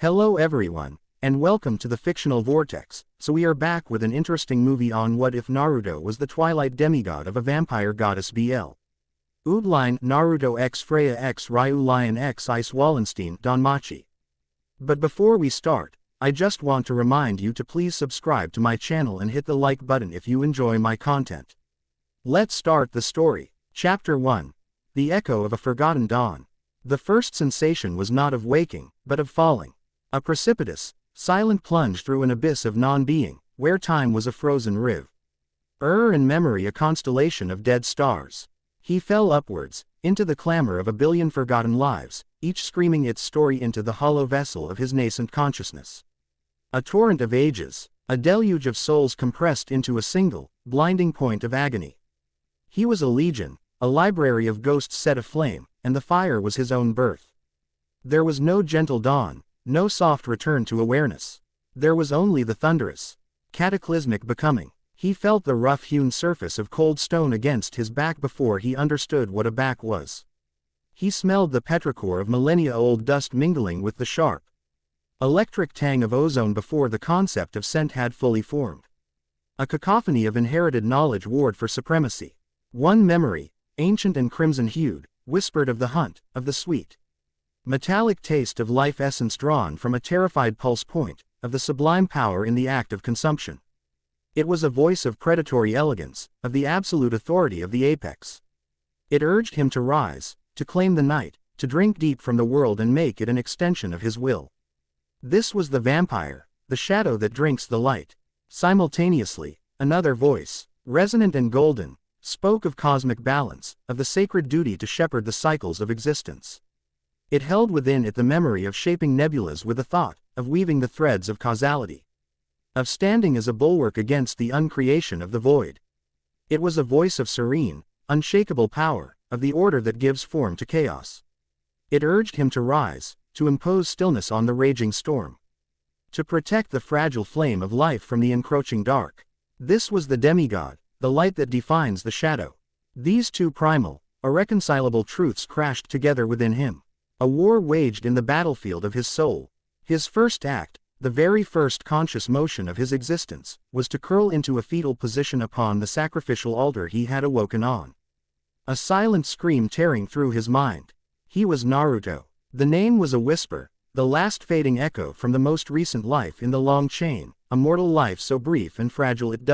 Hello everyone, and welcome to the Fictional Vortex. So we are back with an interesting movie on what if Naruto was the Twilight Demigod of a vampire goddess BL. Bloodline Naruto x Freya x Ryuu Lion x Ice Wallenstein DanMachi. But before we start, I just want to remind you to please subscribe to my channel and hit the like button if you enjoy my content. Let's start the story. Chapter 1. The Echo of a Forgotten Dawn. The first sensation was not of waking, but of falling. A precipitous, silent plunge through an abyss of non-being, where time was a frozen riv. And memory a constellation of dead stars. He fell upwards, into the clamor of a billion forgotten lives, each screaming its story into the hollow vessel of his nascent consciousness. A torrent of ages, a deluge of souls compressed into a single, blinding point of agony. He was a legion, a library of ghosts set aflame, and the fire was his own birth. There was no gentle dawn, no soft return to awareness. There was only the thunderous, cataclysmic becoming. He felt the rough-hewn surface of cold stone against his back before he understood what a back was. He smelled the petrichor of millennia-old dust mingling with the sharp, electric tang of ozone before the concept of scent had fully formed. A cacophony of inherited knowledge warred for supremacy. One memory, ancient and crimson-hued, whispered of the hunt, of the sweet, metallic taste of life essence drawn from a terrified pulse point, of the sublime power in the act of consumption. It was a voice of predatory elegance, of the absolute authority of the apex. It urged him to rise, to claim the night, to drink deep from the world and make it an extension of his will. This was the vampire, the shadow that drinks the light. Simultaneously, another voice, resonant and golden, spoke of cosmic balance, of the sacred duty to shepherd the cycles of existence. It held within it the memory of shaping nebulas with a thought, of weaving the threads of causality, of standing as a bulwark against the uncreation of the void. It was a voice of serene, unshakable power, of the order that gives form to chaos. It urged him to rise, to impose stillness on the raging storm, to protect the fragile flame of life from the encroaching dark. This was the demigod, the light that defines the shadow. These two primal, irreconcilable truths crashed together within him. A war waged in the battlefield of his soul. His first act, the very first conscious motion of his existence, was to curl into a fetal position upon the sacrificial altar he had awoken on. A silent scream tearing through his mind. He was Naruto. The name was a whisper, the last fading echo from the most recent life in the long chain, a mortal life so brief and fragile it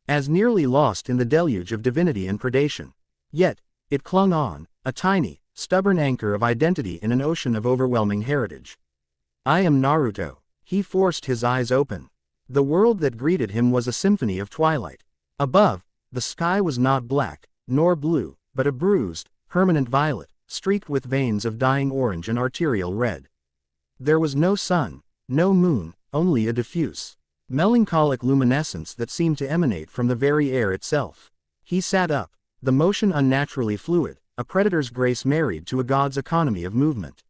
as nearly lost in the deluge of divinity and predation. Yet, it clung on, a tiny, stubborn anchor of identity in an ocean of overwhelming heritage. I am Naruto. He forced his eyes open. The world that greeted him was a symphony of twilight. Above, the sky was not black, nor blue, but a bruised, permanent violet, streaked with veins of dying orange and arterial red. There was no sun, no moon, only a diffuse, melancholic luminescence that seemed to emanate from the very air itself. He sat up, the motion unnaturally fluid, a predator's grace married to a god's economy of movement.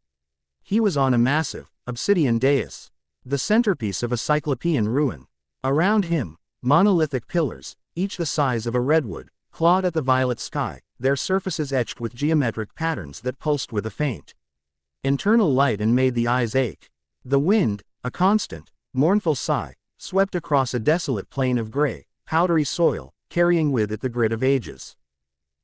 He was on a massive, obsidian dais, the centerpiece of a cyclopean ruin. Around him, monolithic pillars, each the size of a redwood, clawed at the violet sky, their surfaces etched with geometric patterns that pulsed with a faint, internal light and made the eyes ache. The wind, a constant, mournful sigh, swept across a desolate plain of gray, powdery soil, carrying with it the grit of ages.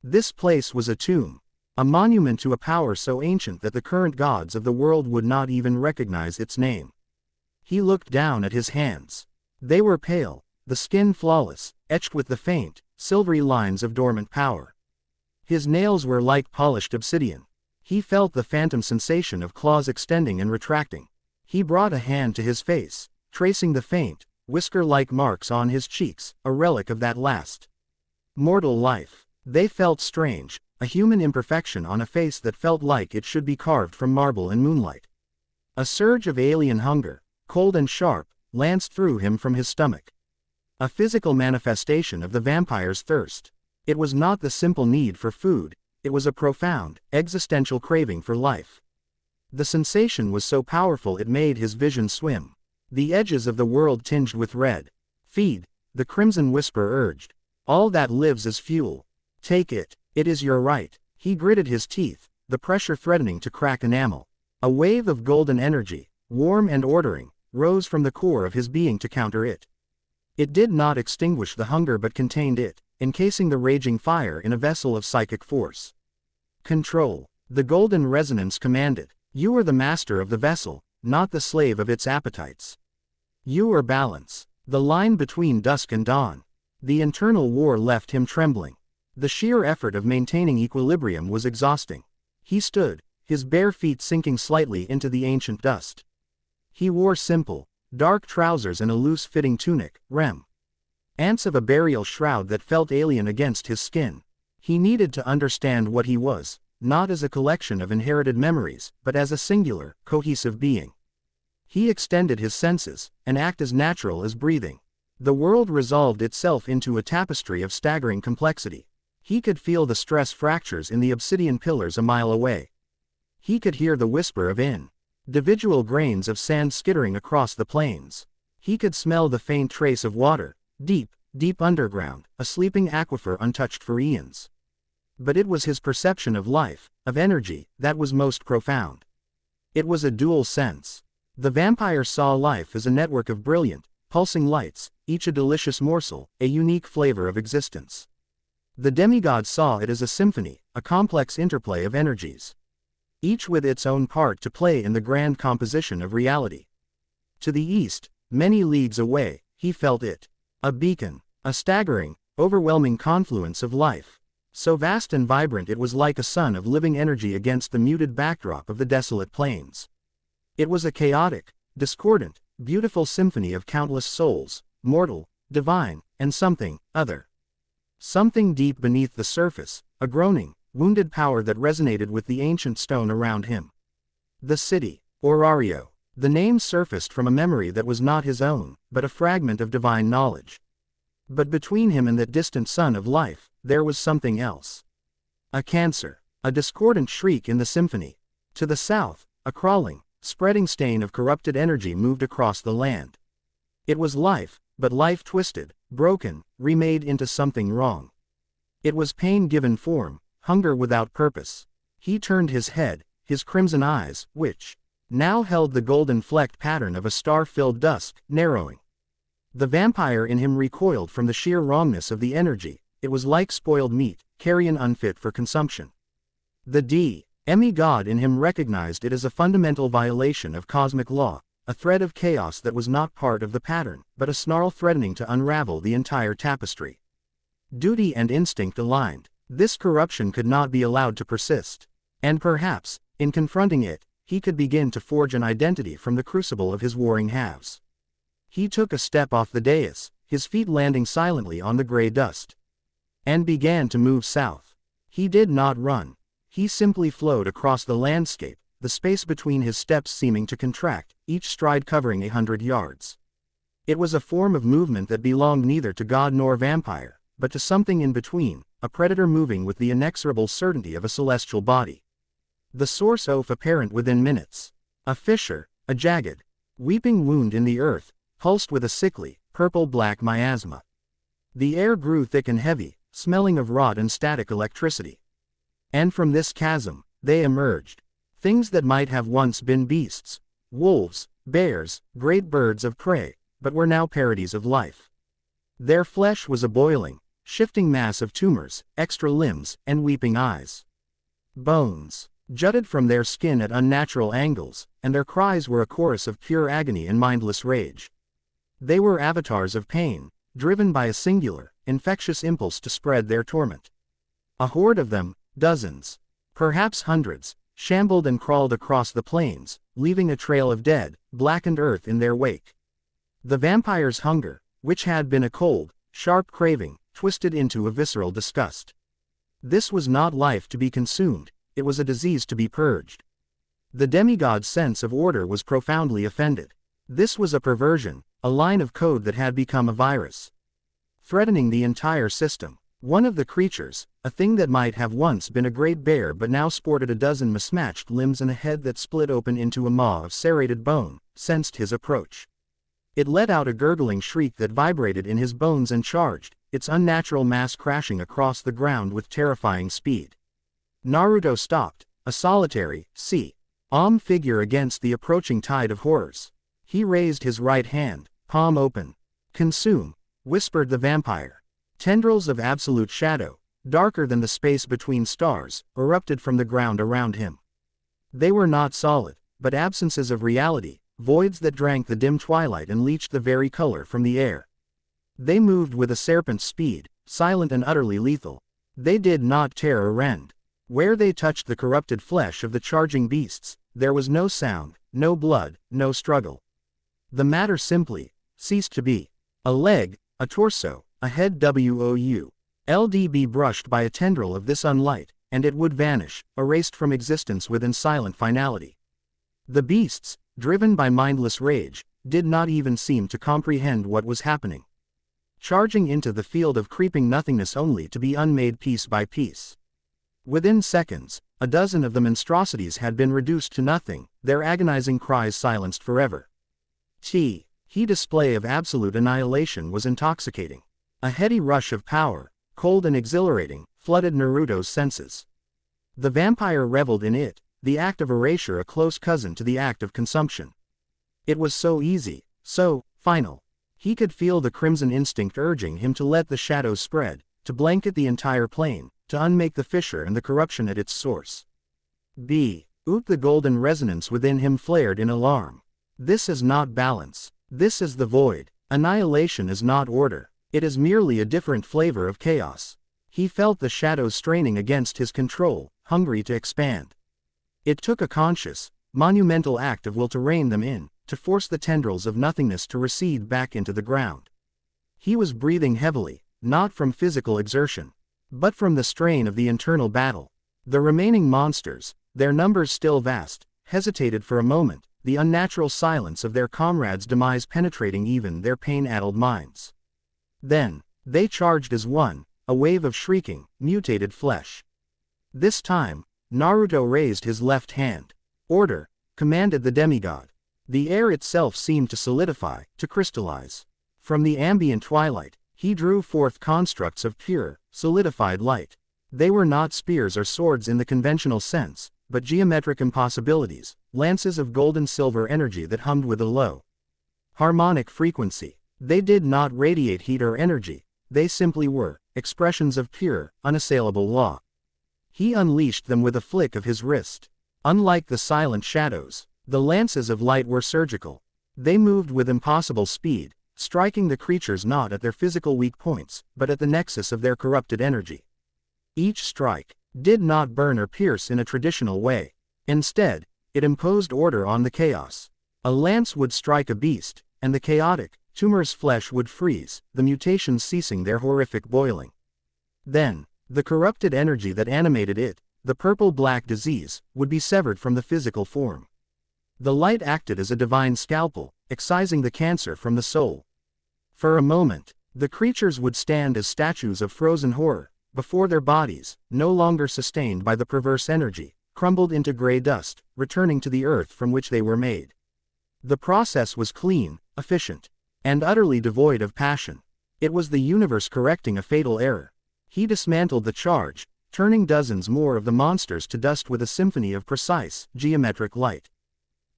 This place was a tomb, a monument to a power so ancient that the current gods of the world would not even recognize its name. He looked down at his hands. They were pale, the skin flawless, etched with the faint, silvery lines of dormant power. His nails were like polished obsidian. He felt the phantom sensation of claws extending and retracting. He brought a hand to his face, tracing the faint, whisker-like marks on his cheeks, a relic of that last mortal life. They felt strange, a human imperfection on a face that felt like it should be carved from marble and moonlight. A surge of alien hunger, cold and sharp, lanced through him from his stomach. A physical manifestation of the vampire's thirst. It was not the simple need for food, it was a profound, existential craving for life. The sensation was so powerful it made his vision swim. The edges of the world tinged with red. Feed, the crimson whisper urged. All that lives is fuel. Take it, it is your right. He gritted his teeth, the pressure threatening to crack enamel. A wave of golden energy, warm and ordering, rose from the core of his being to counter it. It did not extinguish the hunger but contained it, encasing the raging fire in a vessel of psychic force. Control. The golden resonance commanded. You are the master of the vessel, not the slave of its appetites. You are balance. The line between dusk and dawn. The internal war left him trembling. The sheer effort of maintaining equilibrium was exhausting. He stood, his bare feet sinking slightly into the ancient dust. He wore simple, dark trousers and a loose-fitting tunic, ants of a burial shroud that felt alien against his skin. He needed to understand what he was, not as a collection of inherited memories, but as a singular, cohesive being. He extended his senses, an act as natural as breathing. The world resolved itself into a tapestry of staggering complexity. He could feel the stress fractures in the obsidian pillars a mile away. He could hear the whisper of individual grains of sand skittering across the plains. He could smell the faint trace of water, deep, deep underground, a sleeping aquifer untouched for eons. But it was his perception of life, of energy, that was most profound. It was a dual sense. The vampire saw life as a network of brilliant, pulsing lights, each a delicious morsel, a unique flavor of existence. The demigod saw it as a symphony, a complex interplay of energies, each with its own part to play in the grand composition of reality. To the east, many leagues away, he felt it. A beacon, a staggering, overwhelming confluence of life. So vast and vibrant it was like a sun of living energy against the muted backdrop of the desolate plains. It was a chaotic, discordant, beautiful symphony of countless souls, mortal, divine, and something other. Something deep beneath the surface, a groaning, wounded power that resonated with the ancient stone around him. The city, Orario. The name surfaced from a memory that was not his own, but a fragment of divine knowledge. But between him and that distant sun of life, there was something else. A cancer, a discordant shriek in the symphony. To the south, a crawling, spreading stain of corrupted energy moved across the land. It was life, but life twisted, broken, remade into something wrong. It was pain given form, hunger without purpose. He turned his head, his crimson eyes, which now held the golden flecked pattern of a star-filled dusk, narrowing. The vampire in him recoiled from the sheer wrongness of the energy. It was like spoiled meat, carrion unfit for consumption. The demigod in him recognized it as a fundamental violation of cosmic law, a thread of chaos that was not part of the pattern, but a snarl threatening to unravel the entire tapestry. Duty and instinct aligned. This corruption could not be allowed to persist. And perhaps, in confronting it, he could begin to forge an identity from the crucible of his warring halves. He took a step off the dais, his feet landing silently on the gray dust, and began to move south. He did not run. He simply flowed across the landscape, the space between his steps seeming to contract, each stride covering 100 yards. It was a form of movement that belonged neither to god nor vampire, but to something in between, a predator moving with the inexorable certainty of a celestial body. The source of apparent within minutes. A fissure, a jagged, weeping wound in the earth, pulsed with a sickly, purple-black miasma. The air grew thick and heavy, smelling of rot and static electricity. And from this chasm, they emerged. Things that might have once been beasts, wolves, bears, great birds of prey, but were now parodies of life. Their flesh was a boiling, shifting mass of tumors, extra limbs, and weeping eyes. Bones jutted from their skin at unnatural angles, and their cries were a chorus of pure agony and mindless rage. They were avatars of pain, driven by a singular, infectious impulse to spread their torment. A horde of them, dozens, perhaps hundreds, shambled and crawled across the plains, leaving a trail of dead, blackened earth in their wake. The vampire's hunger, which had been a cold, sharp craving, twisted into a visceral disgust. This was not life to be consumed, it was a disease to be purged. The demigod's sense of order was profoundly offended. This was a perversion, a line of code that had become a virus, threatening the entire system. One of the creatures, a thing that might have once been a great bear but now sported a dozen mismatched limbs and a head that split open into a maw of serrated bone, sensed his approach. It let out a gurgling shriek that vibrated in his bones and charged, its unnatural mass crashing across the ground with terrifying speed. Naruto stopped, a solitary, Figure against the approaching tide of horrors. He raised his right hand, palm open. Consume, whispered the vampire. Tendrils of absolute shadow, darker than the space between stars, erupted from the ground around him. They were not solid, but absences of reality, voids that drank the dim twilight and leached the very color from the air. They moved with a serpent's speed, silent and utterly lethal. They did not tear or rend. Where they touched the corrupted flesh of the charging beasts, there was no sound, no blood, no struggle. The matter simply ceased to be. A leg, a torso, a head would be brushed by a tendril of this unlight, and it would vanish, erased from existence within silent finality. The beasts, driven by mindless rage, did not even seem to comprehend what was happening. Charging into the field of creeping nothingness only to be unmade piece by piece. Within seconds, a dozen of the monstrosities had been reduced to nothing, their agonizing cries silenced forever. Display of absolute annihilation was intoxicating. A heady rush of power, cold and exhilarating, flooded Naruto's senses. The vampire reveled in it, the act of erasure a close cousin to the act of consumption. It was so easy, so final. He could feel the crimson instinct urging him to let the shadows spread, to blanket the entire plane, to unmake the fissure and the corruption at its source. The golden resonance within him flared in alarm. This is not balance. This is the void. Annihilation is not order. It is merely a different flavor of chaos. He felt the shadows straining against his control, hungry to expand. It took a conscious, monumental act of will to rein them in, to force the tendrils of nothingness to recede back into the ground. He was breathing heavily, not from physical exertion, but from the strain of the internal battle. The remaining monsters, their numbers still vast, hesitated for a moment, the unnatural silence of their comrades' demise penetrating even their pain-addled minds. Then, they charged as one, a wave of shrieking, mutated flesh. This time, Naruto raised his left hand. Order, commanded the demigod. The air itself seemed to solidify, to crystallize. From the ambient twilight, he drew forth constructs of pure, solidified light. They were not spears or swords in the conventional sense, but geometric impossibilities, lances of gold-and-silver energy that hummed with a low, harmonic frequency. They did not radiate heat or energy, they simply were, expressions of pure, unassailable law. He unleashed them with a flick of his wrist. Unlike the silent shadows, the lances of light were surgical. They moved with impossible speed, striking the creatures not at their physical weak points, but at the nexus of their corrupted energy. Each strike did not burn or pierce in a traditional way. Instead, it imposed order on the chaos. A lance would strike a beast, and the chaotic, tumorous flesh would freeze, the mutations ceasing their horrific boiling. Then, the corrupted energy that animated it, the purple-black disease, would be severed from the physical form. The light acted as a divine scalpel, excising the cancer from the soul. For a moment, the creatures would stand as statues of frozen horror, before their bodies, no longer sustained by the perverse energy, crumbled into gray dust, returning to the earth from which they were made. The process was clean, efficient, and utterly devoid of passion. It was the universe correcting a fatal error. He dismantled the charge, turning dozens more of the monsters to dust with a symphony of precise, geometric light.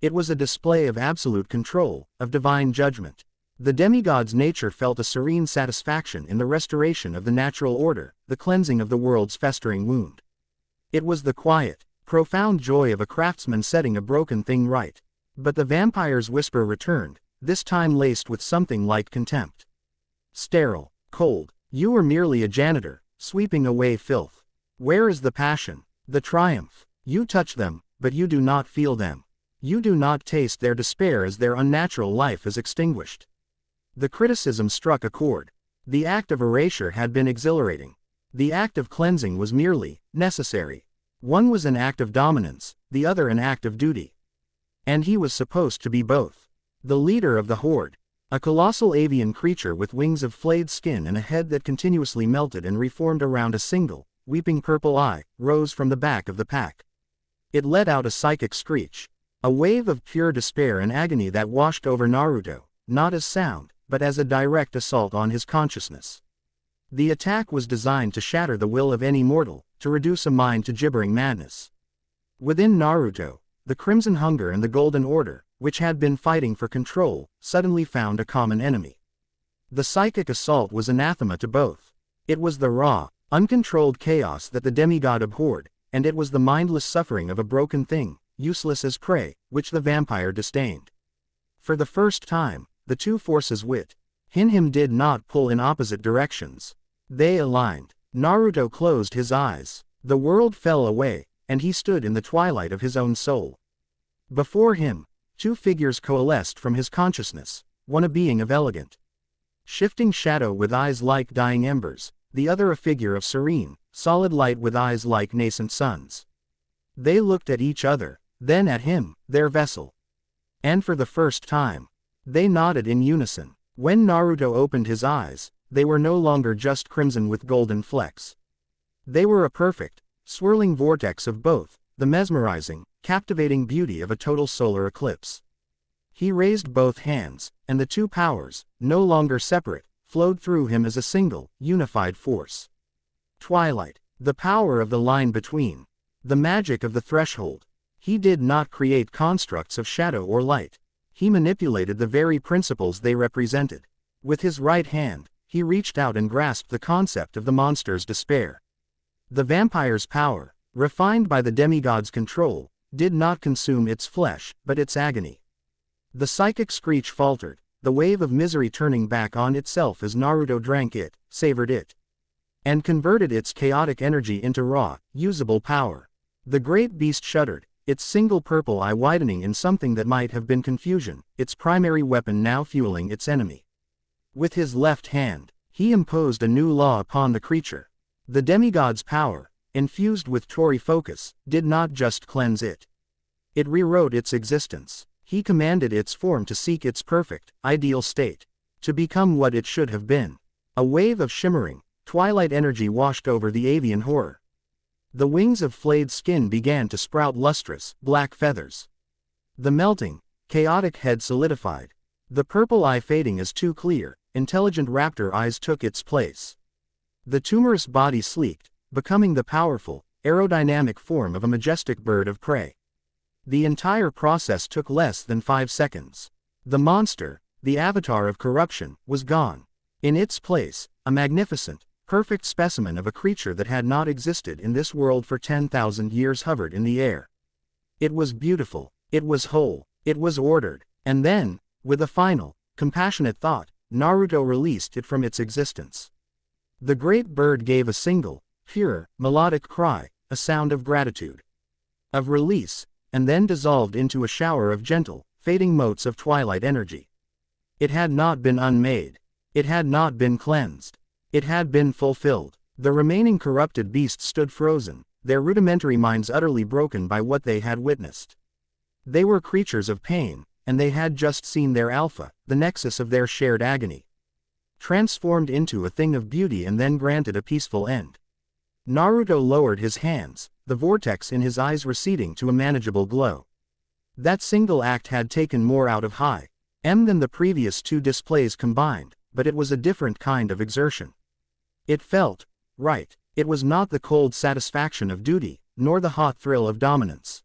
It was a display of absolute control, of divine judgment. The demigod's nature felt a serene satisfaction in the restoration of the natural order, the cleansing of the world's festering wound. It was the quiet, profound joy of a craftsman setting a broken thing right. But the vampire's whisper returned, this time laced with something like contempt. Sterile, cold, you are merely a janitor, sweeping away filth. Where is the passion, the triumph? You touch them, but you do not feel them. You do not taste their despair as their unnatural life is extinguished. The criticism struck a chord. The act of erasure had been exhilarating. The act of cleansing was merely necessary. One was an act of dominance, the other an act of duty. And he was supposed to be both. The leader of the horde, a colossal avian creature with wings of flayed skin and a head that continuously melted and reformed around a single, weeping purple eye, rose from the back of the pack. It let out a psychic screech, a wave of pure despair and agony that washed over Naruto, not as sound, but as a direct assault on his consciousness. The attack was designed to shatter the will of any mortal, to reduce a mind to gibbering madness. Within Naruto, the Crimson Hunger and the Golden Order, which had been fighting for control, suddenly found a common enemy. The psychic assault was anathema to both. It was the raw, uncontrolled chaos that the demigod abhorred, and it was the mindless suffering of a broken thing, useless as prey, which the vampire disdained. For the first time, the two forces within him did not pull in opposite directions. They aligned. Naruto closed his eyes. The world fell away, and he stood in the twilight of his own soul. Before him, two figures coalesced from his consciousness, one a being of elegant, shifting shadow with eyes like dying embers, the other a figure of serene, solid light with eyes like nascent suns. They looked at each other, then at him, their vessel. And for the first time, they nodded in unison. When Naruto opened his eyes, they were no longer just crimson with golden flecks. They were a perfect, swirling vortex of both, the mesmerizing, captivating beauty of a total solar eclipse. He raised both hands, and the two powers, no longer separate, flowed through him as a single, unified force. Twilight, the power of the line between, the magic of the threshold. He did not create constructs of shadow or light. He manipulated the very principles they represented. With his right hand, he reached out and grasped the concept of the monster's despair. The vampire's power, refined by the demigod's control, did not consume its flesh, but its agony. The psychic screech faltered, the wave of misery turning back on itself as Naruto drank it, savored it, and converted its chaotic energy into raw, usable power. The great beast shuddered, its single purple eye widening in something that might have been confusion, its primary weapon now fueling its enemy. With his left hand, he imposed a new law upon the creature. The demigod's power, infused with Tori focus, did not just cleanse it. It rewrote its existence. He commanded its form to seek its perfect, ideal state, to become what it should have been. A wave of shimmering, twilight energy washed over the avian horror. The wings of flayed skin began to sprout lustrous, black feathers. The melting, chaotic head solidified. The purple eye fading as too clear, intelligent raptor eyes took its place. The tumorous body sleeked, becoming the powerful, aerodynamic form of a majestic bird of prey. The entire process took less than 5 seconds. The monster, the avatar of corruption, was gone. In its place, a magnificent, perfect specimen of a creature that had not existed in this world for 10,000 years hovered in the air. It was beautiful, it was whole, it was ordered, and then, with a final, compassionate thought, Naruto released it from its existence. The great bird gave a single, pure, melodic cry, a sound of gratitude, of release, and then dissolved into a shower of gentle, fading motes of twilight energy. It had not been unmade. It had not been cleansed. It had been fulfilled. The remaining corrupted beasts stood frozen, their rudimentary minds utterly broken by what they had witnessed. They were creatures of pain, and they had just seen their alpha, the nexus of their shared agony, transformed into a thing of beauty and then granted a peaceful end. Naruto lowered his hands, the vortex in his eyes receding to a manageable glow. That single act had taken more out of him than the previous two displays combined, but it was a different kind of exertion. It felt right. It was not the cold satisfaction of duty, nor the hot thrill of dominance.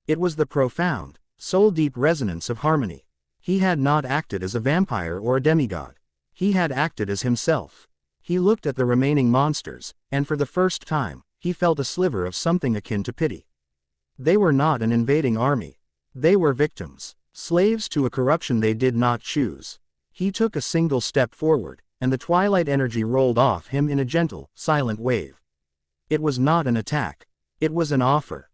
It was the profound, soul-deep resonance of harmony. He had not acted as a vampire or a demigod. He had acted as himself. He looked at the remaining monsters, and for the first time, he felt a sliver of something akin to pity. They were not an invading army. They were victims, slaves to a corruption they did not choose. He took a single step forward, and the twilight energy rolled off him in a gentle, silent wave. It was not an attack. It was an offer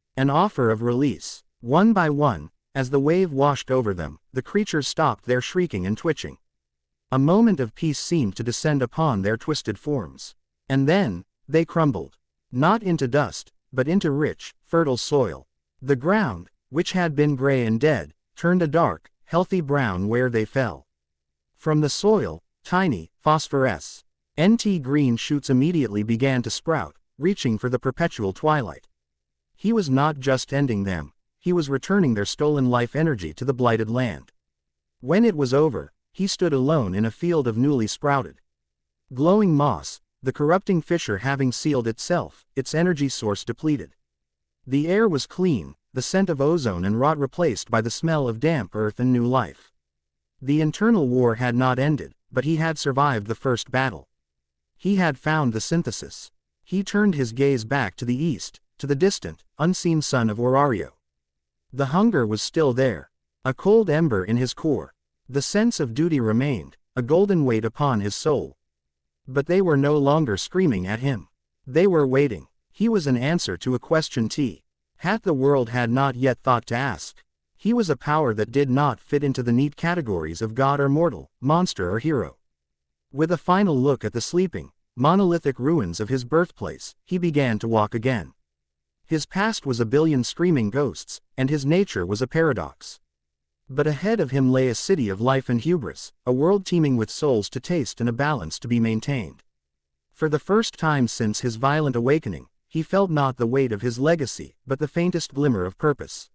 of release. One by one, as the wave washed over them, the creatures stopped their shrieking and twitching. A moment of peace seemed to descend upon their twisted forms. And then, they crumbled. Not into dust, but into rich, fertile soil. The ground, which had been gray and dead, turned a dark, healthy brown where they fell. From the soil, tiny, phosphorescent green shoots immediately began to sprout, reaching for the perpetual twilight. He was not just ending them, he was returning their stolen life energy to the blighted land. When it was over, he stood alone in a field of newly sprouted, glowing moss, the corrupting fissure having sealed itself, its energy source depleted. The air was clean, the scent of ozone and rot replaced by the smell of damp earth and new life. The internal war had not ended, but he had survived the first battle. He had found the synthesis. He turned his gaze back to the east, to the distant, unseen sun of Orario. The hunger was still there, a cold ember in his core. The sense of duty remained, a golden weight upon his soul. But they were no longer screaming at him. They were waiting. He was an answer to a question the world had not yet thought to ask. He was a power that did not fit into the neat categories of god or mortal, monster or hero. With a final look at the sleeping, monolithic ruins of his birthplace, he began to walk again. His past was a billion screaming ghosts, and his nature was a paradox. But ahead of him lay a city of life and hubris, a world teeming with souls to taste and a balance to be maintained. For the first time since his violent awakening, he felt not the weight of his legacy, but the faintest glimmer of purpose.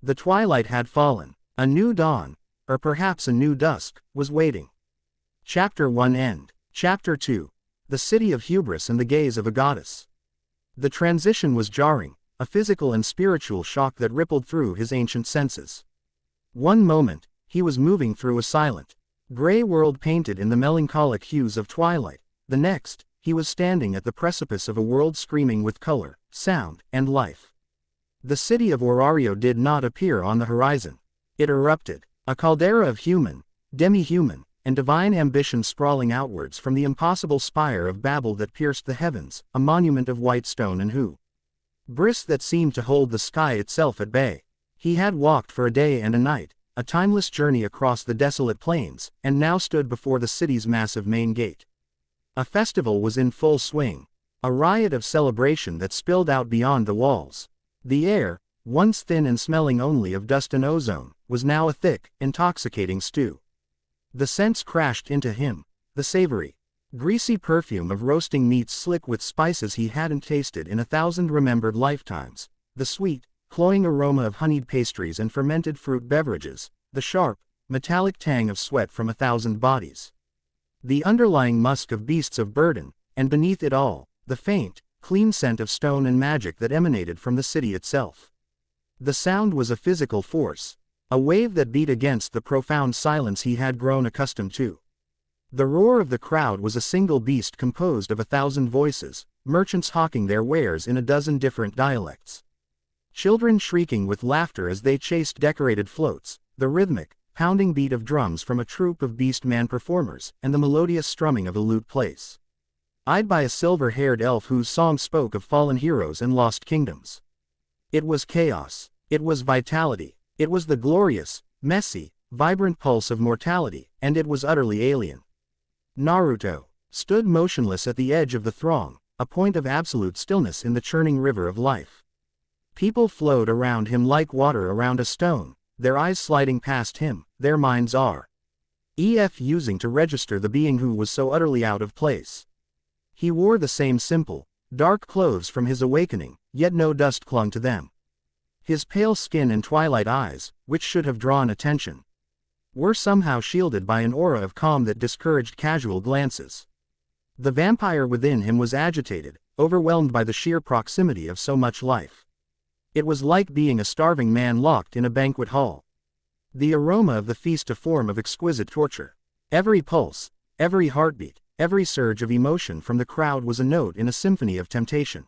The twilight had fallen. A new dawn, or perhaps a new dusk, was waiting. Chapter 1 End. Chapter 2. The City of Hubris and the Gaze of a Goddess. The transition was jarring, a physical and spiritual shock that rippled through his ancient senses. One moment, he was moving through a silent, gray world painted in the melancholic hues of twilight. The next, he was standing at the precipice of a world screaming with color, sound, and life. The city of Orario did not appear on the horizon. It erupted, a caldera of human, demi-human, and divine ambition sprawling outwards from the impossible spire of Babel that pierced the heavens, a monument of white stone and hubris that seemed to hold the sky itself at bay. He had walked for a day and a night, a timeless journey across the desolate plains, and now stood before the city's massive main gate. A festival was in full swing, a riot of celebration that spilled out beyond the walls. The air, once thin and smelling only of dust and ozone, was now a thick, intoxicating stew. The scents crashed into him, the savory, greasy perfume of roasting meats slick with spices he hadn't tasted in 1,000 remembered lifetimes, the sweet, cloying aroma of honeyed pastries and fermented fruit beverages, the sharp, metallic tang of sweat from 1,000 bodies. The underlying musk of beasts of burden, and beneath it all, the faint, clean scent of stone and magic that emanated from the city itself. The sound was a physical force, a wave that beat against the profound silence he had grown accustomed to. The roar of the crowd was a single beast composed of 1,000 voices, merchants hawking their wares in 12 different dialects. Children shrieking with laughter as they chased decorated floats, the rhythmic, pounding beat of drums from a troupe of beast man performers, and the melodious strumming of a lute place, eyed by a silver-haired elf whose song spoke of fallen heroes and lost kingdoms. It was chaos. It was vitality. It was the glorious, messy, vibrant pulse of mortality, and it was utterly alien. Naruto stood motionless at the edge of the throng, a point of absolute stillness in the churning river of life. People flowed around him like water around a stone, their eyes sliding past him, their minds using to register the being who was so utterly out of place. He wore the same simple, dark clothes from his awakening, yet no dust clung to them. His pale skin and twilight eyes, which should have drawn attention, were somehow shielded by an aura of calm that discouraged casual glances. The vampire within him was agitated, overwhelmed by the sheer proximity of so much life. It was like being a starving man locked in a banquet hall. The aroma of the feast a form of exquisite torture. Every pulse, every heartbeat, every surge of emotion from the crowd was a note in a symphony of temptation.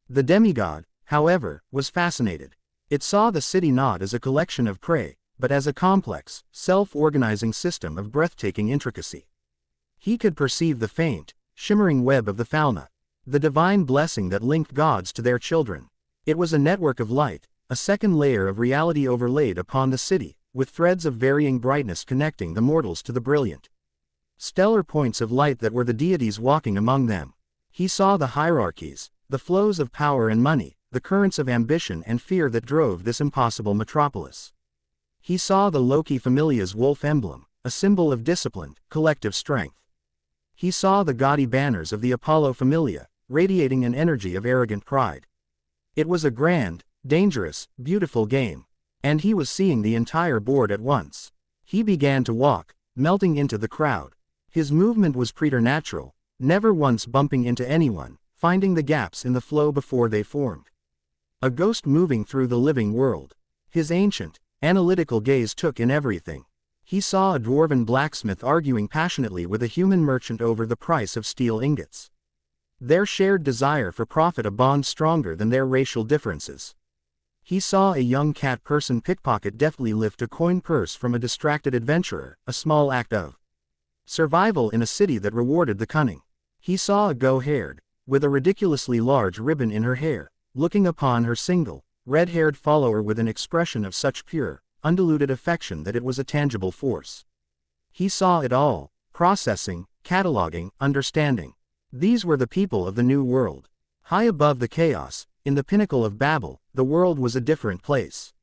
The demigod, however, was fascinated. It saw the city not as a collection of prey, but as a complex, self-organizing system of breathtaking intricacy. He could perceive the faint, shimmering web of the fauna, the divine blessing that linked gods to their children. It was a network of light, a second layer of reality overlaid upon the city, with threads of varying brightness connecting the mortals to the brilliant, stellar points of light that were the deities walking among them. He saw the hierarchies, the flows of power and money, the currents of ambition and fear that drove this impossible metropolis. He saw the Loki Familia's wolf emblem, a symbol of disciplined, collective strength. He saw the gaudy banners of the Apollo Familia, radiating an energy of arrogant pride. It was a grand, dangerous, beautiful game. And he was seeing the entire board at once. He began to walk, melting into the crowd. His movement was preternatural, never once bumping into anyone, finding the gaps in the flow before they formed. A ghost moving through the living world. His ancient, analytical gaze took in everything. He saw a dwarven blacksmith arguing passionately with a human merchant over the price of steel ingots. Their shared desire for profit a bond stronger than their racial differences. He saw a young cat person pickpocket deftly lift a coin purse from a distracted adventurer, a small act of survival in a city that rewarded the cunning. He saw a go-haired, with a ridiculously large ribbon in her hair, looking upon her single, red-haired follower with an expression of such pure, undiluted affection that it was a tangible force. He saw it all, processing, cataloging, understanding. These were the people of the new world. High above the chaos, in the pinnacle of Babel, the world was a different place.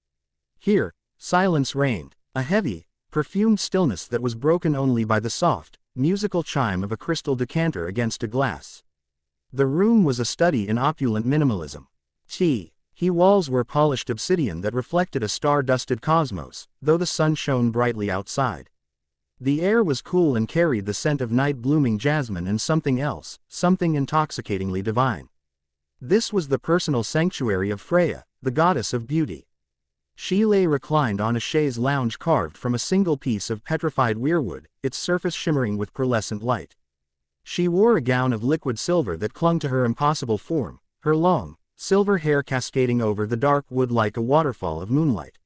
Here, silence reigned, a heavy, perfumed stillness that was broken only by the soft, musical chime of a crystal decanter against a glass. The room was a study in opulent minimalism. Walls were polished obsidian that reflected a star-dusted cosmos, though the sun shone brightly outside. The air was cool and carried the scent of night-blooming jasmine and something else, something intoxicatingly divine. This was the personal sanctuary of Freya, the goddess of beauty. She lay reclined on a chaise lounge carved from a single piece of petrified weirwood, its surface shimmering with pearlescent light. She wore a gown of liquid silver that clung to her impossible form, her long, silver hair cascading over the dark wood like a waterfall of moonlight.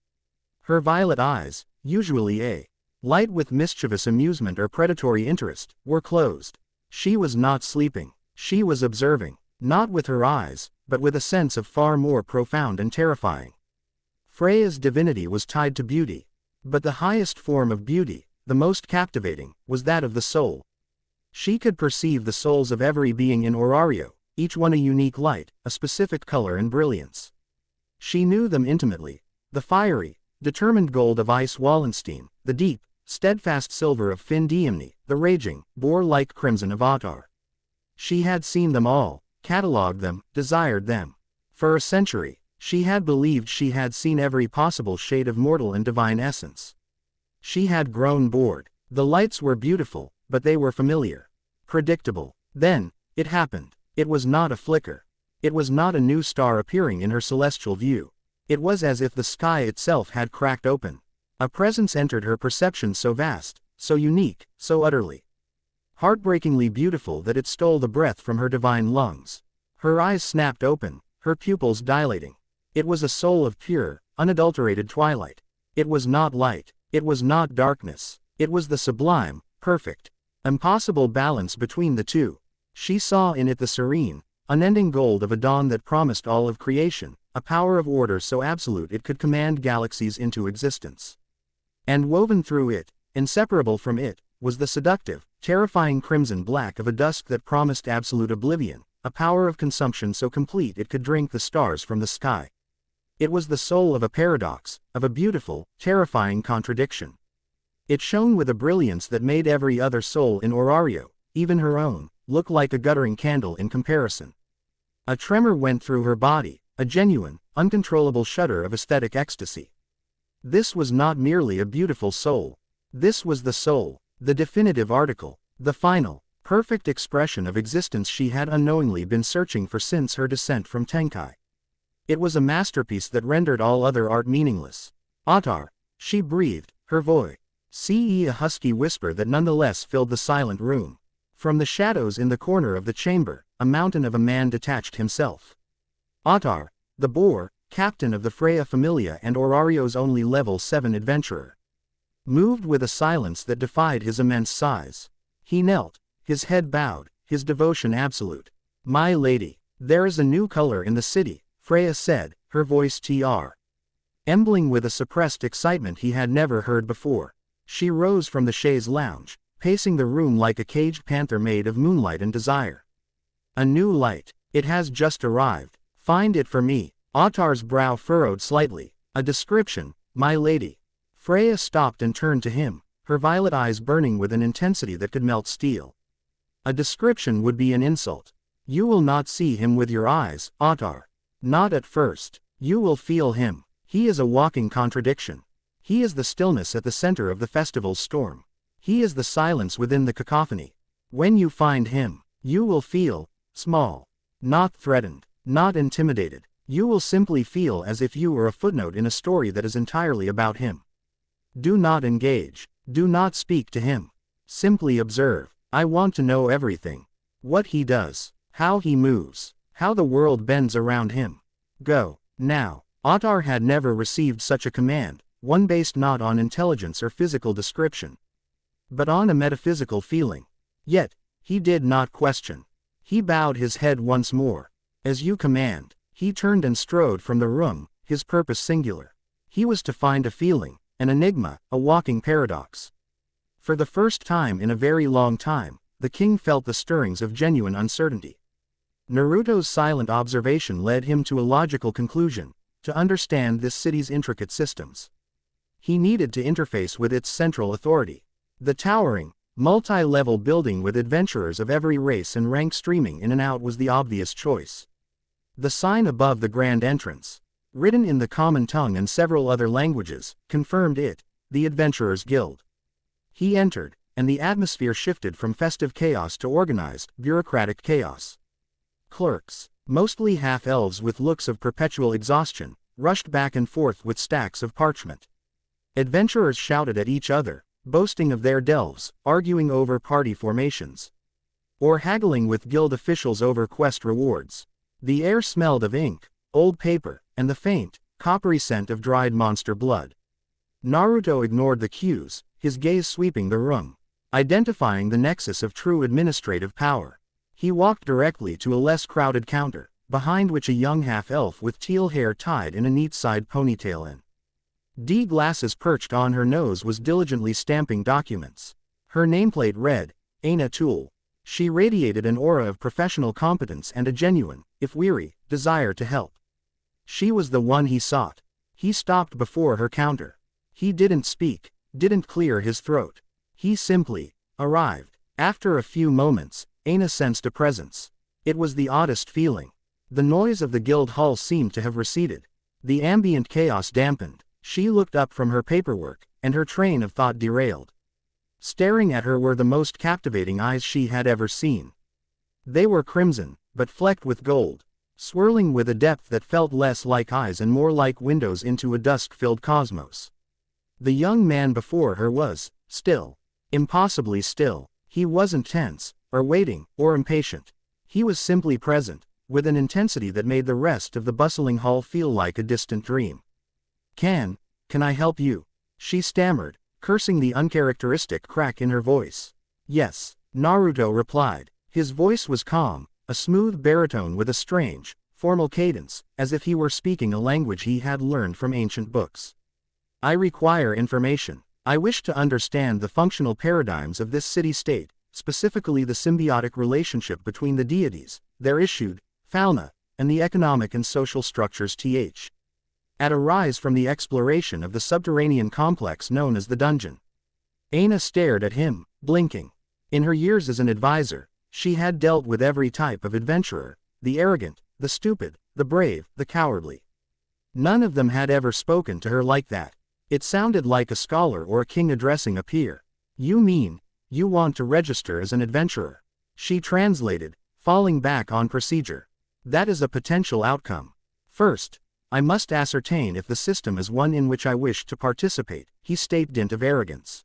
Her violet eyes, usually light with mischievous amusement or predatory interest, were closed. She was not sleeping. She was observing, not with her eyes, but with a sense of far more profound and terrifying. Freya's divinity was tied to beauty. But the highest form of beauty, the most captivating, was that of the soul. She could perceive the souls of every being in Orario, each one a unique light, a specific color and brilliance. She knew them intimately. The fiery, determined gold of ice Wallenstein, the deep, steadfast silver of Fin Diemni, the raging, boar-like crimson of Ottar. She had seen them all, catalogued them, desired them. For a century, she had believed she had seen every possible shade of mortal and divine essence. She had grown bored. The lights were beautiful, but they were familiar. Predictable. Then, it happened. It was not a flicker. It was not a new star appearing in her celestial view. It was as if the sky itself had cracked open. A presence entered her perception so vast, so unique, so utterly heartbreakingly beautiful that it stole the breath from her divine lungs. Her eyes snapped open, her pupils dilating. It was a soul of pure, unadulterated twilight. It was not light. It was not darkness. It was the sublime, perfect, impossible balance between the two. She saw in it the serene, unending gold of a dawn that promised all of creation, a power of order so absolute it could command galaxies into existence. And woven through it, inseparable from it, was the seductive, terrifying crimson black of a dusk that promised absolute oblivion, a power of consumption so complete it could drink the stars from the sky. It was the soul of a paradox, of a beautiful, terrifying contradiction. It shone with a brilliance that made every other soul in Orario, even her own, look like a guttering candle in comparison. A tremor went through her body, a genuine, uncontrollable shudder of aesthetic ecstasy. This was not merely a beautiful soul. This was the soul, the definitive article, the final, perfect expression of existence she had unknowingly been searching for since her descent from Tenkai. It was a masterpiece that rendered all other art meaningless. Ottar, she breathed, her voice, a husky whisper that nonetheless filled the silent room. From the shadows in the corner of the chamber, a mountain of a man detached himself. Ottar, the boar, captain of the Freya Familia and Orario's only level 7 adventurer. Moved with a silence that defied his immense size. He knelt, his head bowed, his devotion absolute. "My lady, there is a new color in the city," Freya said, her voice embling with a suppressed excitement he had never heard before. She rose from the chaise lounge, pacing the room like a caged panther made of moonlight and desire. "A new light. It has just arrived. Find it for me." Ottar's brow furrowed slightly. "A description, my lady." Freya stopped and turned to him, her violet eyes burning with an intensity that could melt steel. "A description would be an insult. You will not see him with your eyes, Ottar. Not at first. You will feel him. He is a walking contradiction. He is the stillness at the center of the festival's storm. He is the silence within the cacophony. When you find him, you will feel small. Not threatened. Not intimidated. You will simply feel as if you were a footnote in a story that is entirely about him. Do not engage. Do not speak to him. Simply observe. I want to know everything. What he does. How he moves. How the world bends around him. Go. Now. Ottar had never received such a command, one based not on intelligence or physical description, but on a metaphysical feeling. Yet, he did not question. He bowed his head once more. As you command. He turned and strode from the room, his purpose singular. He was to find a feeling, an enigma, a walking paradox. For the first time in a very long time, the king felt the stirrings of genuine uncertainty. Naruto's silent observation led him to a logical conclusion, to understand this city's intricate systems. He needed to interface with its central authority. The towering, multi-level building with adventurers of every race and rank streaming in and out was the obvious choice. The sign above the grand entrance, written in the common tongue and several other languages, confirmed it, the Adventurers Guild. He entered, and the atmosphere shifted from festive chaos to organized, bureaucratic chaos. Clerks, mostly half-elves with looks of perpetual exhaustion, rushed back and forth with stacks of parchment. Adventurers shouted at each other, boasting of their delves, arguing over party formations, or haggling with guild officials over quest rewards. The air smelled of ink, old paper, and the faint, coppery scent of dried monster blood. Naruto ignored the cues, his gaze sweeping the room, identifying the nexus of true administrative power. He walked directly to a less crowded counter, behind which a young half-elf with teal hair tied in a neat side ponytail and glasses perched on her nose was diligently stamping documents. Her nameplate read, Aina Tool. She radiated an aura of professional competence and a genuine, if weary, desire to help. She was the one he sought. He stopped before her counter. He didn't speak, didn't clear his throat. He simply arrived. After a few moments, Aina sensed a presence. It was the oddest feeling. The noise of the guild hall seemed to have receded. The ambient chaos dampened. She looked up from her paperwork, and her train of thought derailed. Staring at her were the most captivating eyes she had ever seen. They were crimson, but flecked with gold, swirling with a depth that felt less like eyes and more like windows into a dusk-filled cosmos. The young man before her was still, impossibly still. He wasn't tense, or waiting, or impatient. He was simply present, with an intensity that made the rest of the bustling hall feel like a distant dream. Can I help you? She stammered, cursing the uncharacteristic crack in her voice. Yes, Naruto replied. His voice was calm, a smooth baritone with a strange, formal cadence, as if he were speaking a language he had learned from ancient books. I require information. I wish to understand the functional paradigms of this city-state, specifically the symbiotic relationship between the deities, their issued, fauna, and the economic and social structures that arise from the exploration of the subterranean complex known as the dungeon. Aina stared at him, blinking. In her years as an advisor, she had dealt with every type of adventurer, the arrogant, the stupid, the brave, the cowardly. None of them had ever spoken to her like that. It sounded like a scholar or a king addressing a peer. You mean, you want to register as an adventurer? She translated, falling back on procedure. That is a potential outcome. First, I must ascertain if the system is one in which I wish to participate, he stated dint of arrogance.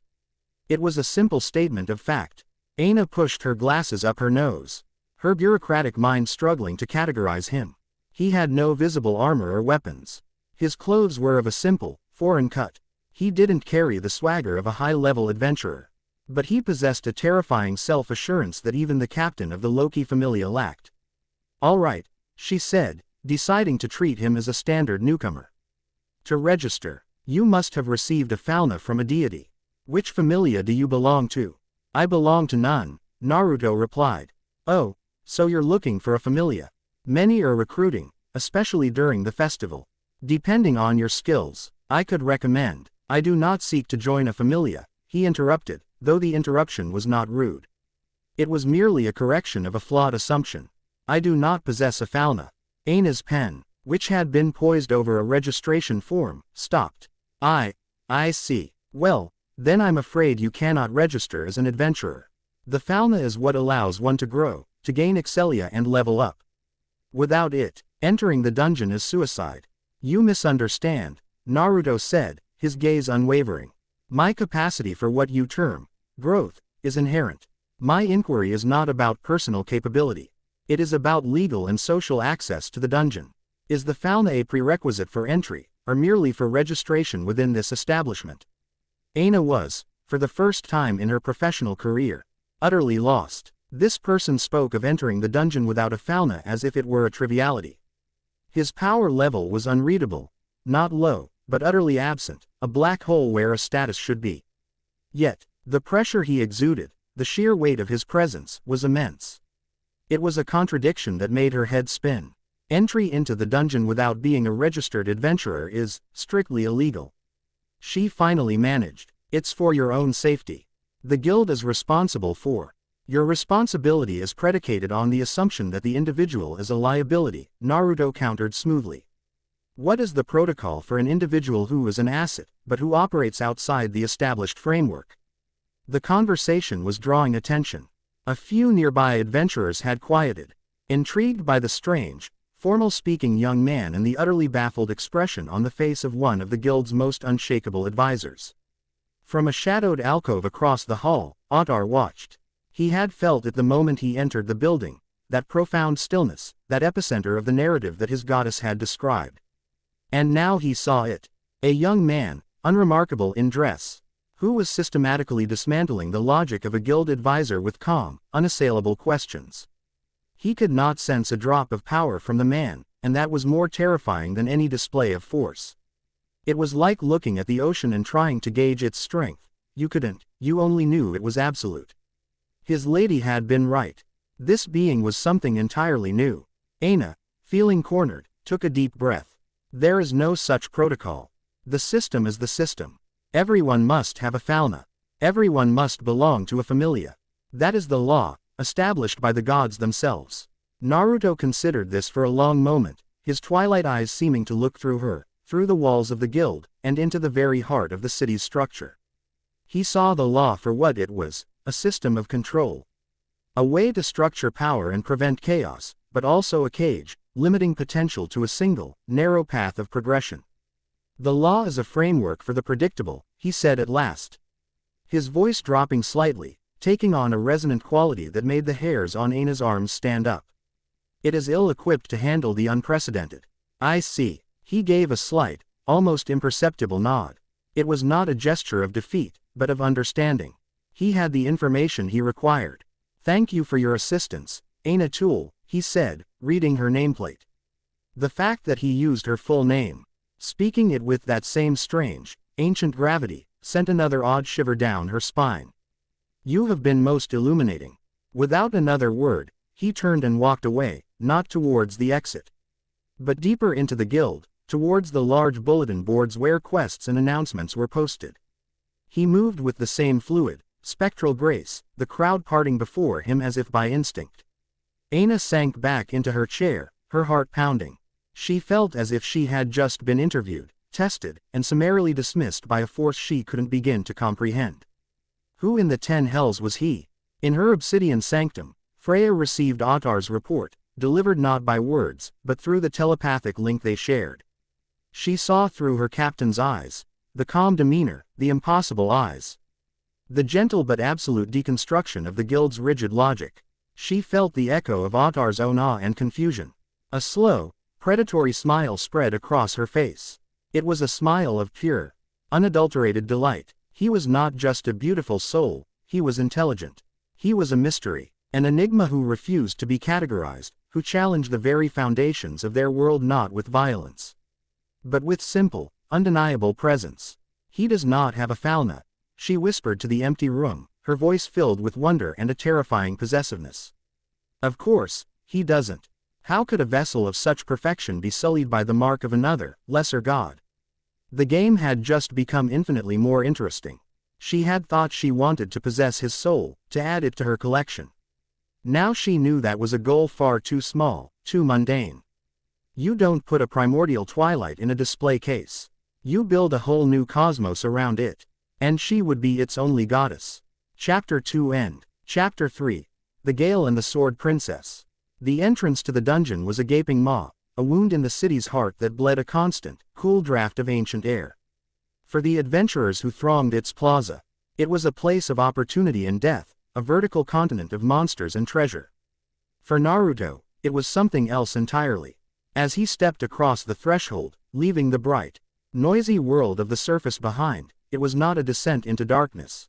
It was a simple statement of fact. Aina pushed her glasses up her nose, her bureaucratic mind struggling to categorize him. He had no visible armor or weapons. His clothes were of a simple, foreign cut. He didn't carry the swagger of a high-level adventurer. But he possessed a terrifying self-assurance that even the captain of the Loki Familia lacked. All right, she said, deciding to treat him as a standard newcomer. To register, you must have received a fauna from a deity. Which familia do you belong to? I belong to none, Naruto replied. Oh, so you're looking for a familia. Many are recruiting, especially during the festival. Depending on your skills, I could recommend. I do not seek to join a familia, he interrupted, though the interruption was not rude. It was merely a correction of a flawed assumption. I do not possess a fauna. Aina's pen, which had been poised over a registration form, stopped. I see. Well, then I'm afraid you cannot register as an adventurer. The fauna is what allows one to grow, to gain excellia and level up. Without it, Entering the dungeon is suicide. You misunderstand, Naruto said, his gaze unwavering. My capacity for what you term growth is inherent. My inquiry is not about personal capability. It is about legal and social access to the dungeon. Is the fauna a prerequisite for entry, or merely for registration within this establishment? Aina was, for the first time in her professional career, utterly lost. This person spoke of entering the dungeon without a fauna as if it were a triviality. His power level was unreadable, not low, but utterly absent, a black hole where a status should be. Yet, the pressure he exuded, the sheer weight of his presence, was immense. It was a contradiction that made her head spin. Entry into the dungeon without being a registered adventurer is, strictly illegal. She finally managed. It's for your own safety. The guild is responsible for. Your responsibility is predicated on the assumption that the individual is a liability, Naruto countered smoothly. What is the protocol for an individual who is an asset, but who operates outside the established framework? The conversation was drawing attention. A few nearby adventurers had quieted, intrigued by the strange, formal-speaking young man and the utterly baffled expression on the face of one of the guild's most unshakable advisors. From a shadowed alcove across the hall, Otar watched. He had felt it the moment he entered the building, that profound stillness, that epicenter of the narrative that his goddess had described. And now he saw it. A young man, unremarkable in dress, who was systematically dismantling the logic of a guild advisor with calm, unassailable questions. He could not sense a drop of power from the man, and that was more terrifying than any display of force. It was like looking at the ocean and trying to gauge its strength. You couldn't, you only knew it was absolute. His lady had been right. This being was something entirely new. Aina, feeling cornered, took a deep breath. There is no such protocol. The system is the system. Everyone must have a fauna. Everyone must belong to a familia. That is the law, established by the gods themselves. Naruto considered this for a long moment, his twilight eyes seeming to look through her, through the walls of the guild, and into the very heart of the city's structure. He saw the law for what it was, a system of control. A way to structure power and prevent chaos, but also a cage, limiting potential to a single, narrow path of progression. The law is a framework for the predictable, he said at last. His voice dropping slightly, taking on a resonant quality that made the hairs on Aina's arms stand up. It is ill-equipped to handle the unprecedented. I see. He gave a slight, almost imperceptible nod. It was not a gesture of defeat, but of understanding. He had the information he required. Thank you for your assistance, Aina Tool, he said, reading her nameplate. The fact that he used her full name, speaking it with that same strange, ancient gravity, sent another odd shiver down her spine. You have been most illuminating. Without another word, he turned and walked away, not towards the exit, but deeper into the guild, towards the large bulletin boards where quests and announcements were posted. He moved with the same fluid, spectral grace, the crowd parting before him as if by instinct. Aina sank back into her chair, her heart pounding. She felt as if she had just been interviewed, tested, and summarily dismissed by a force she couldn't begin to comprehend. Who in the 10 hells was he? In her obsidian sanctum, Freya received Otar's report, delivered not by words, but through the telepathic link they shared. She saw through her captain's eyes, the calm demeanor, the impossible eyes. The gentle but absolute deconstruction of the guild's rigid logic. She felt the echo of Otar's own awe and confusion. A slow, predatory smile spread across her face. It was a smile of pure, unadulterated delight. He was not just a beautiful soul, he was intelligent. He was a mystery, an enigma who refused to be categorized, who challenged the very foundations of their world not with violence, but with simple, undeniable presence. He does not have a fauna, she whispered to the empty room, her voice filled with wonder and a terrifying possessiveness. Of course, he doesn't. How could a vessel of such perfection be sullied by the mark of another, lesser god? The game had just become infinitely more interesting. She had thought she wanted to possess his soul, to add it to her collection. Now she knew that was a goal far too small, too mundane. You don't put a primordial twilight in a display case. You build a whole new cosmos around it. And she would be its only goddess. Chapter 2 End. Chapter 3. The Gale and the Sword Princess. The entrance to the dungeon was a gaping maw, a wound in the city's heart that bled a constant, cool draft of ancient air. For the adventurers who thronged its plaza, it was a place of opportunity and death, a vertical continent of monsters and treasure. For Naruto, it was something else entirely. As he stepped across the threshold, leaving the bright, noisy world of the surface behind, it was not a descent into darkness.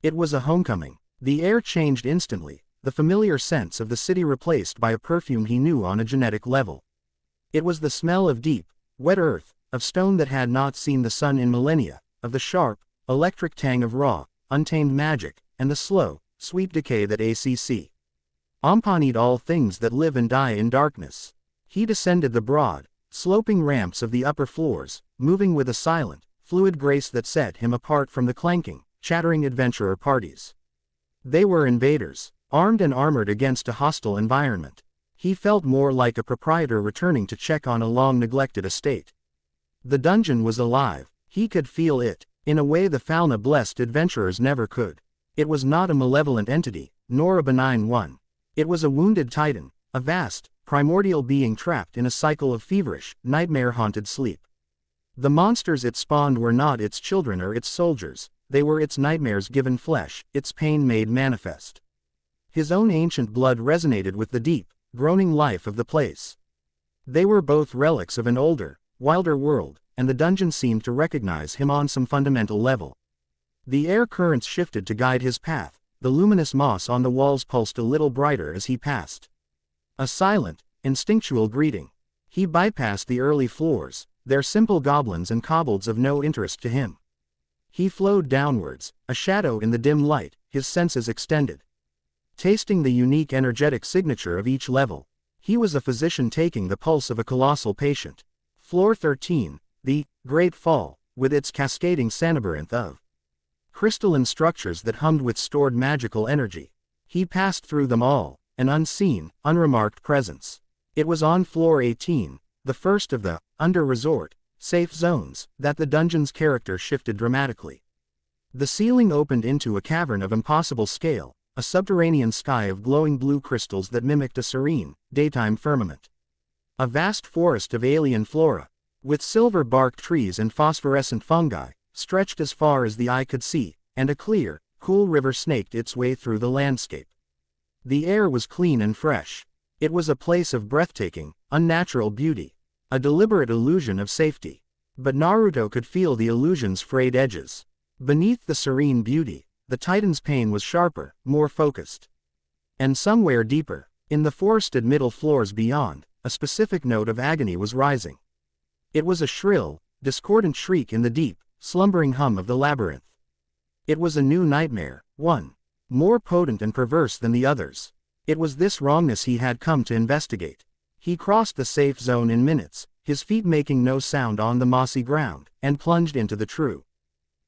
It was a homecoming. The air changed instantly, the familiar scents of the city replaced by a perfume he knew on a genetic level. It was the smell of deep, wet earth, of stone that had not seen the sun in millennia, of the sharp, electric tang of raw, untamed magic, and the slow, sweet decay that accompanied all things that live and die in darkness. He descended the broad, sloping ramps of the upper floors, moving with a silent, fluid grace that set him apart from the clanking, chattering adventurer parties. They were invaders, armed and armored against a hostile environment. He felt more like a proprietor returning to check on a long-neglected estate. The dungeon was alive. He could feel it, in a way the fauna-blessed adventurers never could. It was not a malevolent entity, nor a benign one. It was a wounded titan, a vast, primordial being trapped in a cycle of feverish, nightmare-haunted sleep. The monsters it spawned were not its children or its soldiers, they were its nightmares given flesh, its pain made manifest. His own ancient blood resonated with the deep, groaning life of the place. They were both relics of an older, wilder world, and the dungeon seemed to recognize him on some fundamental level. The air currents shifted to guide his path, the luminous moss on the walls pulsed a little brighter as he passed. A silent, instinctual greeting. He bypassed the early floors, their simple goblins and kobolds of no interest to him. He flowed downwards, a shadow in the dim light, his senses extended. Tasting the unique energetic signature of each level, he was a physician taking the pulse of a colossal patient. Floor 13, the Great Fall, with its cascading labyrinth of crystalline structures that hummed with stored magical energy. He passed through them all, an unseen, unremarked presence. It was on floor 18, the first of the under-resort, safe zones, that the dungeon's character shifted dramatically. The ceiling opened into a cavern of impossible scale, a subterranean sky of glowing blue crystals that mimicked a serene, daytime firmament. A vast forest of alien flora, with silver-barked trees and phosphorescent fungi, stretched as far as the eye could see, and a clear, cool river snaked its way through the landscape. The air was clean and fresh. It was a place of breathtaking, unnatural beauty, a deliberate illusion of safety. But Naruto could feel the illusion's frayed edges. Beneath the serene beauty, the Titan's pain was sharper, more focused. And somewhere deeper, in the forested middle floors beyond, a specific note of agony was rising. It was a shrill, discordant shriek in the deep, slumbering hum of the labyrinth. It was a new nightmare, one more potent and perverse than the others. It was this wrongness he had come to investigate. He crossed the safe zone in minutes, his feet making no sound on the mossy ground, and plunged into the true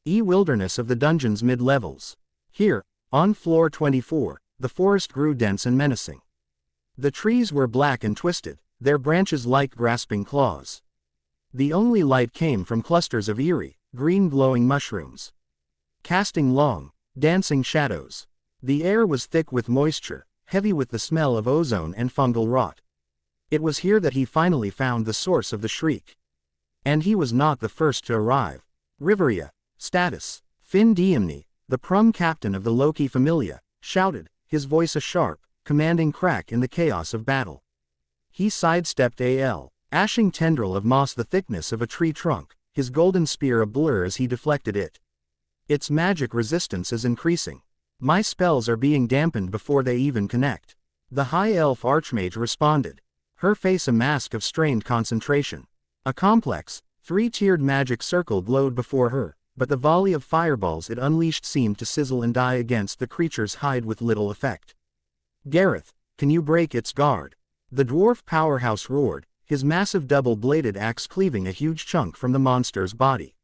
wilderness of the dungeon's mid-levels. Here, on floor 24, the forest grew dense and menacing. The trees were black and twisted, their branches like grasping claws. The only light came from clusters of eerie, green glowing mushrooms, casting long, dancing shadows. The air was thick with moisture, heavy with the smell of ozone and fungal rot. It was here that he finally found the source of the shriek. And he was not the first to arrive. Riveria, status, Fin Diemni, the prum captain of the Loki Familia, shouted, his voice a sharp, commanding crack in the chaos of battle. He sidestepped a ashing tendril of moss the thickness of a tree trunk, his golden spear a blur as he deflected it. Its magic resistance is increasing. My spells are being dampened before they even connect. The high elf archmage responded, her face a mask of strained concentration. A complex, three-tiered magic circle glowed before her, but the volley of fireballs it unleashed seemed to sizzle and die against the creature's hide with little effect. Gareth, can you break its guard? The dwarf powerhouse roared, his massive double-bladed axe cleaving a huge chunk from the monster's body.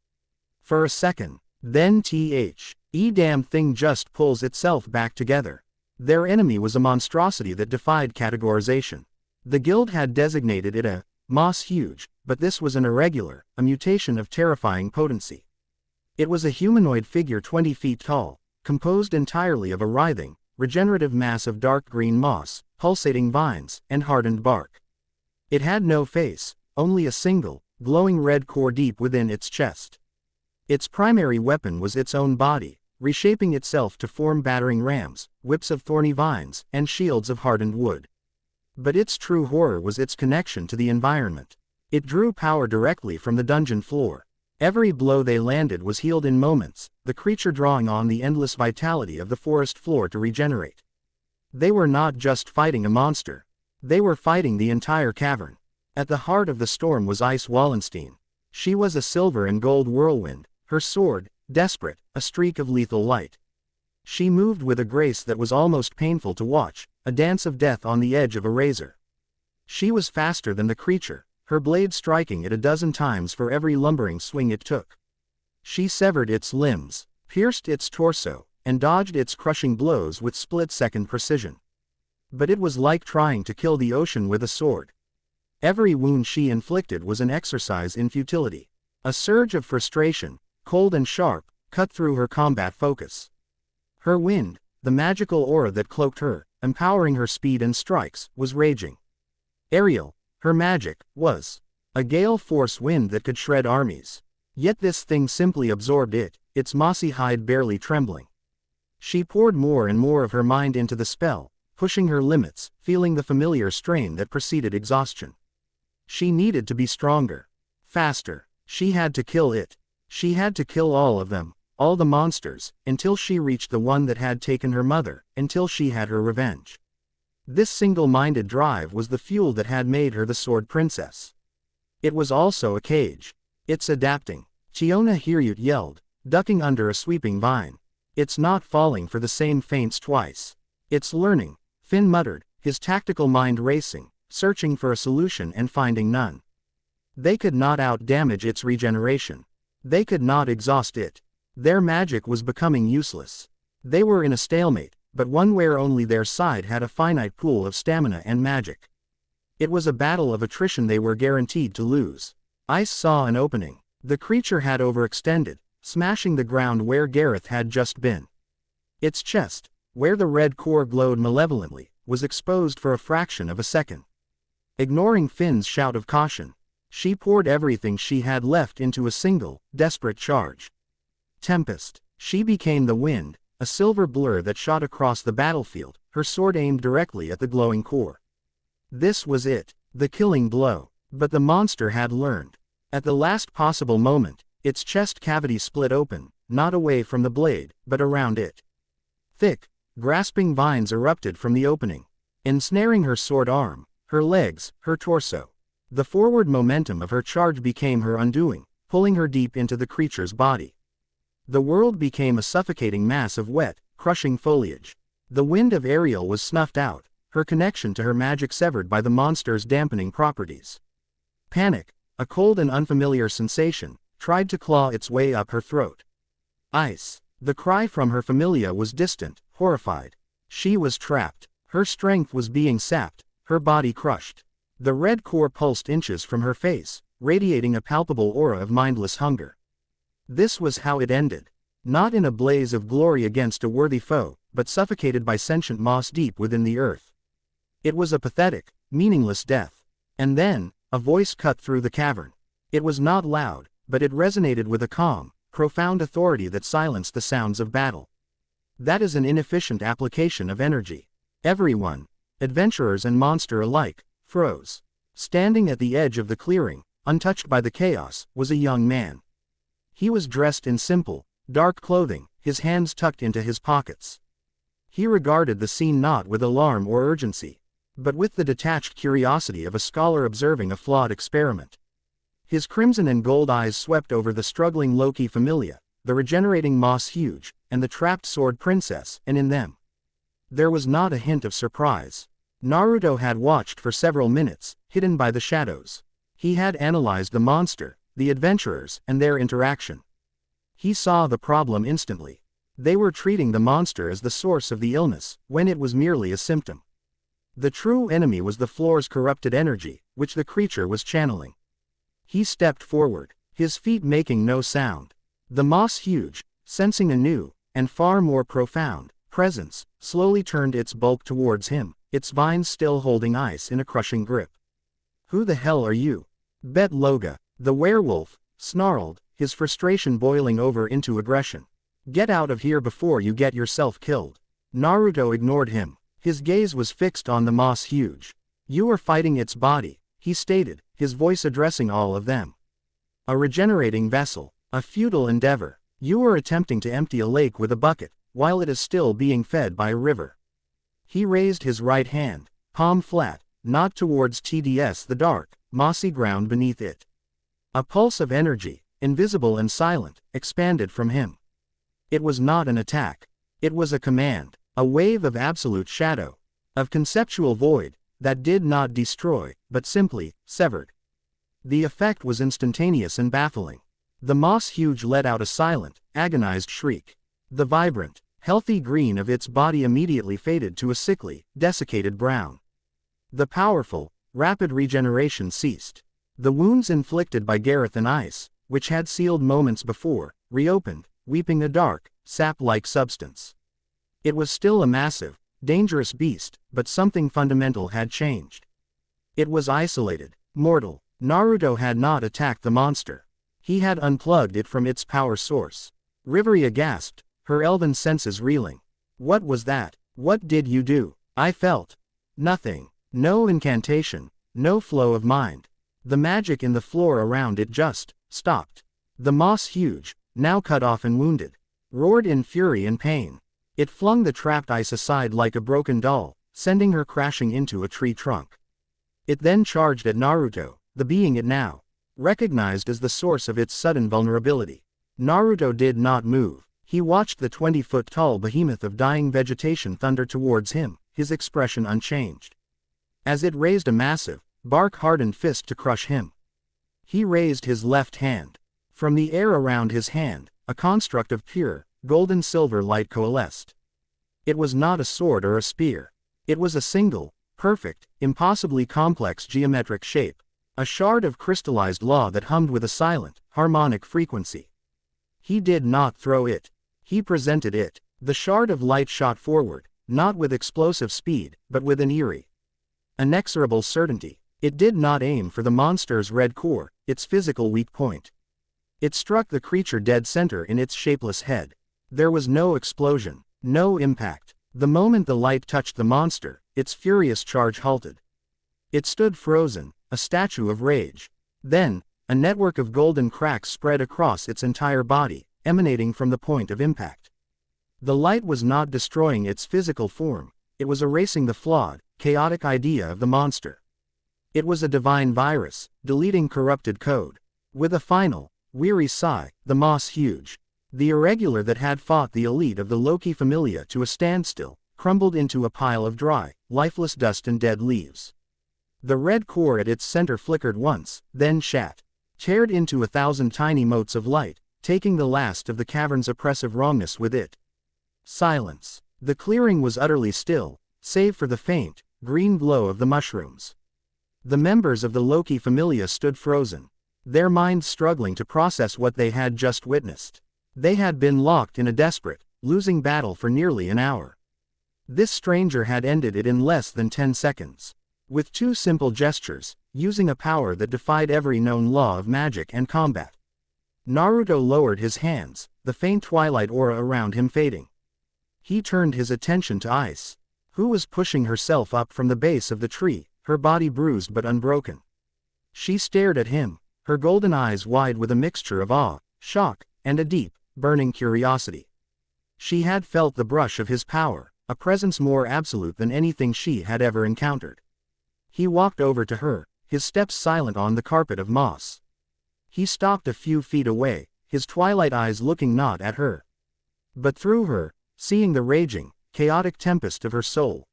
For a second, then damn thing just pulls itself back together. Their enemy was a monstrosity that defied categorization. The guild had designated it a moss huge, but this was an irregular, a mutation of terrifying potency. It was a humanoid figure 20 feet tall, composed entirely of a writhing, regenerative mass of dark green moss, pulsating vines, and hardened bark. It had no face, only a single, glowing red core deep within its chest. Its primary weapon was its own body, reshaping itself to form battering rams, whips of thorny vines, and shields of hardened wood. But its true horror was its connection to the environment. It drew power directly from the dungeon floor. Every blow they landed was healed in moments, the creature drawing on the endless vitality of the forest floor to regenerate. They were not just fighting a monster. They were fighting the entire cavern. At the heart of the storm was Ice Wallenstein. She was a silver and gold whirlwind, her sword, desperate, a streak of lethal light. She moved with a grace that was almost painful to watch, a dance of death on the edge of a razor. She was faster than the creature, her blade striking it a dozen times for every lumbering swing it took. She severed its limbs, pierced its torso, and dodged its crushing blows with split-second precision. But it was like trying to kill the ocean with a sword. Every wound she inflicted was an exercise in futility. A surge of frustration, cold and sharp, cut through her combat focus. Her wind, the magical aura that cloaked her, empowering her speed and strikes, was raging. Aerial, her magic, was a gale force wind that could shred armies. Yet this thing simply absorbed it, its mossy hide barely trembling. She poured more and more of her mind into the spell, pushing her limits, feeling the familiar strain that preceded exhaustion. She needed to be stronger. Faster. She had to kill it. She had to kill all of them, all the monsters, until she reached the one that had taken her mother, until she had her revenge. This single-minded drive was the fuel that had made her the Sword Princess. It was also a cage. It's adapting. Chiona Hiryut yelled, ducking under a sweeping vine. It's not falling for the same feints twice. It's learning, Finn muttered, his tactical mind racing, searching for a solution and finding none. They could not out-damage its regeneration. They could not exhaust it. Their magic was becoming useless. They were in a stalemate, but one where only their side had a finite pool of stamina and magic. It was a battle of attrition they were guaranteed to lose. Ice saw an opening. The creature had overextended, smashing the ground where Gareth had just been. Its chest, where the red core glowed malevolently, was exposed for a fraction of a second. Ignoring Finn's shout of caution, she poured everything she had left into a single, desperate charge. Tempest. She became the wind, a silver blur that shot across the battlefield, her sword aimed directly at the glowing core. This was it, the killing blow. But the monster had learned. At the last possible moment, its chest cavity split open, not away from the blade, but around it. Thick, grasping vines erupted from the opening, ensnaring her sword arm, her legs, her torso. The forward momentum of her charge became her undoing, pulling her deep into the creature's body. The world became a suffocating mass of wet, crushing foliage. The wind of Ariel was snuffed out, her connection to her magic severed by the monster's dampening properties. Panic, a cold and unfamiliar sensation, tried to claw its way up her throat. Ice. The cry from her familia was distant, horrified. She was trapped. Her strength was being sapped, her body crushed. The red core pulsed inches from her face, radiating a palpable aura of mindless hunger. This was how it ended. Not in a blaze of glory against a worthy foe, but suffocated by sentient moss deep within the earth. It was a pathetic, meaningless death. And then, a voice cut through the cavern. It was not loud, but it resonated with a calm, profound authority that silenced the sounds of battle. That is an inefficient application of energy. Everyone, adventurers and monster alike, froze. Standing at the edge of the clearing, untouched by the chaos, was a young man. He was dressed in simple, dark clothing, his hands tucked into his pockets. He regarded the scene not with alarm or urgency, but with the detached curiosity of a scholar observing a flawed experiment. His crimson and gold eyes swept over the struggling Loki familia, the regenerating moss huge, and the trapped sword princess, and in them there was not a hint of surprise. Naruto had watched for several minutes, hidden by the shadows. He had analyzed the monster, the adventurers, and their interaction. He saw the problem instantly. They were treating the monster as the source of the illness, when it was merely a symptom. The true enemy was the floor's corrupted energy, which the creature was channeling. He stepped forward, his feet making no sound. The moss huge, sensing a new, and far more profound, presence, slowly turned its bulk towards him, its vines still holding ice in a crushing grip. Who the hell are you? Bet Loga. The werewolf snarled, his frustration boiling over into aggression. Get out of here before you get yourself killed. Naruto ignored him. His gaze was fixed on the moss huge. You are fighting its body, he stated, his voice addressing all of them. A regenerating vessel. A futile endeavor. You are attempting to empty a lake with a bucket, while it is still being fed by a river. He raised his right hand, palm flat, not towards the dark, mossy ground beneath it. A pulse of energy, invisible and silent, expanded from him. It was not an attack. It was a command, a wave of absolute shadow, of conceptual void, that did not destroy, but simply severed. The effect was instantaneous and baffling. The moss huge let out a silent, agonized shriek. The vibrant, healthy green of its body immediately faded to a sickly, desiccated brown. The powerful, rapid regeneration ceased. The wounds inflicted by Gareth and ice, which had sealed moments before, reopened, weeping a dark, sap-like substance. It was still a massive, dangerous beast, but something fundamental had changed. It was isolated, mortal. Naruto had not attacked the monster. He had unplugged it from its power source. Riveria gasped, her elven senses reeling. What was that? What did you do? I felt nothing. No incantation, no flow of mind. The magic in the floor around it just stopped. The moss huge, now cut off and wounded, roared in fury and pain. It flung the trapped ice aside like a broken doll, sending her crashing into a tree trunk. It then charged at Naruto, the being it now recognized as the source of its sudden vulnerability. Naruto did not move. He watched the 20-foot-tall behemoth of dying vegetation thunder towards him, his expression unchanged. As it raised a massive, bark-hardened fist to crush him. He raised his left hand. From the air around his hand, a construct of pure, golden-silver light coalesced. It was not a sword or a spear. It was a single, perfect, impossibly complex geometric shape. A shard of crystallized law that hummed with a silent, harmonic frequency. He did not throw it. He presented it. The shard of light shot forward, not with explosive speed, but with an eerie, inexorable certainty. It did not aim for the monster's red core, its physical weak point. It struck the creature dead center in its shapeless head. There was no explosion, no impact. The moment the light touched the monster, its furious charge halted. It stood frozen, a statue of rage. Then, a network of golden cracks spread across its entire body, emanating from the point of impact. The light was not destroying its physical form, it was erasing the flawed, chaotic idea of the monster. It was a divine virus, deleting corrupted code. With a final, weary sigh, the moss huge, the irregular that had fought the elite of the Loki Familia to a standstill, crumbled into a pile of dry, lifeless dust and dead leaves. The red core at its center flickered once, then teared into 1,000 tiny motes of light, taking the last of the cavern's oppressive wrongness with it. Silence. The clearing was utterly still, save for the faint, green glow of the mushrooms. The members of the Loki Familia stood frozen, their minds struggling to process what they had just witnessed. They had been locked in a desperate, losing battle for nearly an hour. This stranger had ended it in less than 10 seconds. With 2 simple gestures, using a power that defied every known law of magic and combat. Naruto lowered his hands, the faint twilight aura around him fading. He turned his attention to Ice, who was pushing herself up from the base of the tree, her body bruised but unbroken. She stared at him, her golden eyes wide with a mixture of awe, shock, and a deep, burning curiosity. She had felt the brush of his power, a presence more absolute than anything she had ever encountered. He walked over to her, his steps silent on the carpet of moss. He stopped a few feet away, his twilight eyes looking not at her, but through her, seeing the raging, chaotic tempest of her soul.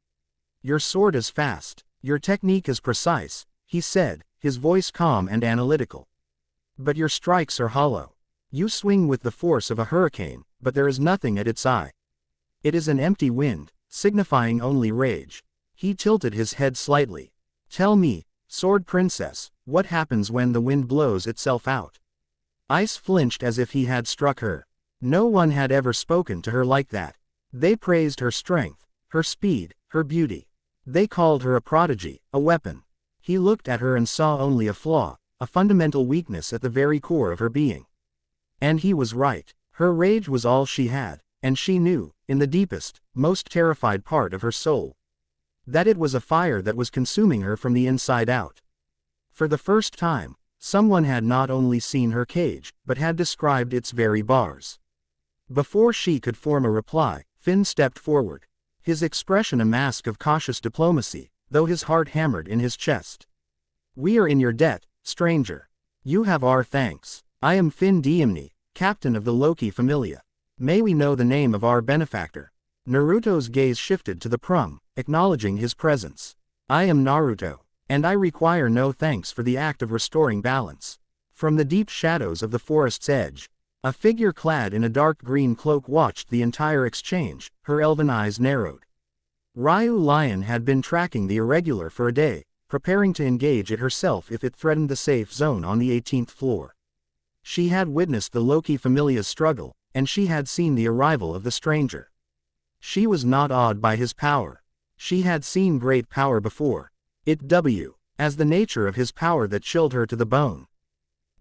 Your sword is fast, your technique is precise, he said, his voice calm and analytical. But your strikes are hollow. You swing with the force of a hurricane, but there is nothing at its eye. It is an empty wind, signifying only rage. He tilted his head slightly. Tell me, Sword Princess, what happens when the wind blows itself out? Ice flinched as if he had struck her. No one had ever spoken to her like that. They praised her strength, her speed, her beauty. They called her a prodigy, a weapon. He looked at her and saw only a flaw, a fundamental weakness at the very core of her being. And he was right. Her rage was all she had, and she knew, in the deepest, most terrified part of her soul, that it was a fire that was consuming her from the inside out. For the first time, someone had not only seen her cage, but had described its very bars. Before she could form a reply, Finn stepped forward, his expression a mask of cautious diplomacy, though his heart hammered in his chest. "We are in your debt, stranger. You have our thanks. I am Finn Diemni, captain of the Loki Familia. May we know the name of our benefactor?" Naruto's gaze shifted to the Prum, acknowledging his presence. "I am Naruto, and I require no thanks for the act of restoring balance." From the deep shadows of the forest's edge, a figure clad in a dark green cloak watched the entire exchange, her elven eyes narrowed. Ryuu Lion had been tracking the irregular for a day, preparing to engage it herself if it threatened the safe zone on the 18th floor. She had witnessed the Loki Familia's struggle, and she had seen the arrival of the stranger. She was not awed by his power. She had seen great power before. As the nature of his power that chilled her to the bone.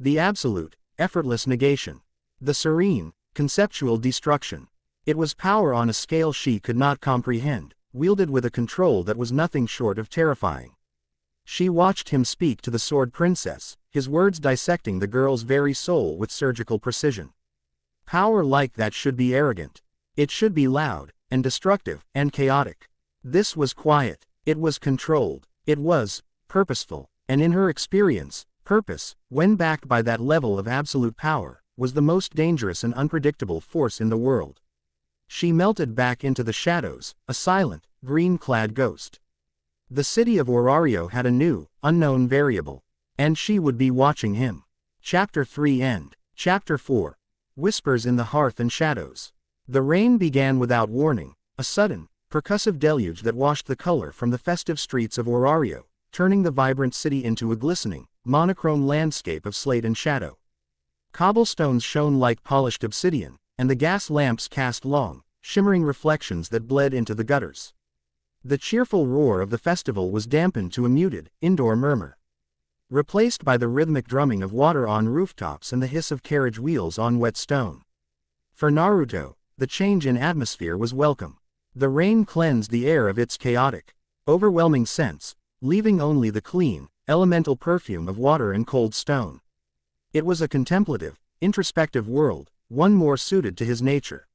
The absolute, effortless negation. The serene, conceptual destruction. It was power on a scale she could not comprehend, wielded with a control that was nothing short of terrifying. She watched him speak to the Sword Princess, his words dissecting the girl's very soul with surgical precision. Power like that should be arrogant. It should be loud, and destructive, and chaotic. This was quiet. It was controlled. It was purposeful, and in her experience, purpose, when backed by that level of absolute power, was the most dangerous and unpredictable force in the world. She melted back into the shadows, a silent, green-clad ghost. The city of Orario had a new, unknown variable, and she would be watching him. Chapter 3 End. Chapter 4. Whispers in the Hearth and Shadows. The rain began without warning, a sudden, percussive deluge that washed the color from the festive streets of Orario, turning the vibrant city into a glistening, monochrome landscape of slate and shadow. Cobblestones shone like polished obsidian, and the gas lamps cast long, shimmering reflections that bled into the gutters. The cheerful roar of the festival was dampened to a muted, indoor murmur, replaced by the rhythmic drumming of water on rooftops and the hiss of carriage wheels on wet stone. For Naruto, the change in atmosphere was welcome. The rain cleansed the air of its chaotic, overwhelming scents, leaving only the clean, elemental perfume of water and cold stone. It was a contemplative, introspective world, one more suited to his nature.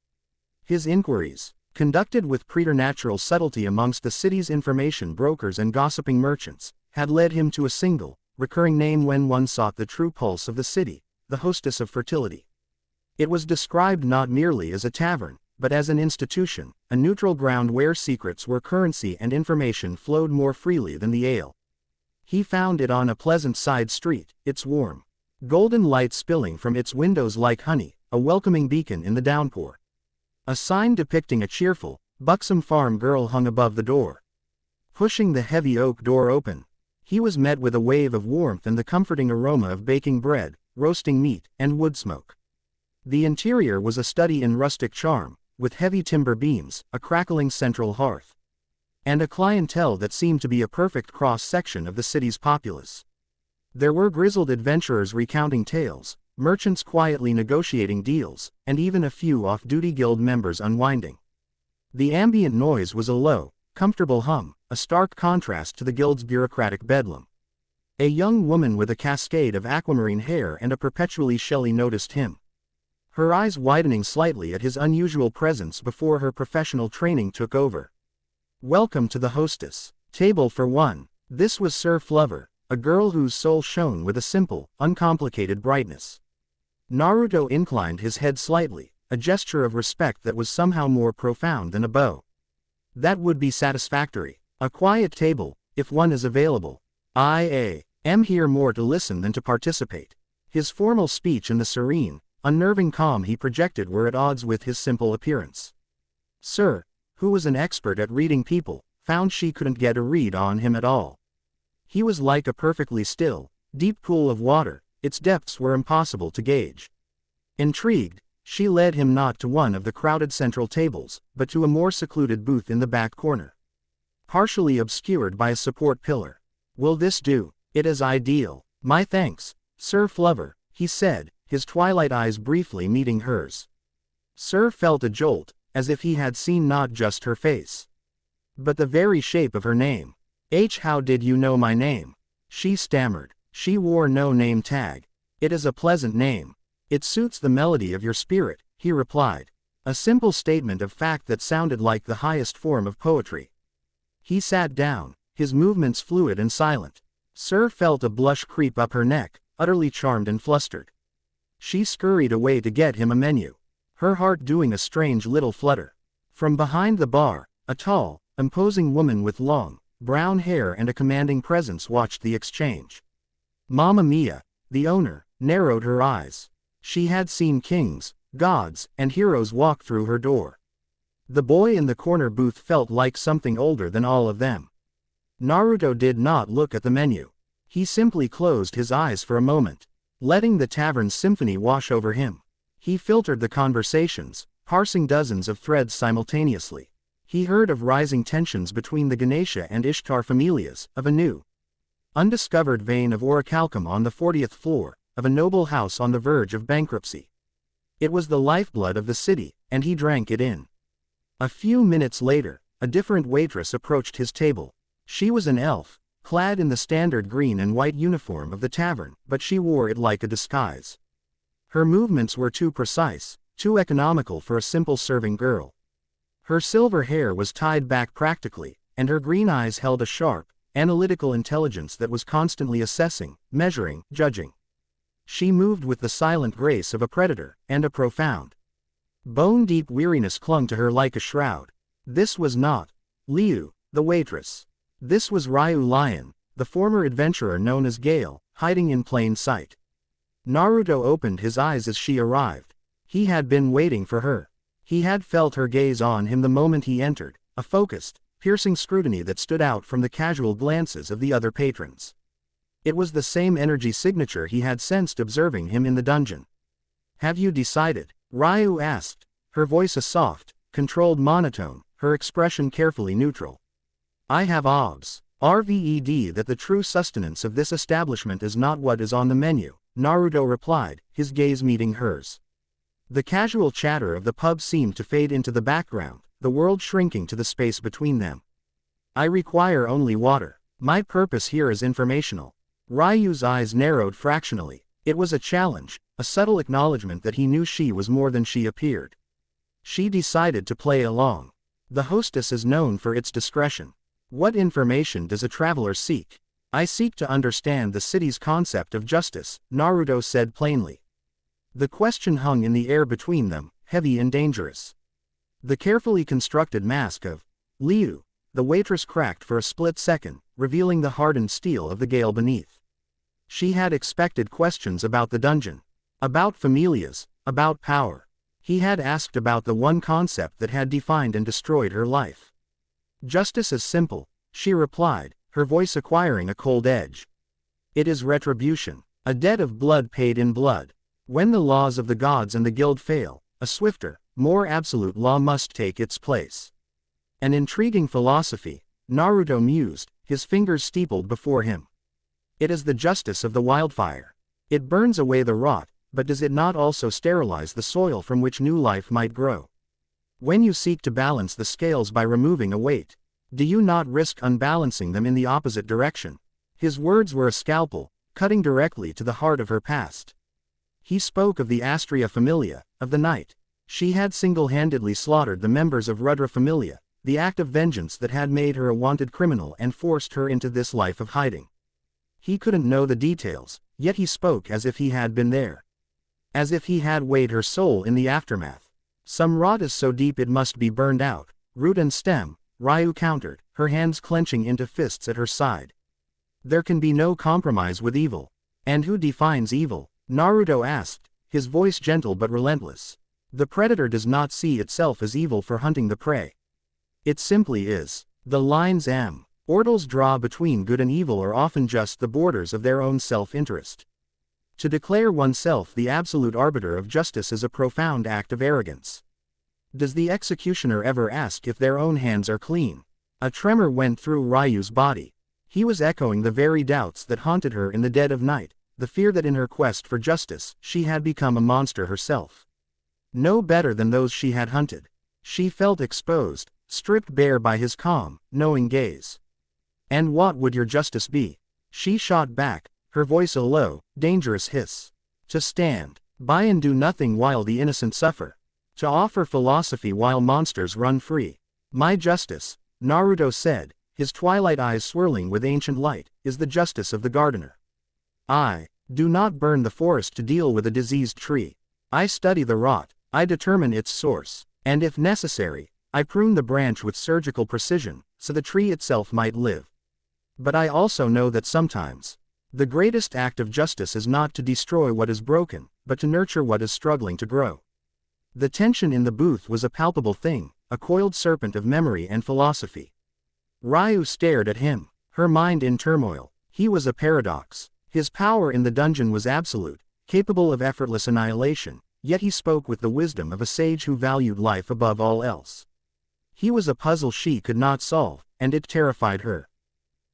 His inquiries, conducted with preternatural subtlety amongst the city's information brokers and gossiping merchants, had led him to a single, recurring name when one sought the true pulse of the city, the hostess of fertility. It was described not merely as a tavern, but as an institution, a neutral ground where secrets were currency and information flowed more freely than the ale. He found it on a pleasant side street, its warm, golden light spilling from its windows like honey, a welcoming beacon in the downpour. A sign depicting a cheerful, buxom farm girl hung above the door. Pushing the heavy oak door open, he was met with a wave of warmth and the comforting aroma of baking bread, roasting meat, and wood smoke. The interior was a study in rustic charm, with heavy timber beams, a crackling central hearth, and a clientele that seemed to be a perfect cross-section of the city's populace. There were grizzled adventurers recounting tales, merchants quietly negotiating deals, and even a few off-duty guild members unwinding. The ambient noise was a low, comfortable hum, a stark contrast to the guild's bureaucratic bedlam. A young woman with a cascade of aquamarine hair and a perpetually shelly noticed him, her eyes widening slightly at his unusual presence before her professional training took over. "Welcome to the hostess. Table for one." This was Sir Flover, a girl whose soul shone with a simple, uncomplicated brightness. Naruto inclined his head slightly, a gesture of respect that was somehow more profound than a bow. "That would be satisfactory. A quiet table, if one is available. I am here more to listen than to participate." His formal speech and the serene, unnerving calm he projected were at odds with his simple appearance. Sir, who was an expert at reading people, found she couldn't get a read on him at all. He was like a perfectly still, deep pool of water, its depths were impossible to gauge. Intrigued, she led him not to one of the crowded central tables, but to a more secluded booth in the back corner, partially obscured by a support pillar. Will this do? It is ideal. My thanks, Sir Flover, he said, his twilight eyes briefly meeting hers. Sir felt a jolt, as if he had seen not just her face, but the very shape of her name. How did you know my name? She stammered. She wore no name tag. It is a pleasant name. It suits the melody of your spirit, he replied. A simple statement of fact that sounded like the highest form of poetry. He sat down, his movements fluid and silent. Sir felt a blush creep up her neck, utterly charmed and flustered. She scurried away to get him a menu, her heart doing a strange little flutter. From behind the bar, a tall, imposing woman with long, brown hair and a commanding presence watched the exchange. Mamma Mia, the owner, narrowed her eyes. She had seen kings, gods, and heroes walk through her door. The boy in the corner booth felt like something older than all of them. Naruto did not look at the menu. He simply closed his eyes for a moment, letting the tavern's symphony wash over him. He filtered the conversations, parsing dozens of threads simultaneously. He heard of rising tensions between the Ganesha and Ishtar familias, of a new, undiscovered vein of orichalcum on the 40th floor, of a noble house on the verge of bankruptcy. It was the lifeblood of the city, and he drank it in. A few minutes later, a different waitress approached his table. She was an elf, clad in the standard green and white uniform of the tavern, but she wore it like a disguise. Her movements were too precise, too economical for a simple serving girl. Her silver hair was tied back practically, and her green eyes held a sharp, analytical intelligence that was constantly assessing, measuring, judging. She moved with the silent grace of a predator, and a profound, bone-deep weariness clung to her like a shroud. This was not Ryuu, the waitress. This was Ryuu Lion, the former adventurer known as Gale, hiding in plain sight. Naruto opened his eyes as she arrived. He had been waiting for her. He had felt her gaze on him the moment he entered, a focused, piercing scrutiny that stood out from the casual glances of the other patrons. It was the same energy signature he had sensed observing him in the dungeon. Have you decided? Ryuu asked, her voice a soft, controlled monotone, her expression carefully neutral. I have RVED that the true sustenance of this establishment is not what is on the menu, Naruto replied, his gaze meeting hers. The casual chatter of the pub seemed to fade into the background, the world shrinking to the space between them. I require only water. My purpose here is informational. Ryu's eyes narrowed fractionally. It was a challenge, a subtle acknowledgement that he knew she was more than she appeared. She decided to play along. The hostess is known for its discretion. What information does a traveler seek? I seek to understand the city's concept of justice, Naruto said plainly. The question hung in the air between them, heavy and dangerous. The carefully constructed mask of Ryuu, the waitress cracked for a split second, revealing the hardened steel of the Gale beneath. She had expected questions about the dungeon, about familias, about power. He had asked about the one concept that had defined and destroyed her life. Justice is simple, she replied, her voice acquiring a cold edge. It is retribution, a debt of blood paid in blood. When the laws of the gods and the guild fail, a swifter, more absolute law must take its place. An intriguing philosophy, Naruto mused, his fingers steepled before him. It is the justice of the wildfire. It burns away the rot, but does it not also sterilize the soil from which new life might grow? When you seek to balance the scales by removing a weight, do you not risk unbalancing them in the opposite direction? His words were a scalpel, cutting directly to the heart of her past. He spoke of the Astria Familia, of the night she had single-handedly slaughtered the members of Rudra Familia, the act of vengeance that had made her a wanted criminal and forced her into this life of hiding. He couldn't know the details, yet he spoke as if he had been there. As if he had weighed her soul in the aftermath. Some rot is so deep it must be burned out, root and stem, Ryuu countered, her hands clenching into fists at her side. There can be no compromise with evil. And who defines evil? Naruto asked, his voice gentle but relentless. The predator does not see itself as evil for hunting the prey. It simply is. The lines Ortals draw between good and evil are often just the borders of their own self-interest. To declare oneself the absolute arbiter of justice is a profound act of arrogance. Does the executioner ever ask if their own hands are clean? A tremor went through Ryu's body. He was echoing the very doubts that haunted her in the dead of night, the fear that in her quest for justice, she had become a monster herself. No better than those she had hunted. She felt exposed, stripped bare by his calm, knowing gaze. "And what would your justice be?" She shot back, her voice a low, dangerous hiss. "To stand by and do nothing while the innocent suffer. To offer philosophy while monsters run free. My justice," Naruto said, his twilight eyes swirling with ancient light, "is the justice of the gardener. I do not burn the forest to deal with a diseased tree. I study the rot, I determine its source, and if necessary, I prune the branch with surgical precision, so the tree itself might live. But I also know that sometimes, the greatest act of justice is not to destroy what is broken, but to nurture what is struggling to grow." The tension in the booth was a palpable thing, a coiled serpent of memory and philosophy. Ryuu stared at him, her mind in turmoil. He was a paradox. His power in the dungeon was absolute, capable of effortless annihilation, yet he spoke with the wisdom of a sage who valued life above all else. He was a puzzle she could not solve, and it terrified her.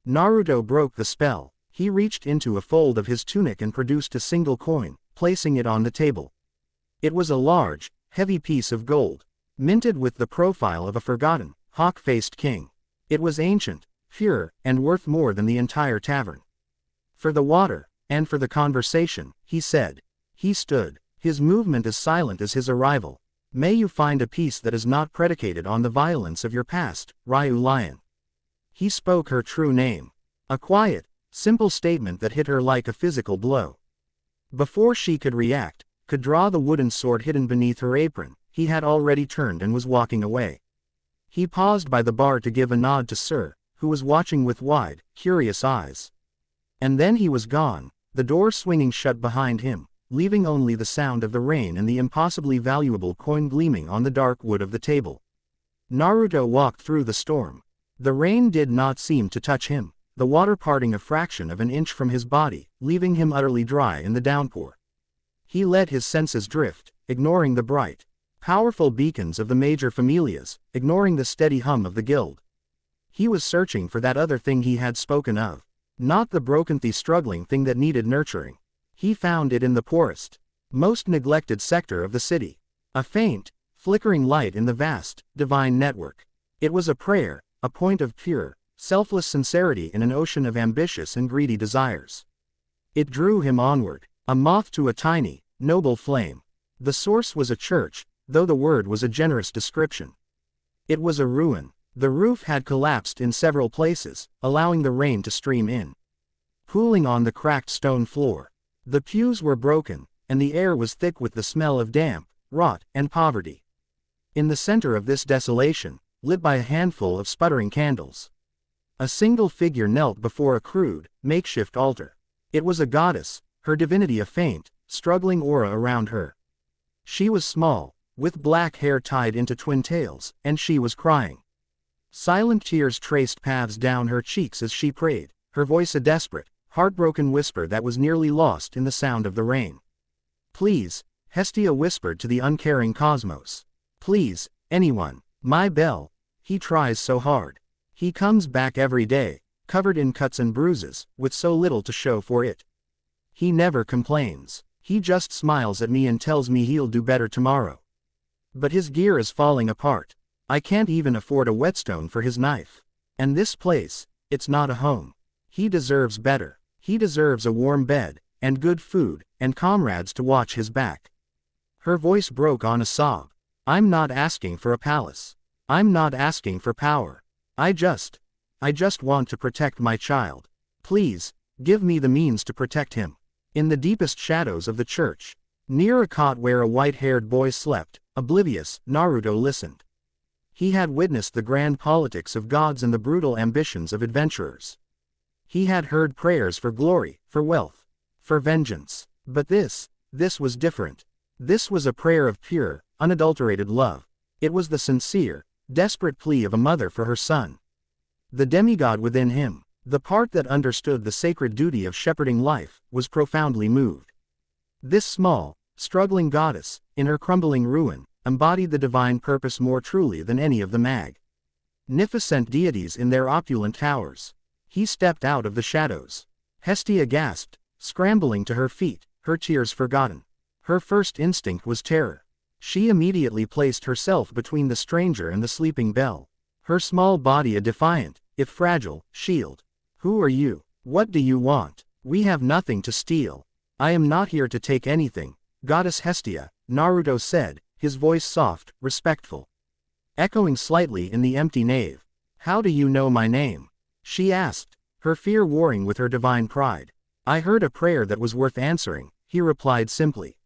Naruto broke the spell. He reached into a fold of his tunic and produced a single coin, placing it on the table. It was a large, heavy piece of gold, minted with the profile of a forgotten, hawk-faced king. It was ancient, pure, and worth more than the entire tavern. "For the water, and for the conversation," he said. He stood, his movement as silent as his arrival. "May you find a peace that is not predicated on the violence of your past, Ryuu Lion." He spoke her true name. A quiet, simple statement that hit her like a physical blow. Before she could react, could draw the wooden sword hidden beneath her apron, he had already turned and was walking away. He paused by the bar to give a nod to Sir, who was watching with wide, curious eyes. And then he was gone, the door swinging shut behind him, leaving only the sound of the rain and the impossibly valuable coin gleaming on the dark wood of the table. Naruto walked through the storm. The rain did not seem to touch him, the water parting a fraction of an inch from his body, leaving him utterly dry in the downpour. He let his senses drift, ignoring the bright, powerful beacons of the major familias, ignoring the steady hum of the guild. He was searching for that other thing he had spoken of. Not the broken, struggling thing that needed nurturing. He found it in the poorest, most neglected sector of the city. A faint, flickering light in the vast, divine network. It was a prayer, a point of pure, selfless sincerity in an ocean of ambitious and greedy desires. It drew him onward, a moth to a tiny, noble flame. The source was a church, though the word was a generous description. It was a ruin. The roof had collapsed in several places, allowing the rain to stream in, pooling on the cracked stone floor. The pews were broken, and the air was thick with the smell of damp, rot, and poverty. In the center of this desolation, lit by a handful of sputtering candles, a single figure knelt before a crude, makeshift altar. It was a goddess, her divinity a faint, struggling aura around her. She was small, with black hair tied into twin tails, and she was crying. Silent tears traced paths down her cheeks as she prayed, her voice a desperate, heartbroken whisper that was nearly lost in the sound of the rain. "Please," Hestia whispered to the uncaring cosmos. "Please, anyone, my Bell. He tries so hard. He comes back every day, covered in cuts and bruises, with so little to show for it. He never complains. He just smiles at me and tells me he'll do better tomorrow. But his gear is falling apart. I can't even afford a whetstone for his knife. And this place, it's not a home. He deserves better. He deserves a warm bed, and good food, and comrades to watch his back." Her voice broke on a sob. "I'm not asking for a palace. I'm not asking for power. I just want to protect my child. Please, give me the means to protect him." In the deepest shadows of the church, near a cot where a white-haired boy slept, oblivious, Naruto listened. He had witnessed the grand politics of gods and the brutal ambitions of adventurers. He had heard prayers for glory, for wealth, for vengeance. But this was different. This was a prayer of pure, unadulterated love. It was the sincere, desperate plea of a mother for her son. The demigod within him, the part that understood the sacred duty of shepherding life, was profoundly moved. This small, struggling goddess, in her crumbling ruin, embodied the divine purpose more truly than any of the magnificent deities in their opulent towers. He stepped out of the shadows. Hestia gasped, scrambling to her feet, her tears forgotten. Her first instinct was terror. She immediately placed herself between the stranger and the sleeping Belle. Her small body a defiant, if fragile, shield. Who are you? What do you want? We have nothing to steal. I am not here to take anything, Goddess Hestia, Naruto said, his voice soft, respectful. Echoing slightly in the empty nave. How do you know my name? She asked, her fear warring with her divine pride. I heard a prayer that was worth answering, he replied simply.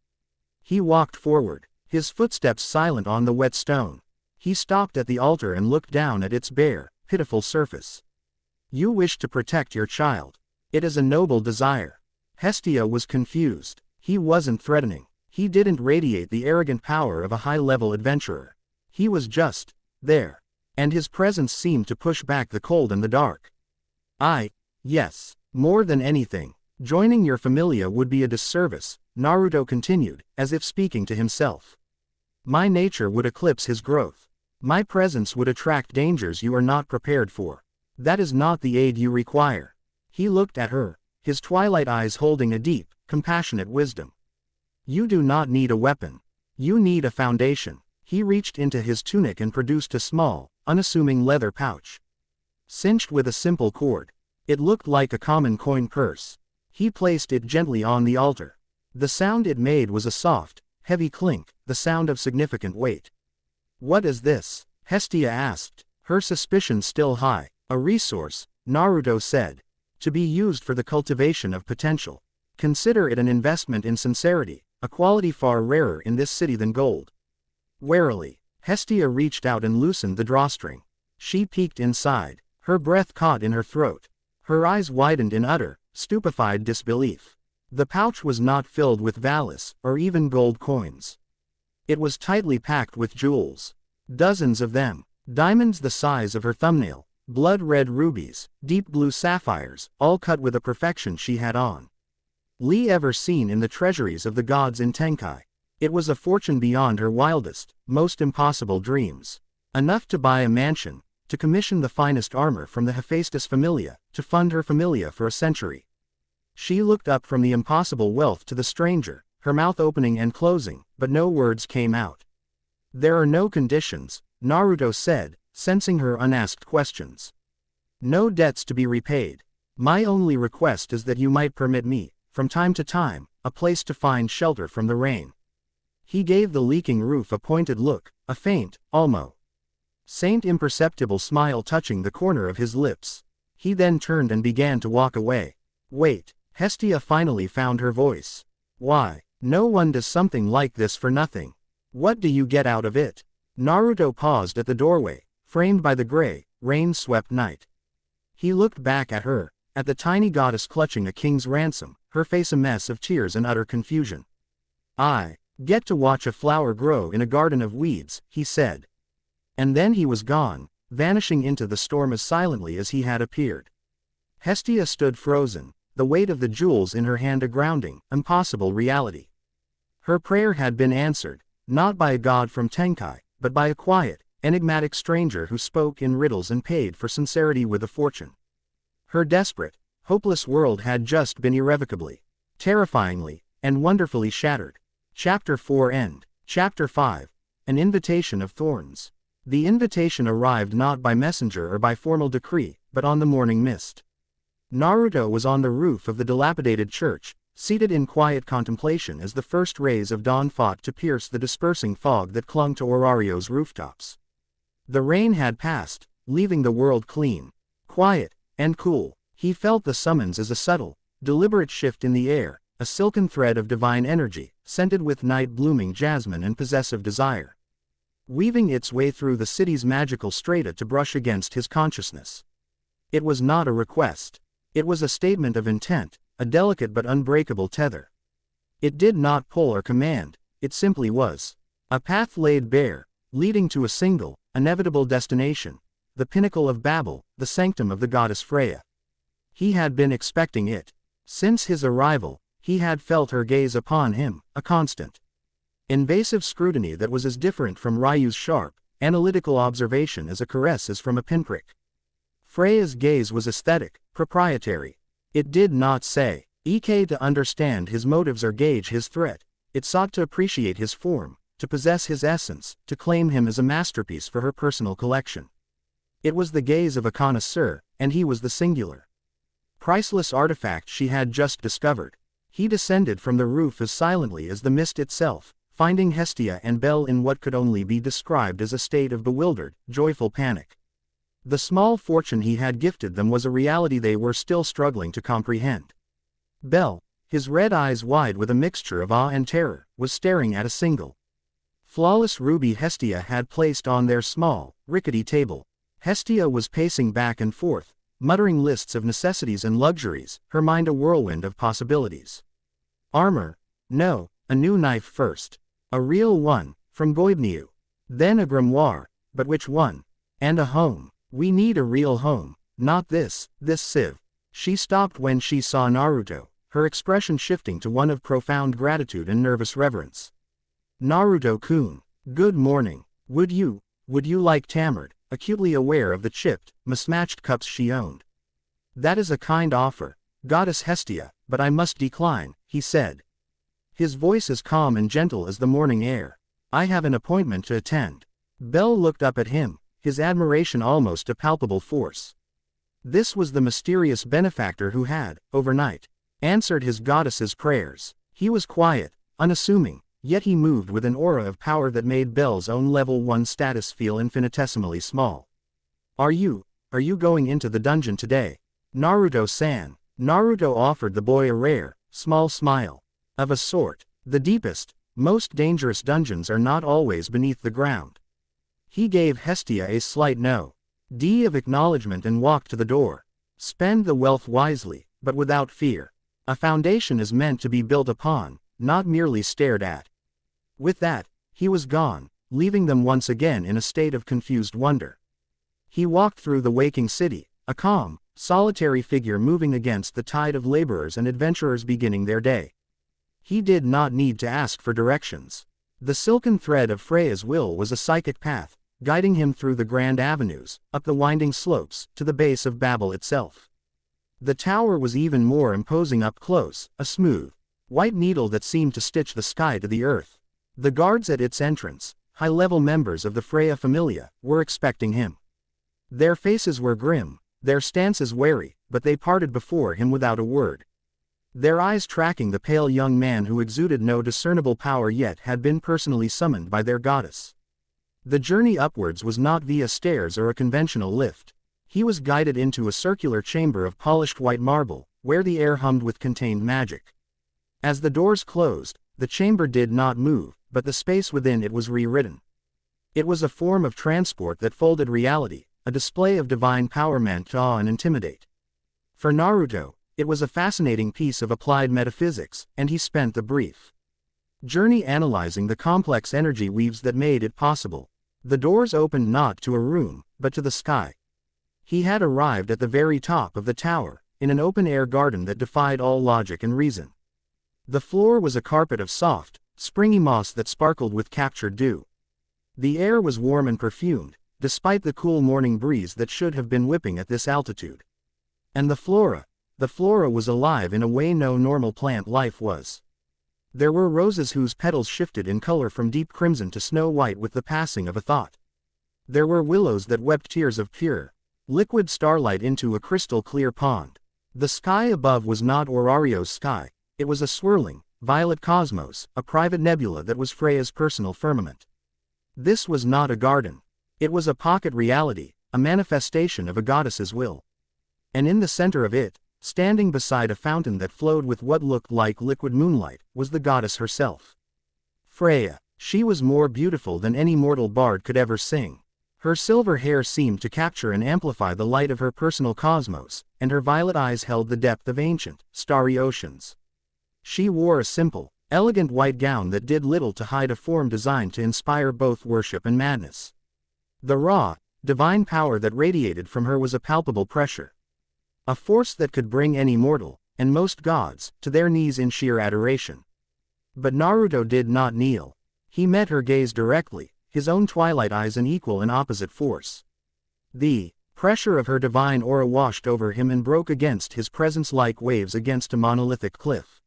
He walked forward, his footsteps silent on the wet stone. He stopped at the altar and looked down at its bare, pitiful surface. You wish to protect your child. It is a noble desire. Hestia was confused. He wasn't threatening. He didn't radiate the arrogant power of a high-level adventurer. He was just there. And his presence seemed to push back the cold and the dark. Yes. More than anything, joining your familia would be a disservice, Naruto continued, as if speaking to himself. My nature would eclipse his growth. My presence would attract dangers you are not prepared for. That is not the aid you require. He looked at her, his twilight eyes holding a deep, compassionate wisdom. You do not need a weapon. You need a foundation. He reached into his tunic and produced a small, unassuming leather pouch. Cinched with a simple cord. It looked like a common coin purse. He placed it gently on the altar. The sound it made was a soft, heavy clink, the sound of significant weight. What is this? Hestia asked, her suspicion still high. A resource, Naruto said. To be used for the cultivation of potential. Consider it an investment in sincerity, a quality far rarer in this city than gold. Warily, Hestia reached out and loosened the drawstring. She peeked inside, her breath caught in her throat. Her eyes widened in utter, stupefied disbelief. The pouch was not filled with valis, or even gold coins. It was tightly packed with jewels. Dozens of them. Diamonds the size of her thumbnail, blood-red rubies, deep blue sapphires, all cut with a perfection she had on. Ever seen in the treasuries of the gods in Tenkai. It was a fortune beyond her wildest, most impossible dreams. Enough to buy a mansion, to commission the finest armor from the Hephaestus familia, to fund her familia for a century. She looked up from the impossible wealth to the stranger, her mouth opening and closing, but no words came out. There are no conditions, Naruto said, sensing her unasked questions. No debts to be repaid. My only request is that you might permit me, from time to time, a place to find shelter from the rain. He gave the leaking roof a pointed look, a faint, almost imperceptible smile touching the corner of his lips. He then turned and began to walk away. Wait, Hestia finally found her voice. Why? No one does something like this for nothing. What do you get out of it? Naruto paused at the doorway, framed by the gray, rain-swept night. He looked back at her, at the tiny goddess clutching a king's ransom, her face a mess of tears and utter confusion. I get to watch a flower grow in a garden of weeds, he said. And then he was gone, vanishing into the storm as silently as he had appeared. Hestia stood frozen, the weight of the jewels in her hand a grounding, impossible reality. Her prayer had been answered, not by a god from Tenkai, but by a quiet, enigmatic stranger who spoke in riddles and paid for sincerity with a fortune. Her desperate, hopeless world had just been irrevocably, terrifyingly, and wonderfully shattered. Chapter 4 End. Chapter 5. An Invitation of Thorns. The invitation arrived not by messenger or by formal decree, but on the morning mist. Naruto was on the roof of the dilapidated church, seated in quiet contemplation as the first rays of dawn fought to pierce the dispersing fog that clung to Orario's rooftops. The rain had passed, leaving the world clean, quiet, and cool. He felt the summons as a subtle, deliberate shift in the air, a silken thread of divine energy, scented with night-blooming jasmine and possessive desire, weaving its way through the city's magical strata to brush against his consciousness. It was not a request. It was a statement of intent, a delicate but unbreakable tether. It did not pull or command, it simply was. A path laid bare, leading to a single, inevitable destination, the pinnacle of Babel, the sanctum of the goddess Freya. He had been expecting it. Since his arrival, he had felt her gaze upon him, a constant, invasive scrutiny that was as different from Ryu's sharp, analytical observation as a caress is from a pinprick. Freya's gaze was aesthetic, proprietary. It did not say, "Ek" to understand his motives or gauge his threat. It sought to appreciate his form, to possess his essence, to claim him as a masterpiece for her personal collection. It was the gaze of a connoisseur, and he was the singular, priceless artifact she had just discovered. He descended from the roof as silently as the mist itself, finding Hestia and Belle in what could only be described as a state of bewildered, joyful panic. The small fortune he had gifted them was a reality they were still struggling to comprehend. Belle, his red eyes wide with a mixture of awe and terror, was staring at a single, flawless ruby Hestia had placed on their small, rickety table. Hestia was pacing back and forth, muttering lists of necessities and luxuries, her mind a whirlwind of possibilities. Armor? No, a new knife first. A real one, from Goibniu. Then a grimoire, but which one? And a home. We need a real home, not this sieve. She stopped when she saw Naruto, her expression shifting to one of profound gratitude and nervous reverence. Naruto-kun, good morning. Would you like tamarind? Acutely aware of the chipped, mismatched cups she owned. That is a kind offer, Goddess Hestia, but I must decline, he said. His voice as calm and gentle as the morning air. I have an appointment to attend. Belle looked up at him, his admiration almost a palpable force. This was the mysterious benefactor who had, overnight, answered his goddess's prayers. He was quiet, unassuming, yet he moved with an aura of power that made Belle's own level 1 status feel infinitesimally small. Are you going into the dungeon today? Naruto-san. Naruto offered the boy a rare, small smile. Of a sort. The deepest, most dangerous dungeons are not always beneath the ground. He gave Hestia a slight no. D of acknowledgement and walked to the door. Spend the wealth wisely, but without fear. A foundation is meant to be built upon, not merely stared at. With that, he was gone, leaving them once again in a state of confused wonder. He walked through the waking city, a calm, solitary figure moving against the tide of laborers and adventurers beginning their day. He did not need to ask for directions. The silken thread of Freya's will was a psychic path, guiding him through the grand avenues, up the winding slopes, to the base of Babel itself. The tower was even more imposing up close, a smooth, white needle that seemed to stitch the sky to the earth. The guards at its entrance, high-level members of the Freya Familia, were expecting him. Their faces were grim, their stances wary, but they parted before him without a word. Their eyes tracking the pale young man who exuded no discernible power yet had been personally summoned by their goddess. The journey upwards was not via stairs or a conventional lift. He was guided into a circular chamber of polished white marble, where the air hummed with contained magic. As the doors closed, the chamber did not move, but the space within it was rewritten. It was a form of transport that folded reality, a display of divine power meant to awe and intimidate. For Naruto, it was a fascinating piece of applied metaphysics, and he spent the brief journey analyzing the complex energy weaves that made it possible. The doors opened not to a room, but to the sky. He had arrived at the very top of the tower, in an open-air garden that defied all logic and reason. The floor was a carpet of soft, springy moss that sparkled with captured dew. The air was warm and perfumed, despite the cool morning breeze that should have been whipping at this altitude. And the flora was alive in a way no normal plant life was. There were roses whose petals shifted in color from deep crimson to snow white with the passing of a thought. There were willows that wept tears of pure, liquid starlight into a crystal clear pond. The sky above was not Aurario's sky, it was a swirling, violet cosmos, a private nebula that was Freya's personal firmament. This was not a garden. It was a pocket reality, a manifestation of a goddess's will. And in the center of it, standing beside a fountain that flowed with what looked like liquid moonlight, was the goddess herself. Freya. She was more beautiful than any mortal bard could ever sing. Her silver hair seemed to capture and amplify the light of her personal cosmos, and her violet eyes held the depth of ancient, starry oceans. She wore a simple, elegant white gown that did little to hide a form designed to inspire both worship and madness. The raw, divine power that radiated from her was a palpable pressure. A force that could bring any mortal, and most gods, to their knees in sheer adoration. But Naruto did not kneel. He met her gaze directly, his own twilight eyes an equal and opposite force. The Pressure of her divine aura washed over him and broke against his presence like waves against a monolithic cliff.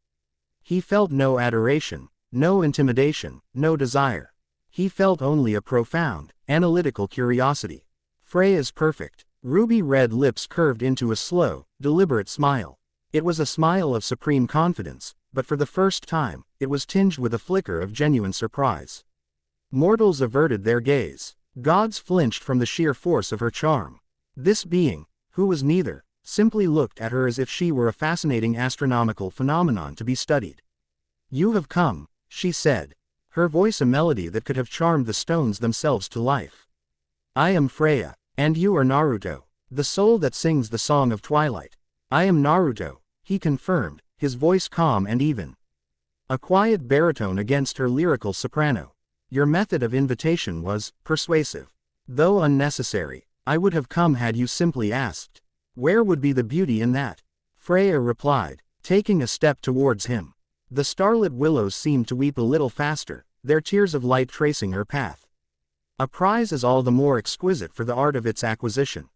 He felt no adoration, no intimidation, no desire. He felt only a profound, analytical curiosity. Freya's perfect, ruby-red lips curved into a slow, deliberate smile. It was a smile of supreme confidence, but for the first time, it was tinged with a flicker of genuine surprise. Mortals averted their gaze. Gods flinched from the sheer force of her charm. This being, who was neither, simply looked at her as if she were a fascinating astronomical phenomenon to be studied. "You have come," she said, her voice a melody that could have charmed the stones themselves to life. "I am Freya, and you are Naruto, the soul that sings the song of Twilight." "I am Naruto," he confirmed, his voice calm and even. A quiet baritone against her lyrical soprano. "Your method of invitation was persuasive. Though unnecessary. I would have come had you simply asked. Where would be the beauty in that?" Freya replied, taking a step towards him. The starlit willows seemed to weep a little faster, their tears of light tracing her path. "A prize is all the more exquisite for the art of its acquisition.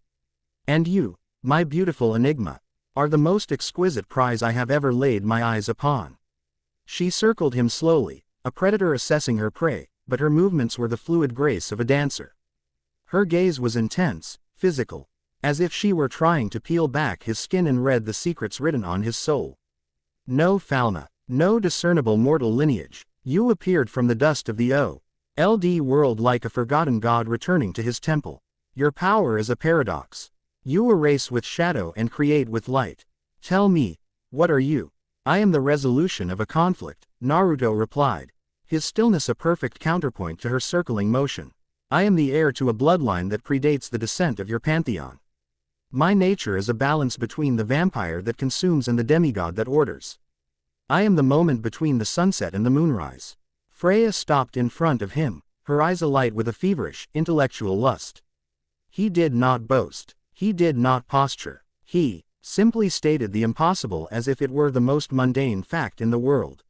And you, my beautiful enigma, are the most exquisite prize I have ever laid my eyes upon." She circled him slowly, a predator assessing her prey, but her movements were the fluid grace of a dancer. Her gaze was intense, physical, as if she were trying to peel back his skin and read the secrets written on his soul. "No fauna, no discernible mortal lineage, you appeared from the dust of the O.L.D. world like a forgotten god returning to his temple. Your power is a paradox. You erase with shadow and create with light. Tell me, what are you?" "I am the resolution of a conflict," Naruto replied, his stillness a perfect counterpoint to her circling motion. "I am the heir to a bloodline that predates the descent of your pantheon. My nature is a balance between the vampire that consumes and the demigod that orders. I am the moment between the sunset and the moonrise." Freya stopped in front of him, her eyes alight with a feverish, intellectual lust. He did not boast. He did not posture. He simply stated the impossible as if it were the most mundane fact in the world.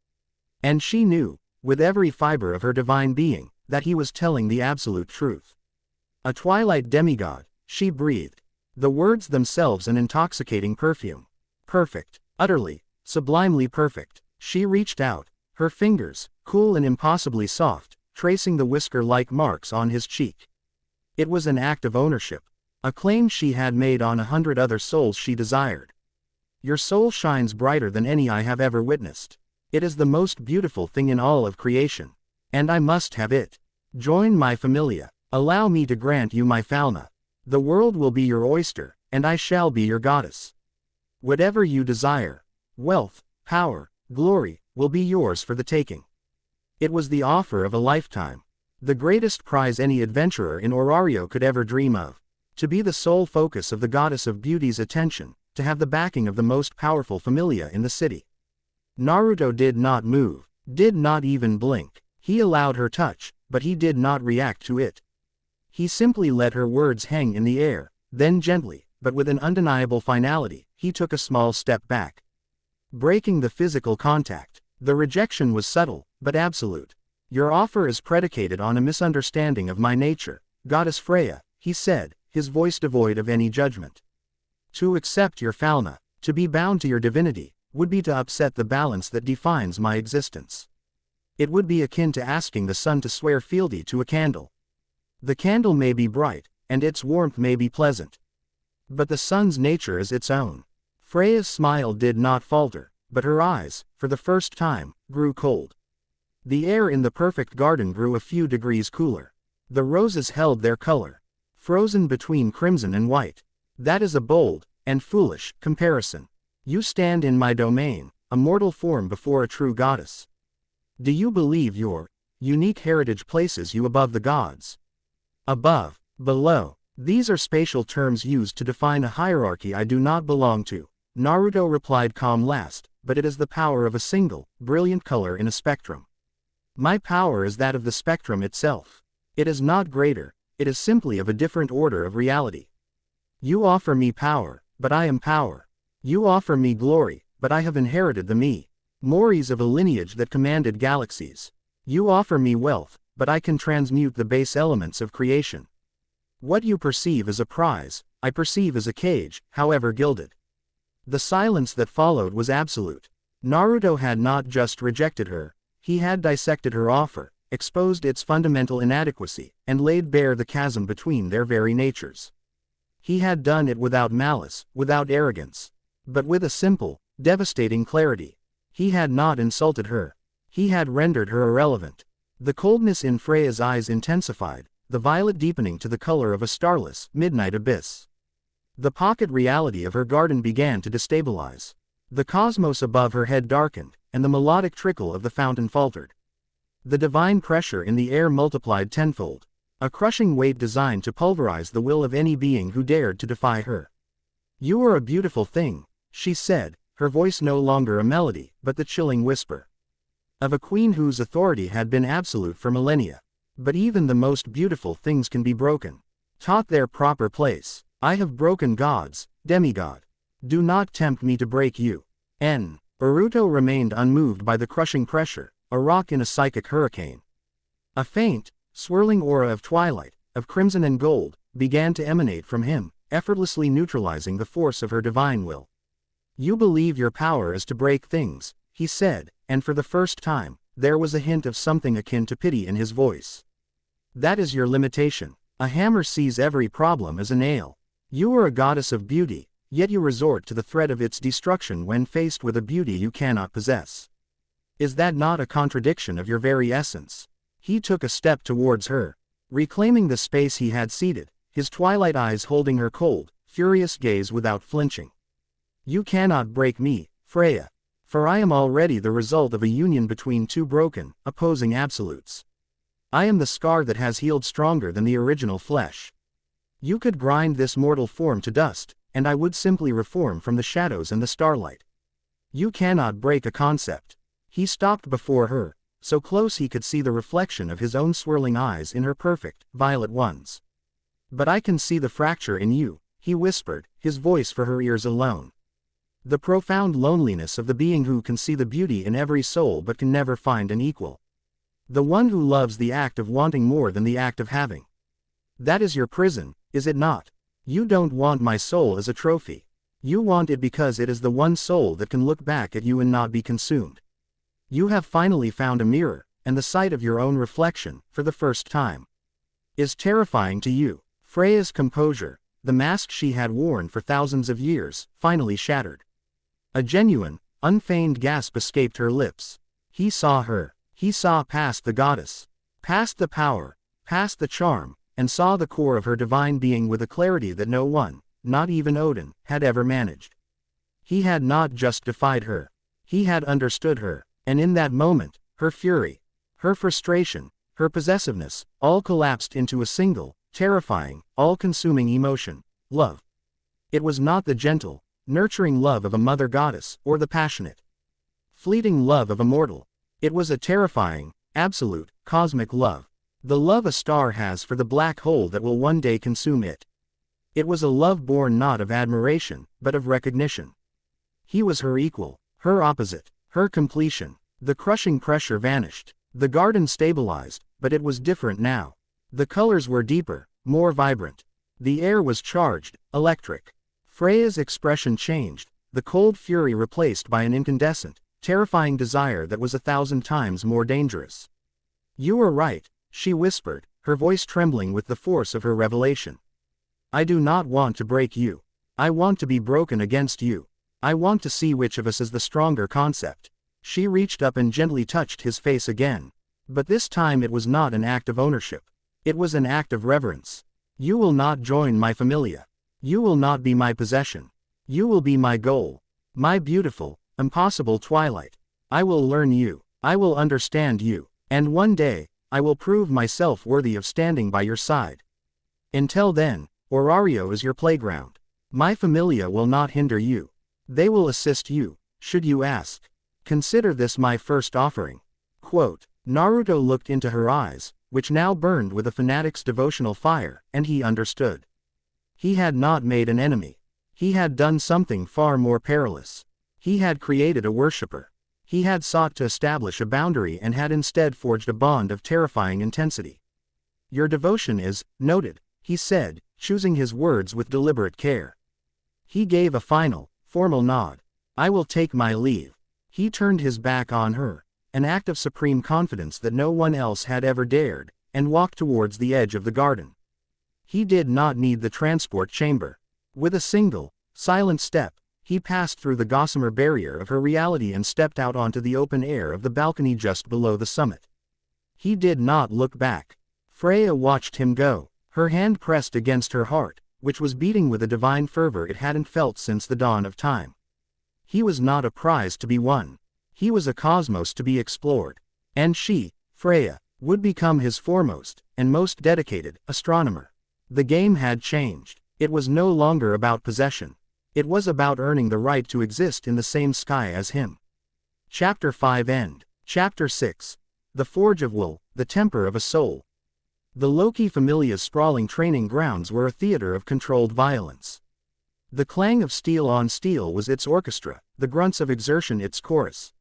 And she knew, with every fiber of her divine being, that he was telling the absolute truth. "A Twilight Demigod," she breathed. The words themselves an intoxicating perfume. Perfect, utterly, sublimely perfect. She reached out, her fingers, cool and impossibly soft, tracing the whisker-like marks on his cheek. It was an act of ownership, a claim she had made on 100 other souls she desired. "Your soul shines brighter than any I have ever witnessed. It is the most beautiful thing in all of creation. And I must have it. Join my familia. Allow me to grant you my fauna. The world will be your oyster, and I shall be your goddess. Whatever you desire, wealth, power, glory, will be yours for the taking." It was the offer of a lifetime. The greatest prize any adventurer in Orario could ever dream of. To be the sole focus of the goddess of beauty's attention, to have the backing of the most powerful familia in the city. Naruto did not move, did not even blink. He allowed her touch, but he did not react to it. He simply let her words hang in the air, then gently, but with an undeniable finality, he took a small step back. Breaking the physical contact. The rejection was subtle, but absolute. "Your offer is predicated on a misunderstanding of my nature, Goddess Freya," he said, his voice devoid of any judgment. "To accept your fauna, to be bound to your divinity, would be to upset the balance that defines my existence. It would be akin to asking the sun to swear fealty to a candle. The candle may be bright, and its warmth may be pleasant. But the sun's nature is its own." Freya's smile did not falter, but her eyes, for the first time, grew cold. The air in the perfect garden grew a few degrees cooler. The roses held their color, frozen between crimson and white. "That is a bold, and foolish, comparison. You stand in my domain, a mortal form before a true goddess. Do you believe your unique heritage places you above the gods? Above, below, these are spatial terms used to define a hierarchy I do not belong to," Naruto replied calm last, "but it is the power of a single, brilliant color in a spectrum. My power is that of the spectrum itself. It is not greater, it is simply of a different order of reality. You offer me power, but I am power. You offer me glory, but I have inherited the Moris of a lineage that commanded galaxies. You offer me wealth, but I can transmute the base elements of creation. What you perceive as a prize, I perceive as a cage, however gilded. The silence that followed was absolute. Naruto had not just rejected her, he had dissected her offer, exposed its fundamental inadequacy, and laid bare the chasm between their very natures. He had done it without malice, without arrogance, but with a simple, devastating clarity. He had not insulted her. He had rendered her irrelevant. The coldness in Freya's eyes intensified, the violet deepening to the color of a starless, midnight abyss. The pocket reality of her garden began to destabilize. The cosmos above her head darkened, and the melodic trickle of the fountain faltered. The divine pressure in the air multiplied tenfold, a crushing weight designed to pulverize the will of any being who dared to defy her. "You are a beautiful thing," she said, her voice no longer a melody, but the chilling whisper of a queen whose authority had been absolute for millennia. "But even the most beautiful things can be broken, taught their proper place. I have broken gods, demigod. Do not tempt me to break you." Naruto remained unmoved by the crushing pressure, a rock in a psychic hurricane. A faint, swirling aura of twilight, of crimson and gold, began to emanate from him, effortlessly neutralizing the force of her divine will. "You believe your power is to break things," he said, and for the first time, there was a hint of something akin to pity in his voice. "That is your limitation. A hammer sees every problem as a nail. You are a goddess of beauty, yet you resort to the threat of its destruction when faced with a beauty you cannot possess. Is that not a contradiction of your very essence?" He took a step towards her, reclaiming the space he had ceded, his twilight eyes holding her cold, furious gaze without flinching. "You cannot break me, Freya. For I am already the result of a union between two broken, opposing absolutes. I am the scar that has healed stronger than the original flesh. You could grind this mortal form to dust, and I would simply reform from the shadows and the starlight. You cannot break a concept." He stopped before her, so close he could see the reflection of his own swirling eyes in her perfect, violet ones. "But I can see the fracture in you," he whispered, his voice for her ears alone. "The profound loneliness of the being who can see the beauty in every soul but can never find an equal. The one who loves the act of wanting more than the act of having. That is your prison, is it not? You don't want my soul as a trophy. You want it because it is the one soul that can look back at you and not be consumed. You have finally found a mirror, and the sight of your own reflection, for the first time, is terrifying to you." Freya's composure, the mask she had worn for thousands of years, finally shattered. A genuine, unfeigned gasp escaped her lips. He saw her. He saw past the goddess, past the power, past the charm, and saw the core of her divine being with a clarity that no one, not even Odin, had ever managed. He had not just defied her. He had understood her, and in that moment, her fury, her frustration, her possessiveness, all collapsed into a single, terrifying, all-consuming emotion: love. It was not the gentle, nurturing love of a mother goddess, or the passionate, fleeting love of a mortal. It was a terrifying, absolute, cosmic love. The love a star has for the black hole that will one day consume it. It was a love born not of admiration, but of recognition. He was her equal, her opposite, her completion. The crushing pressure vanished. The garden stabilized, but it was different now. The colors were deeper, more vibrant. The air was charged, electric. Freya's expression changed, the cold fury replaced by an incandescent, terrifying desire that was 1,000 times more dangerous. "You are right," she whispered, her voice trembling with the force of her revelation. "I do not want to break you. I want to be broken against you. I want to see which of us is the stronger concept." She reached up and gently touched his face again. But this time it was not an act of ownership. It was an act of reverence. "You will not join my familia. You will not be my possession. You will be my goal. My beautiful, impossible Twilight. I will learn you. I will understand you. And one day, I will prove myself worthy of standing by your side. Until then, Orario is your playground. My familia will not hinder you. They will assist you, should you ask. Consider this my first offering." Quote. Naruto looked into her eyes, which now burned with a fanatic's devotional fire, and he understood. He had not made an enemy. He had done something far more perilous. He had created a worshipper. He had sought to establish a boundary and had instead forged a bond of terrifying intensity. "Your devotion is noted," he said, choosing his words with deliberate care. He gave a final, formal nod. I will take my leave. He turned his back on her, an act of supreme confidence that no one else had ever dared, and walked towards the edge of the garden. He did not need the transport chamber. With a single, silent step, he passed through the gossamer barrier of her reality and stepped out onto the open air of the balcony just below the summit. He did not look back. Freya watched him go, her hand pressed against her heart, which was beating with a divine fervor it hadn't felt since the dawn of time. He was not a prize to be won. He was a cosmos to be explored. And she, Freya, would become his foremost, and most dedicated, astronomer. The game had changed. It was no longer about possession. It was about earning the right to exist in the same sky as him. Chapter 5 End. Chapter 6. The Forge of Will, the Temper of a Soul. The Loki Familia's sprawling training grounds were a theater of controlled violence. The clang of steel on steel was its orchestra, the grunts of exertion its chorus.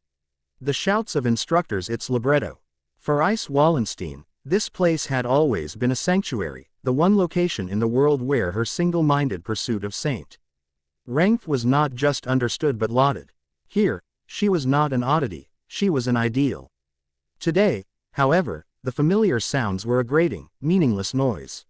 The shouts of instructors its libretto. For Ice Wallenstein, this place had always been a sanctuary, the one location in the world where her single-minded pursuit of Saint Rank was not just understood but lauded. Here, she was not an oddity, she was an ideal. Today, however, the familiar sounds were a grating, meaningless noise.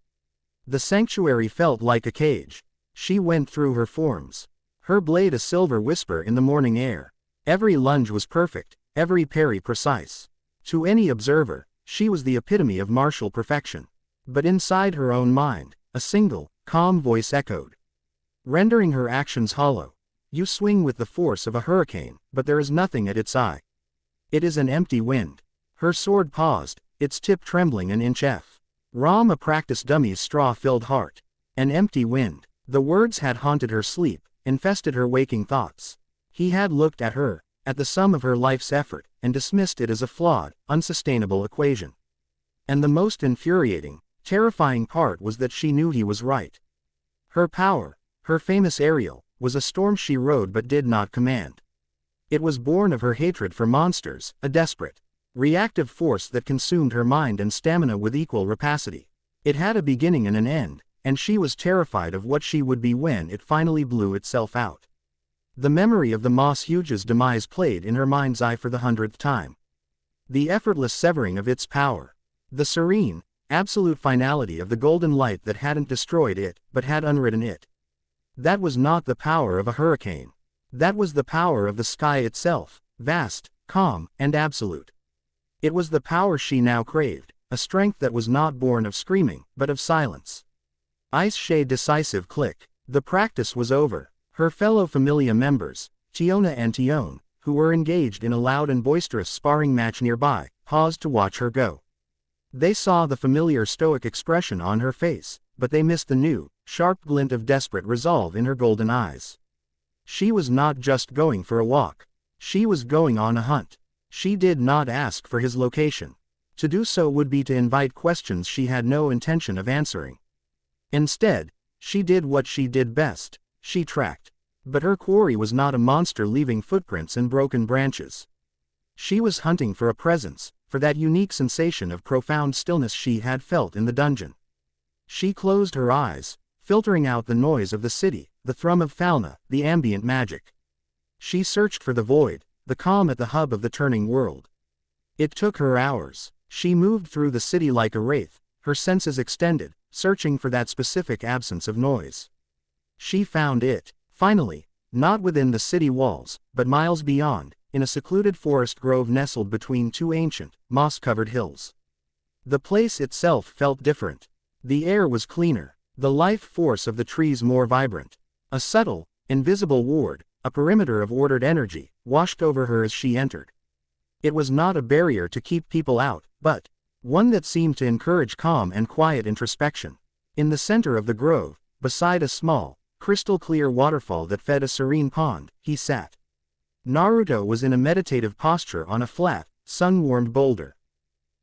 The sanctuary felt like a cage. She went through her forms, her blade a silver whisper in the morning air. Every lunge was perfect, every parry precise. To any observer, she was the epitome of martial perfection. But inside her own mind, a single, calm voice echoed, rendering her actions hollow. You swing with the force of a hurricane, but there is nothing at its eye. It is an empty wind. Her sword paused, its tip trembling an inch from a practice dummy's straw-filled heart. An empty wind. The words had haunted her sleep, infested her waking thoughts. He had looked at her, at the sum of her life's effort, and dismissed it as a flawed, unsustainable equation. And the most infuriating, terrifying part was that she knew he was right. Her power, her famous aerial, was a storm she rode but did not command. It was born of her hatred for monsters, a desperate, reactive force that consumed her mind and stamina with equal rapacity. It had a beginning and an end, and she was terrified of what she would be when it finally blew itself out. The memory of the Moss Huge's demise played in her mind's eye for the 100th time. The effortless severing of its power. The serene, absolute finality of the golden light that hadn't destroyed it, but had unwritten it. That was not the power of a hurricane. That was the power of the sky itself, vast, calm, and absolute. It was the power she now craved, a strength that was not born of screaming, but of silence. Ice Shade decisive click. The practice was over. Her fellow Familia members, Tiona and Tion, who were engaged in a loud and boisterous sparring match nearby, paused to watch her go. They saw the familiar stoic expression on her face, but they missed the new, sharp glint of desperate resolve in her golden eyes. She was not just going for a walk. She was going on a hunt. She did not ask for his location. To do so would be to invite questions she had no intention of answering. Instead, she did what she did best. She tracked. But her quarry was not a monster leaving footprints and broken branches. She was hunting for a presence, for that unique sensation of profound stillness she had felt in the dungeon. She closed her eyes, filtering out the noise of the city, the thrum of Falna, the ambient magic. She searched for the void, the calm at the hub of the turning world. It took her hours. She moved through the city like a wraith, her senses extended, searching for that specific absence of noise. She found it, finally, not within the city walls, but miles beyond, in a secluded forest grove nestled between two ancient, moss-covered hills. The place itself felt different. The air was cleaner, the life force of the trees more vibrant. A subtle, invisible ward, a perimeter of ordered energy, washed over her as she entered. It was not a barrier to keep people out, but one that seemed to encourage calm and quiet introspection. In the center of the grove, beside a small, crystal-clear waterfall that fed a serene pond, he sat. Naruto was in a meditative posture on a flat, sun-warmed boulder.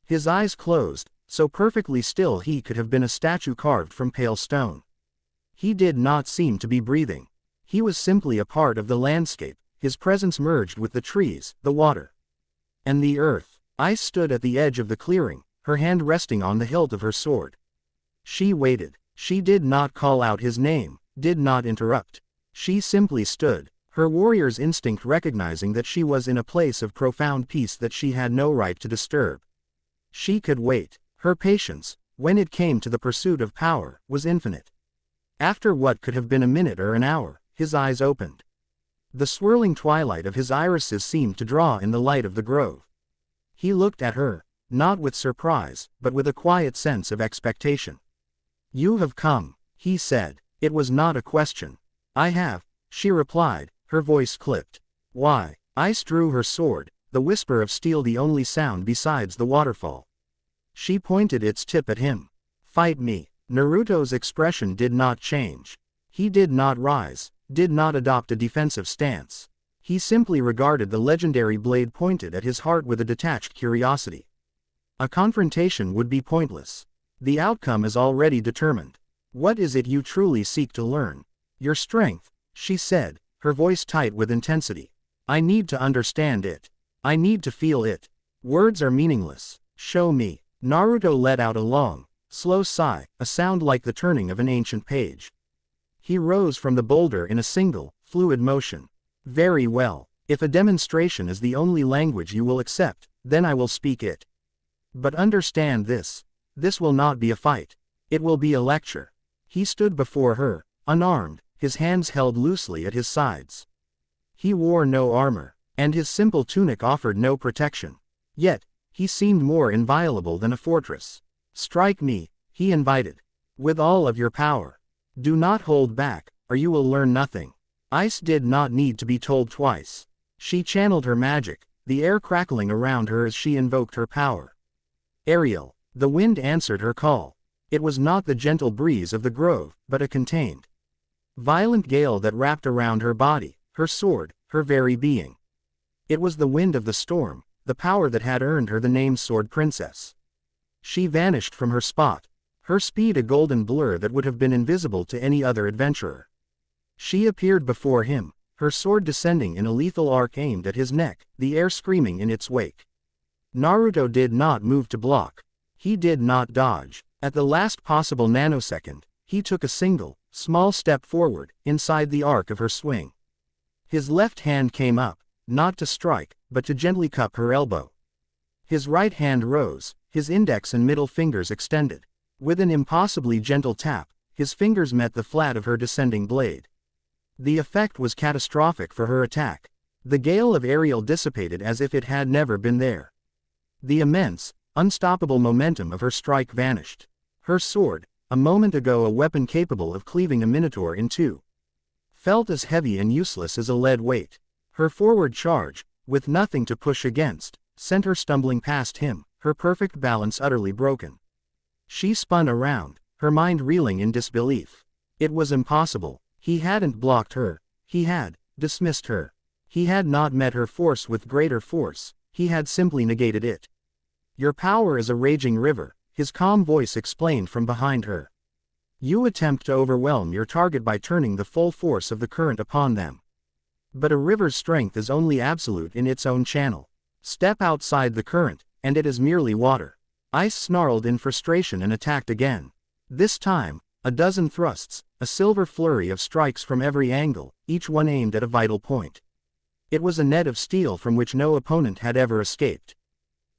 His eyes closed, so perfectly still he could have been a statue carved from pale stone. He did not seem to be breathing. He was simply a part of the landscape, his presence merged with the trees, the water, and the earth. Ice stood at the edge of the clearing, her hand resting on the hilt of her sword. She waited. She did not call out his name, did not interrupt. She simply stood, her warrior's instinct recognizing that she was in a place of profound peace that she had no right to disturb. She could wait. Her patience, when it came to the pursuit of power, was infinite. After what could have been a minute or an hour, his eyes opened. The swirling twilight of his irises seemed to draw in the light of the grove. He looked at her, not with surprise, but with a quiet sense of expectation. "You have come," he said. It was not a question. "I have," she replied, her voice clipped. "Why?" Ice drew her sword, the whisper of steel the only sound besides the waterfall. She pointed its tip at him. "Fight me." Naruto's expression did not change. He did not rise, did not adopt a defensive stance. He simply regarded the legendary blade pointed at his heart with a detached curiosity. A confrontation would be pointless. The outcome is already determined. "What is it you truly seek to learn?" "Your strength," she said, her voice tight with intensity. "I need to understand it. I need to feel it. Words are meaningless. Show me." Naruto let out a long, slow sigh, a sound like the turning of an ancient page. He rose from the boulder in a single, fluid motion. "Very well. If a demonstration is the only language you will accept, then I will speak it. But understand this. This will not be a fight. It will be a lecture." He stood before her, unarmed, his hands held loosely at his sides. He wore no armor, and his simple tunic offered no protection. Yet, he seemed more inviolable than a fortress. "Strike me," he invited. "With all of your power. Do not hold back, or you will learn nothing." Ice did not need to be told twice. She channeled her magic, the air crackling around her as she invoked her power. "Ariel." The wind answered her call. It was not the gentle breeze of the grove, but a contained, violent gale that wrapped around her body, her sword, her very being. It was the wind of the storm, the power that had earned her the name Sword Princess. She vanished from her spot, her speed a golden blur that would have been invisible to any other adventurer. She appeared before him, her sword descending in a lethal arc aimed at his neck, the air screaming in its wake. Naruto did not move to block. He did not dodge. At the last possible nanosecond, he took a single, small step forward, inside the arc of her swing. His left hand came up, not to strike, but to gently cup her elbow. His right hand rose, his index and middle fingers extended. With an impossibly gentle tap, his fingers met the flat of her descending blade. The effect was catastrophic for her attack. The gale of Ariel dissipated as if it had never been there. The immense, unstoppable momentum of her strike vanished. Her sword, a moment ago a weapon capable of cleaving a minotaur in two, felt as heavy and useless as a lead weight. Her forward charge, with nothing to push against, sent her stumbling past him, her perfect balance utterly broken. She spun around, her mind reeling in disbelief. It was impossible. He hadn't blocked her. He had dismissed her. He had not met her force with greater force. He had simply negated it. "Your power is a raging river," his calm voice explained from behind her. "You attempt to overwhelm your target by turning the full force of the current upon them. But a river's strength is only absolute in its own channel. Step outside the current, and it is merely water." Ice snarled in frustration and attacked again. This time, a dozen thrusts, a silver flurry of strikes from every angle, each one aimed at a vital point. It was a net of steel from which no opponent had ever escaped.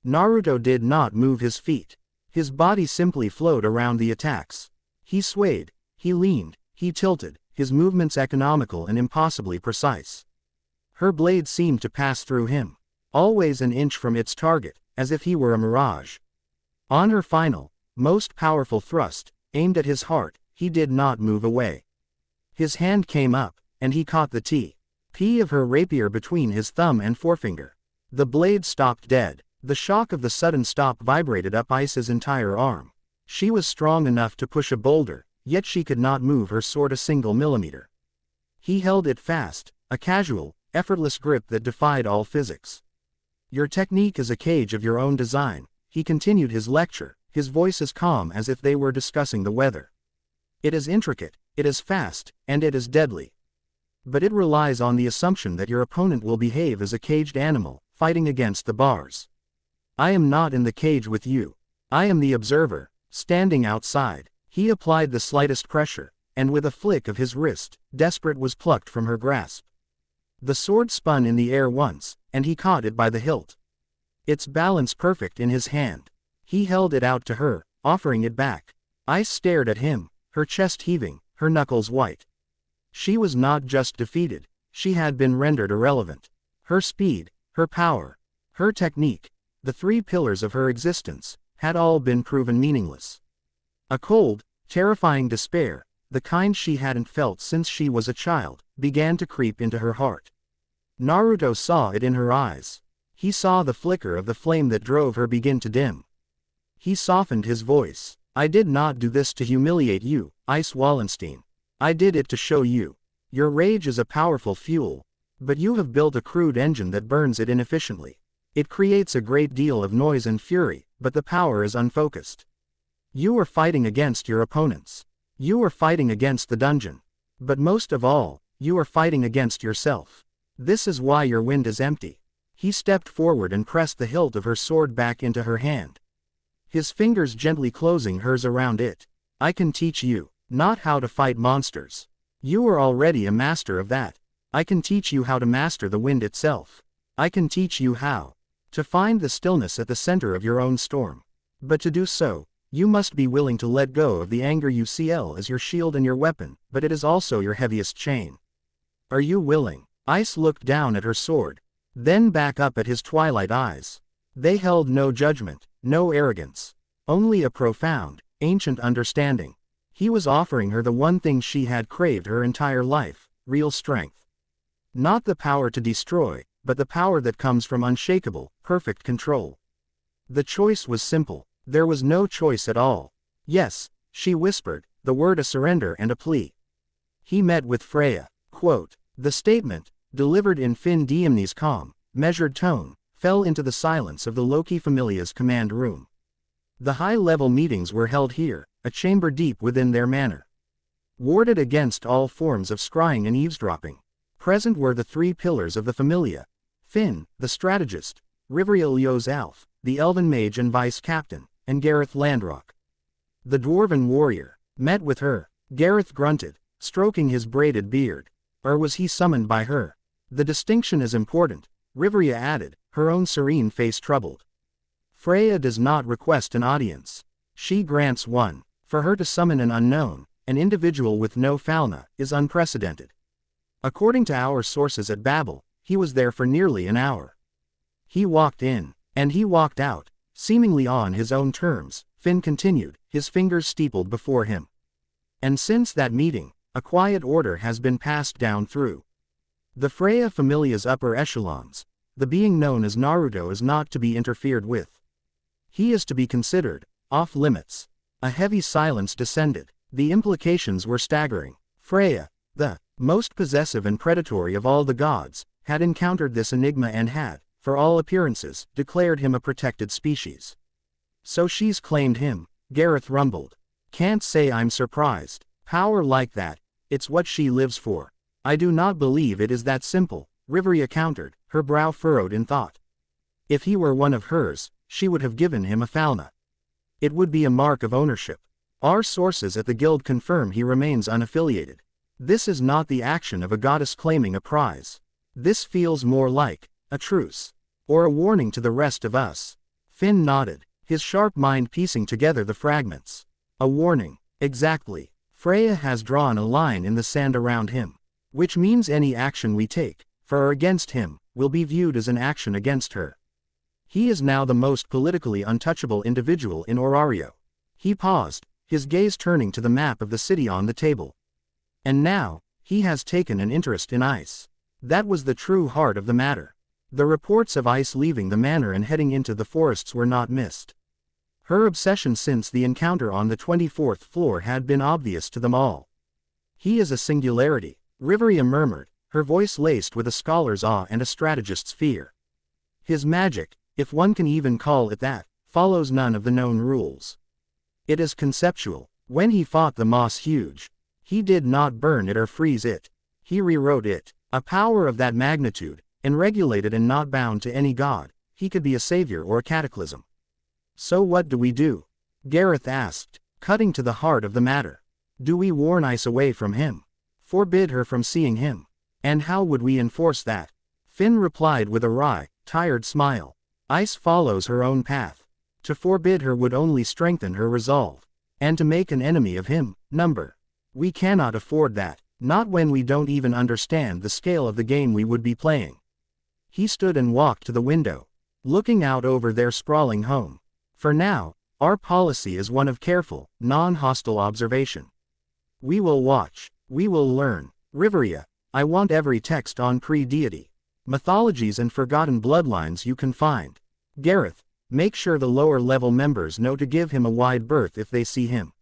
Naruto did not move his feet. His body simply flowed around the attacks. He swayed, he leaned, he tilted, his movements economical and impossibly precise. Her blade seemed to pass through him, always an inch from its target, as if he were a mirage. On her final, most powerful thrust, aimed at his heart, he did not move away. His hand came up, and he caught the P of her rapier between his thumb and forefinger. The blade stopped dead. The shock of the sudden stop vibrated up Ice's entire arm. She was strong enough to push a boulder, yet she could not move her sword a single millimeter. He held it fast, a casual, effortless grip that defied all physics. "Your technique is a cage of your own design," he continued his lecture, his voice as calm as if they were discussing the weather. "It is intricate, it is fast, and it is deadly. But it relies on the assumption that your opponent will behave as a caged animal, fighting against the bars. I am not in the cage with you. I am the observer, standing outside." He applied the slightest pressure, and with a flick of his wrist, Desperate was plucked from her grasp. The sword spun in the air once, and he caught it by the hilt. Its balance perfect in his hand. He held it out to her, offering it back. Ice stared at him, her chest heaving, her knuckles white. She was not just defeated, she had been rendered irrelevant. Her speed, her power, her technique, the three pillars of her existence, had all been proven meaningless. A cold, terrifying despair, the kind she hadn't felt since she was a child, began to creep into her heart. Naruto saw it in her eyes. He saw the flicker of the flame that drove her begin to dim. He softened his voice. I did not do this to humiliate you, Ice Wallenstein. I did it to show you. Your rage is a powerful fuel, but you have built a crude engine that burns it inefficiently. It creates a great deal of noise and fury, but the power is unfocused. You are fighting against your opponents. You are fighting against the dungeon. But most of all, you are fighting against yourself. This is why your wind is empty. He stepped forward and pressed the hilt of her sword back into her hand. His fingers gently closing hers around it. I can teach you, not how to fight monsters. You are already a master of that. I can teach you how to master the wind itself. I can teach you how to find the stillness at the center of your own storm. But to do so, you must be willing to let go of the anger you see as your shield and your weapon, but it is also your heaviest chain. Are you willing? Ice looked down at her sword, then back up at his twilight eyes. They held no judgment, no arrogance, only a profound, ancient understanding. He was offering her the one thing she had craved her entire life, real strength. Not the power to destroy, but the power that comes from unshakable, perfect control. The choice was simple. There was no choice at all. Yes, she whispered, the word a surrender and a plea. He met with Freya. Quote, the statement, delivered in Finn Diemni's calm, measured tone, fell into the silence of the Loki Familia's command room. The high-level meetings were held here, a chamber deep within their manor. Warded against all forms of scrying and eavesdropping. Present were the three pillars of the Familia. Finn, the strategist, Rivrielio's Alf, the elven mage and vice-captain, and Gareth Landrock, the dwarven warrior. Met with her. Gareth grunted, stroking his braided beard. Or was he summoned by her? The distinction is important, Rivria added, her own serene face troubled. Freya does not request an audience. She grants one. For her to summon an unknown, an individual with no Falna, is unprecedented. According to our sources at Babel, he was there for nearly an hour. He walked in, and he walked out, seemingly on his own terms, Finn continued, his fingers steepled before him. And since that meeting, a quiet order has been passed down through the Freya Familia's upper echelons. The being known as Naruto is not to be interfered with. He is to be considered off limits. A heavy silence descended. The implications were staggering. Freya, the most possessive and predatory of all the gods, had encountered this enigma and had, for all appearances, declared him a protected species. So she's claimed him, Gareth rumbled. Can't say I'm surprised. Power like that, it's what she lives for. I do not believe it is that simple, Rivria countered, her brow furrowed in thought. If he were one of hers, she would have given him a Falna. It would be a mark of ownership. Our sources at the guild confirm he remains unaffiliated. This is not the action of a goddess claiming a prize. This feels more like a truce, or a warning to the rest of us. Finn nodded, his sharp mind piecing together the fragments. A warning, exactly. Freya has drawn a line in the sand around him, which means any action we take, for or against him, will be viewed as an action against her. He is now the most politically untouchable individual in Orario. He paused, his gaze turning to the map of the city on the table. And now, he has taken an interest in Ice. That was the true heart of the matter. The reports of Ice leaving the manor and heading into the forests were not missed. Her obsession since the encounter on the 24th floor had been obvious to them all. He is a singularity, Rivria murmured, her voice laced with a scholar's awe and a strategist's fear. His magic, if one can even call it that, follows none of the known rules. It is conceptual. When he fought the Moss Huge, he did not burn it or freeze it. He rewrote it. A power of that magnitude, unregulated and not bound to any god, he could be a savior or a cataclysm. So what do we do? Gareth asked. cutting to the heart of the matter. Do we warn Ice away from him? Forbid her from seeing him? And how would we enforce that? Finn replied with a wry, tired smile. Ice follows her own path. To forbid her would only strengthen her resolve. And to make an enemy of him, number. We cannot afford that, not when we don't even understand the scale of the game we would be playing. He stood and walked to the window, looking out over their sprawling home. For now, our policy is one of careful, non-hostile observation. We will watch, we will learn. Riveria, I want every text on pre-deity, mythologies and forgotten bloodlines you can find. Gareth, make sure the lower-level members know to give him a wide berth if they see him.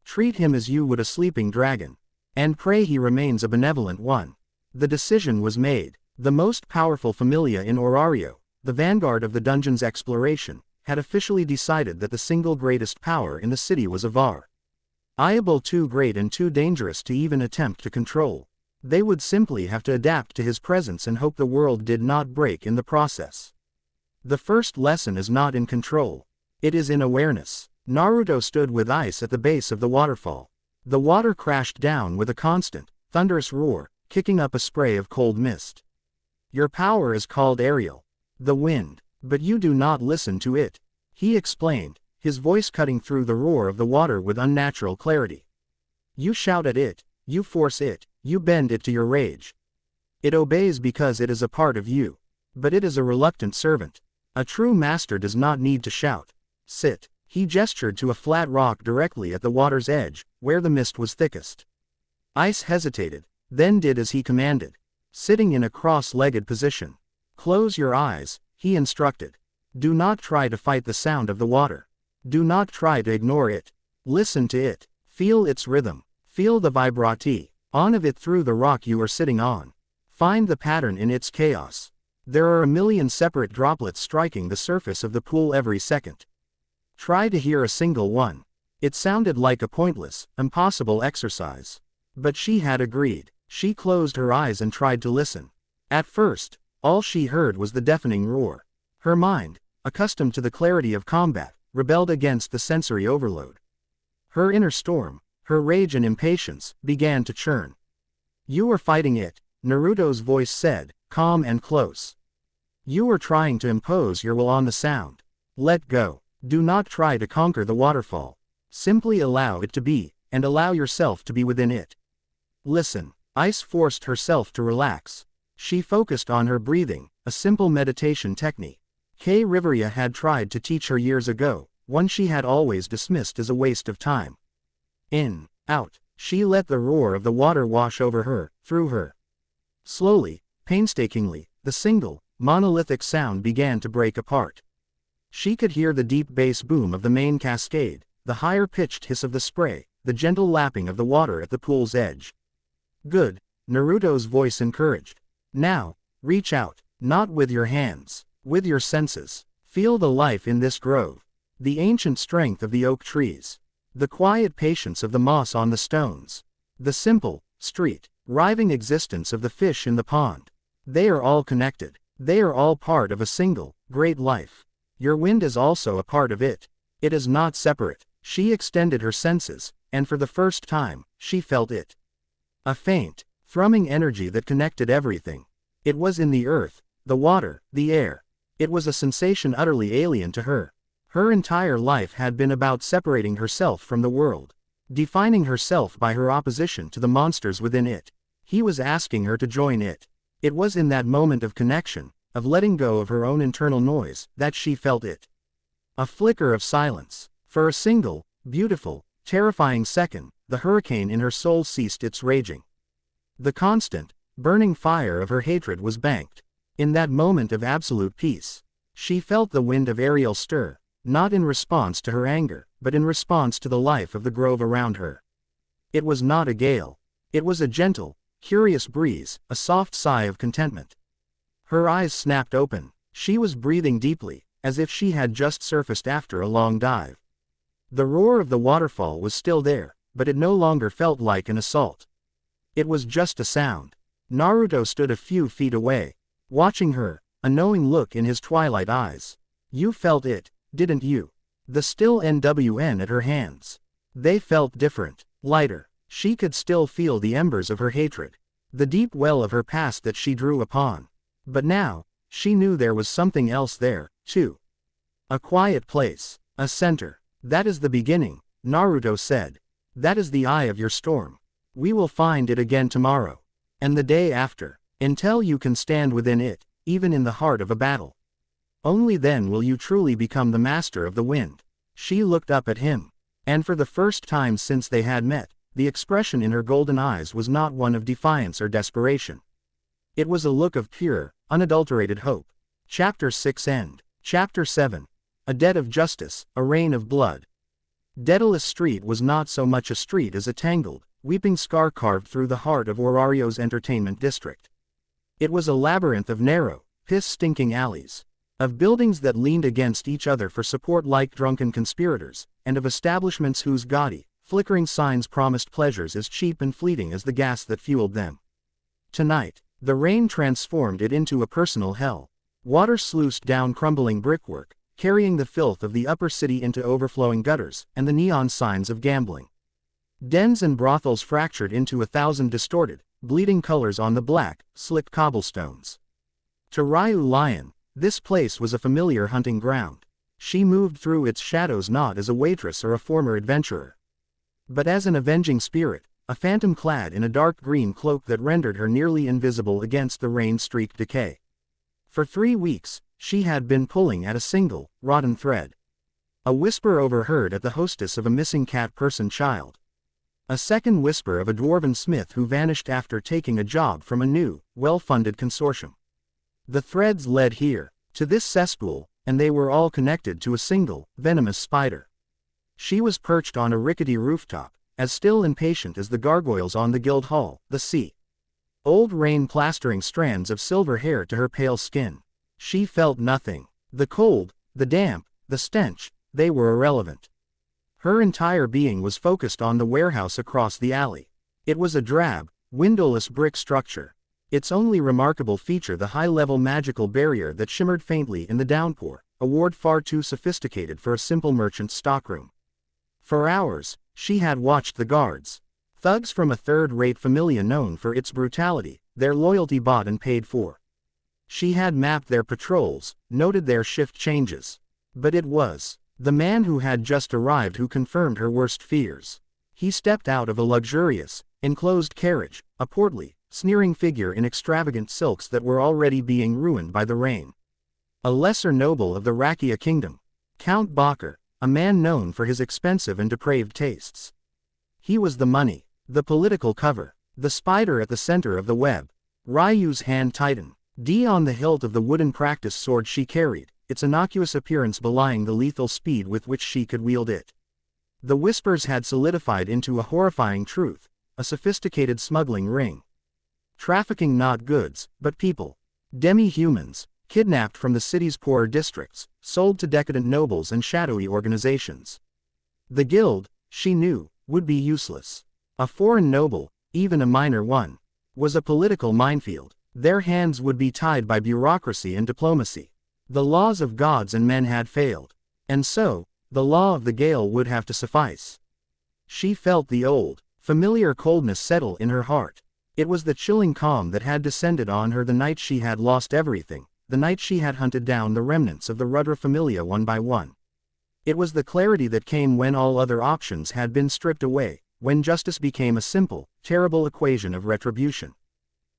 Treat him as you would a sleeping dragon. And pray he remains a benevolent one. The decision was made. The most powerful familia in Orario, the vanguard of the dungeon's exploration, had officially decided that the single greatest power in the city was Avar. Iable too great and too dangerous to even attempt to control. They would simply have to adapt to his presence and hope the world did not break in the process. The first lesson is not in control. It is in awareness. Naruto stood with Ice at the base of the waterfall. The water crashed down with a constant, thunderous roar, kicking up a spray of cold mist. Your power is called Ariel, the wind, but you do not listen to it, he explained, his voice cutting through the roar of the water with unnatural clarity. You shout at it, you force it, you bend it to your rage. It obeys because it is a part of you, but it is a reluctant servant. A true master does not need to shout. Sit. He gestured to a flat rock directly at the water's edge, where the mist was thickest. Ice hesitated, then did as he commanded, sitting in a cross-legged position. Close your eyes, he instructed. Do not try to fight the sound of the water. Do not try to ignore it. Listen to it. Feel its rhythm. Feel the vibrati on of it through the rock you are sitting on. Find the pattern in its chaos. There are a million separate droplets striking the surface of the pool every second. Try to hear a single one. It sounded like a pointless, impossible exercise. But she had agreed. She closed her eyes and tried to listen. At first, all she heard was the deafening roar. Her mind, accustomed to the clarity of combat, rebelled against the sensory overload. Her inner storm, her rage and impatience, began to churn. You are fighting it, Naruto's voice said, calm and close. You are trying to impose your will on the sound. Let go. Do not try to conquer the waterfall. Simply allow it to be, and allow yourself to be within it. Listen. Ice forced herself to relax. She focused on her breathing, a simple meditation technique. Riveria had tried to teach her years ago, one she had always dismissed as a waste of time. In, out, she let the roar of the water wash over her, through her. Slowly, painstakingly, the single, monolithic sound began to break apart. She could hear the deep bass boom of the main cascade, the higher-pitched hiss of the spray, the gentle lapping of the water at the pool's edge. Good, Naruto's voice encouraged. Now, reach out, not with your hands, with your senses. Feel the life in this grove. The ancient strength of the oak trees. The quiet patience of the moss on the stones. The simple, street, writhing existence of the fish in the pond. They are all connected. They are all part of a single, great life. Your wind is also a part of it. It is not separate. She extended her senses, and for the first time, she felt it. A faint, thrumming energy that connected everything. It was in the earth, the water, the air. It was a sensation utterly alien to her. Her entire life had been about separating herself from the world, defining herself by her opposition to the monsters within it. He was asking her to join it. It was in that moment of connection, of letting go of her own internal noise, that she felt it. A flicker of silence. For a single, beautiful, terrifying second, the hurricane in her soul ceased its raging. The constant, burning fire of her hatred was banked. In that moment of absolute peace, she felt the wind of Ariel stir, not in response to her anger, but in response to the life of the grove around her. It was not a gale. It was a gentle, curious breeze, a soft sigh of contentment. Her eyes snapped open. She was breathing deeply, as if she had just surfaced after a long dive. The roar of the waterfall was still there, but it no longer felt like an assault. It was just a sound. Naruto stood a few feet away, watching her, a knowing look in his twilight eyes. You felt it, didn't you? The still NWN at her hands. They felt different, lighter. She could still feel the embers of her hatred, the deep well of her past that she drew upon. But now, she knew there was something else there, too. A quiet place, a center. That is the beginning, Naruto said. That is the eye of your storm. We will find it again tomorrow. And the day after. Until you can stand within it, even in the heart of a battle. Only then will you truly become the master of the wind. She looked up at him. And for the first time since they had met, the expression in her golden eyes was not one of defiance or desperation. It was a look of pure, unadulterated hope. Chapter 6 End. Chapter 7. A debt of justice, a rain of blood. Daedalus Street was not so much a street as a tangled, weeping scar carved through the heart of Orario's entertainment district. It was a labyrinth of narrow, piss-stinking alleys, of buildings that leaned against each other for support like drunken conspirators, and of establishments whose gaudy, flickering signs promised pleasures as cheap and fleeting as the gas that fueled them. Tonight, the rain transformed it into a personal hell. Water sluiced down crumbling brickwork, carrying the filth of the upper city into overflowing gutters, and the neon signs of gambling. Dens and brothels fractured into 1,000 distorted, bleeding colors on the black, slick cobblestones. To Ryuu Lion, this place was a familiar hunting ground. She moved through its shadows not as a waitress or a former adventurer, but as an avenging spirit, a phantom clad in a dark green cloak that rendered her nearly invisible against the rain-streaked decay. For 3 weeks, she had been pulling at a single, rotten thread. A whisper overheard at the hostess of a missing cat-person child. A second whisper of a dwarven smith who vanished after taking a job from a new, well-funded consortium. The threads led here, to this cesspool, and they were all connected to a single, venomous spider. She was perched on a rickety rooftop, as still and patient as the gargoyles on the guild hall, the sea. Old rain plastering strands of silver hair to her pale skin. She felt nothing. The cold, the damp, the stench, they were irrelevant. Her entire being was focused on the warehouse across the alley. It was a drab, windowless brick structure. Its only remarkable feature the high-level magical barrier that shimmered faintly in the downpour, a ward far too sophisticated for a simple merchant's stockroom. For hours, she had watched the guards. Thugs from a third-rate familia known for its brutality, their loyalty bought and paid for. She had mapped their patrols, noted their shift changes. But it was the man who had just arrived who confirmed her worst fears. He stepped out of a luxurious, enclosed carriage, a portly, sneering figure in extravagant silks that were already being ruined by the rain. A lesser noble of the Rakia kingdom. Count Bakker, a man known for his expensive and depraved tastes. He was the money, the political cover, the spider at the center of the web. Ryuu's hand tightened. On the hilt of the wooden practice sword she carried, its innocuous appearance belying the lethal speed with which she could wield it. The whispers had solidified into a horrifying truth, a sophisticated smuggling ring. Trafficking not goods, but people. Demi-humans, kidnapped from the city's poorer districts, sold to decadent nobles and shadowy organizations. The guild, she knew, would be useless. A foreign noble, even a minor one, was a political minefield. Their hands would be tied by bureaucracy and diplomacy. The laws of gods and men had failed. And so, the law of the gale would have to suffice. She felt the old, familiar coldness settle in her heart. It was the chilling calm that had descended on her the night she had lost everything, the night she had hunted down the remnants of the Rudra familia one by one. It was the clarity that came when all other options had been stripped away, when justice became a simple, terrible equation of retribution.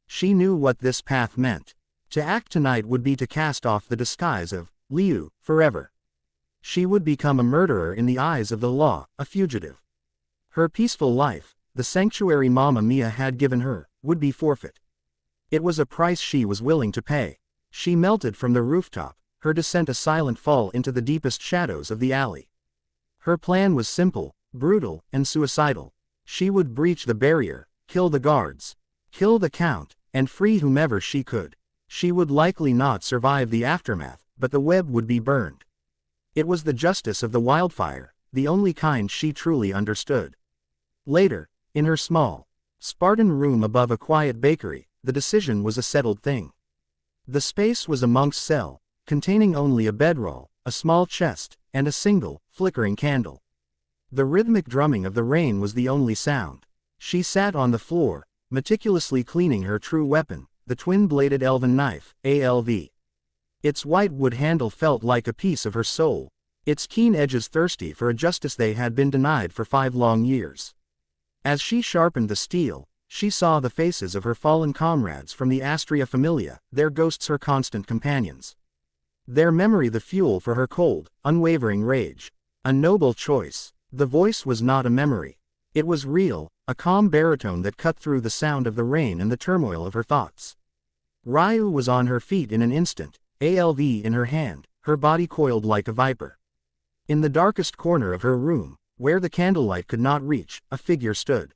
She knew what this path meant. To act tonight would be to cast off the disguise of Ryuu forever. She would become a murderer in the eyes of the law, a fugitive. Her peaceful life, the sanctuary Mamma Mia had given her, would be forfeit. It was a price she was willing to pay. She melted from the rooftop, her descent a silent fall into the deepest shadows of the alley. Her plan was simple, brutal, and suicidal. She would breach the barrier, kill the guards, kill the count, and free whomever she could. She would likely not survive the aftermath, but the web would be burned. It was the justice of the wildfire, the only kind she truly understood. Later, in her small, Spartan room above a quiet bakery, the decision was a settled thing. The space was a monk's cell, containing only a bedroll, a small chest, and a single, flickering candle. The rhythmic drumming of the rain was the only sound. She sat on the floor, meticulously cleaning her true weapon, the twin-bladed elven knife, ALV. Its white wood handle felt like a piece of her soul, its keen edges thirsty for a justice they had been denied for 5 long years. As she sharpened the steel, she saw the faces of her fallen comrades from the Astria Familia, their ghosts her constant companions. Their memory the fuel for her cold, unwavering rage. A noble choice. The voice was not a memory. It was real, a calm baritone that cut through the sound of the rain and the turmoil of her thoughts. Ryuu was on her feet in an instant, ALV in her hand, her body coiled like a viper. In the darkest corner of her room, where the candlelight could not reach, a figure stood.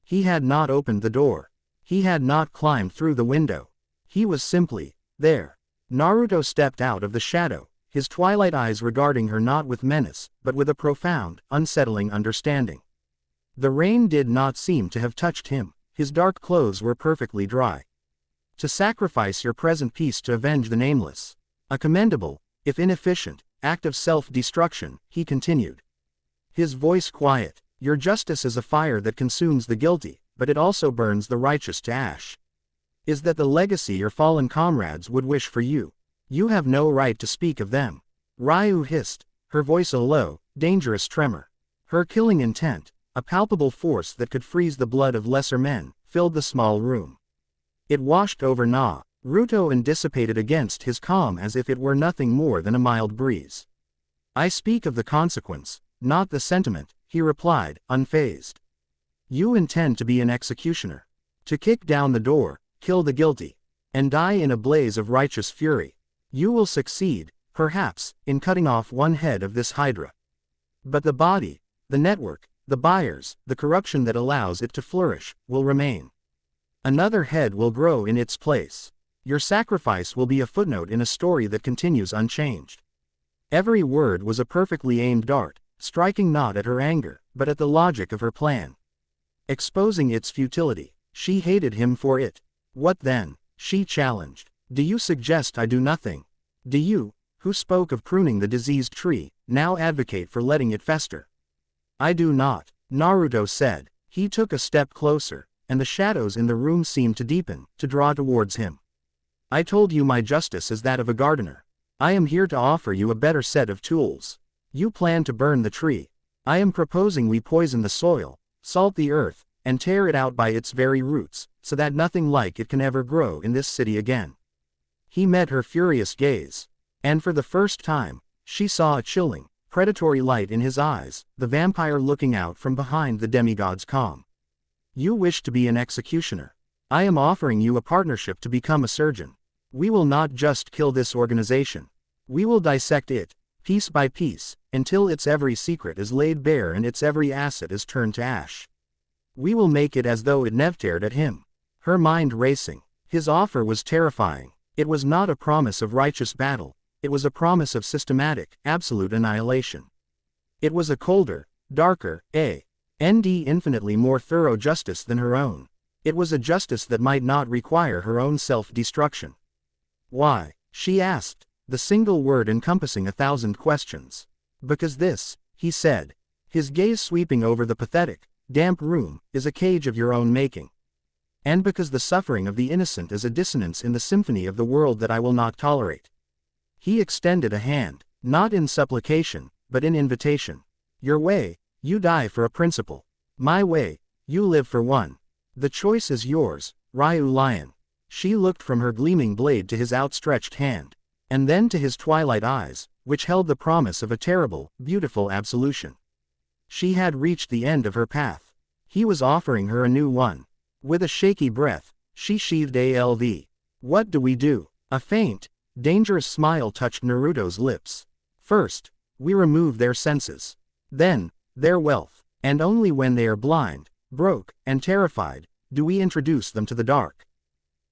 He had not opened the door. He had not climbed through the window. He was simply there. Naruto stepped out of the shadow, his twilight eyes regarding her not with menace, but with a profound, unsettling understanding. The rain did not seem to have touched him, his dark clothes were perfectly dry. To sacrifice your present peace to avenge the nameless. A commendable, if inefficient, act of self-destruction, he continued. His voice quiet. Your justice is a fire that consumes the guilty, but it also burns the righteous to ash. Is that the legacy your fallen comrades would wish for you? You have no right to speak of them. Ryuu hissed, her voice a low, dangerous tremor. Her killing intent, a palpable force that could freeze the blood of lesser men, filled the small room. It washed over Naruto and dissipated against his calm as if it were nothing more than a mild breeze. I speak of the consequence, not the sentiment, he replied, unfazed. You intend to be an executioner. To kick down the door, kill the guilty, and die in a blaze of righteous fury. You will succeed, perhaps, in cutting off one head of this hydra. But the body, the network, the buyers, the corruption that allows it to flourish, will remain. Another head will grow in its place. Your sacrifice will be a footnote in a story that continues unchanged. Every word was a perfectly aimed dart, striking not at her anger, but at the logic of her plan. Exposing its futility, she hated him for it. What then? She challenged. Do you suggest I do nothing? Do you, who spoke of pruning the diseased tree, now advocate for letting it fester? I do not, Naruto said. He took a step closer, and the shadows in the room seemed to deepen, to draw towards him. I told you my justice is that of a gardener. I am here to offer you a better set of tools. You plan to burn the tree. I am proposing we poison the soil, salt the earth, and tear it out by its very roots, so that nothing like it can ever grow in this city again. He met her furious gaze. And for the first time, she saw a chilling, predatory light in his eyes, the vampire looking out from behind the demigod's calm. You wish to be an executioner. I am offering you a partnership to become a surgeon. We will not just kill this organization. We will dissect it, piece by piece, until its every secret is laid bare and its every asset is turned to ash. We will make it as though it never teared at him. Her mind racing. His offer was terrifying. It was not a promise of righteous battle. It was a promise of systematic, absolute annihilation. It was a colder, darker, infinitely more thorough justice than her own. It was a justice that might not require her own self-destruction. Why? She asked, the single word encompassing 1,000 questions. Because this, he said, his gaze sweeping over the pathetic, damp room, is a cage of your own making. And because the suffering of the innocent is a dissonance in the symphony of the world that I will not tolerate. He extended a hand, not in supplication, but in invitation. Your way, you die for a principle. My way, you live for one. The choice is yours, Ryuu Lion. She looked from her gleaming blade to his outstretched hand, and then to his twilight eyes, which held the promise of a terrible, beautiful absolution. She had reached the end of her path. He was offering her a new one. With a shaky breath, she sheathed ALV. What do we do? A faint, dangerous smile touched Naruto's lips. First, we remove their senses. Then, their wealth. And only when they are blind, broke, and terrified, do we introduce them to the dark.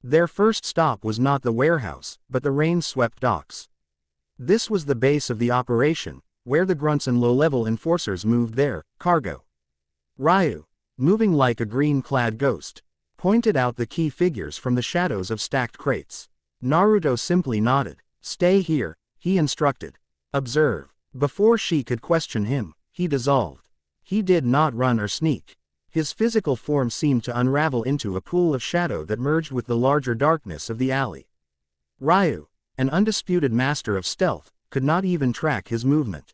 Their first stop was not the warehouse, but the rain-swept docks. This was the base of the operation, where the grunts and low-level enforcers moved their cargo. Ryuu, moving like a green-clad ghost, pointed out the key figures from the shadows of stacked crates. Naruto simply nodded. Stay here, he instructed. Observe. Before she could question him, he dissolved. He did not run or sneak. His physical form seemed to unravel into a pool of shadow that merged with the larger darkness of the alley. Ryuu, an undisputed master of stealth, could not even track his movement.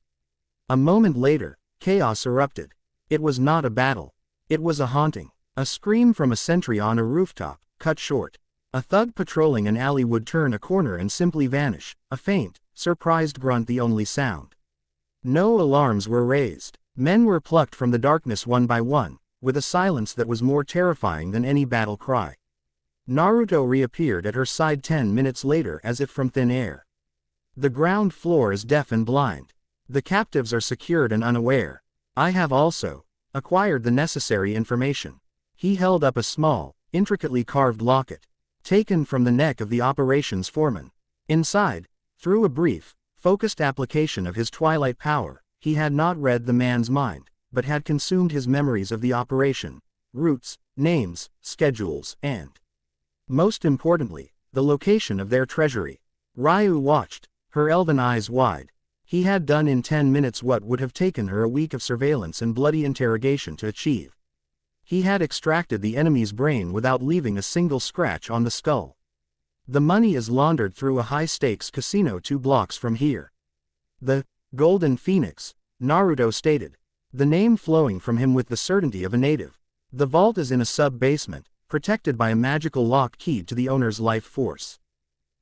A moment later, chaos erupted. It was not a battle. It was a haunting. A scream from a sentry on a rooftop, cut short. A thug patrolling an alley would turn a corner and simply vanish, a faint, surprised grunt the only sound. No alarms were raised. Men were plucked from the darkness one by one, with a silence that was more terrifying than any battle cry. Naruto reappeared at her side 10 minutes later as if from thin air. The ground floor is deaf and blind. The captives are secured and unaware. I have also acquired the necessary information. He held up a small, intricately carved locket, taken from the neck of the operations foreman. Inside, through a brief, focused application of his Twilight power, he had not read the man's mind, but had consumed his memories of the operation, routes, names, schedules, and, most importantly, the location of their treasury. Ryuu watched, her elven eyes wide. He had done in 10 minutes what would have taken her a week of surveillance and bloody interrogation to achieve. He had extracted the enemy's brain without leaving a single scratch on the skull. The money is laundered through a high-stakes casino 2 blocks from here. The Golden Phoenix, Naruto stated, the name flowing from him with the certainty of a native. The vault is in a sub-basement, protected by a magical lock keyed to the owner's life force.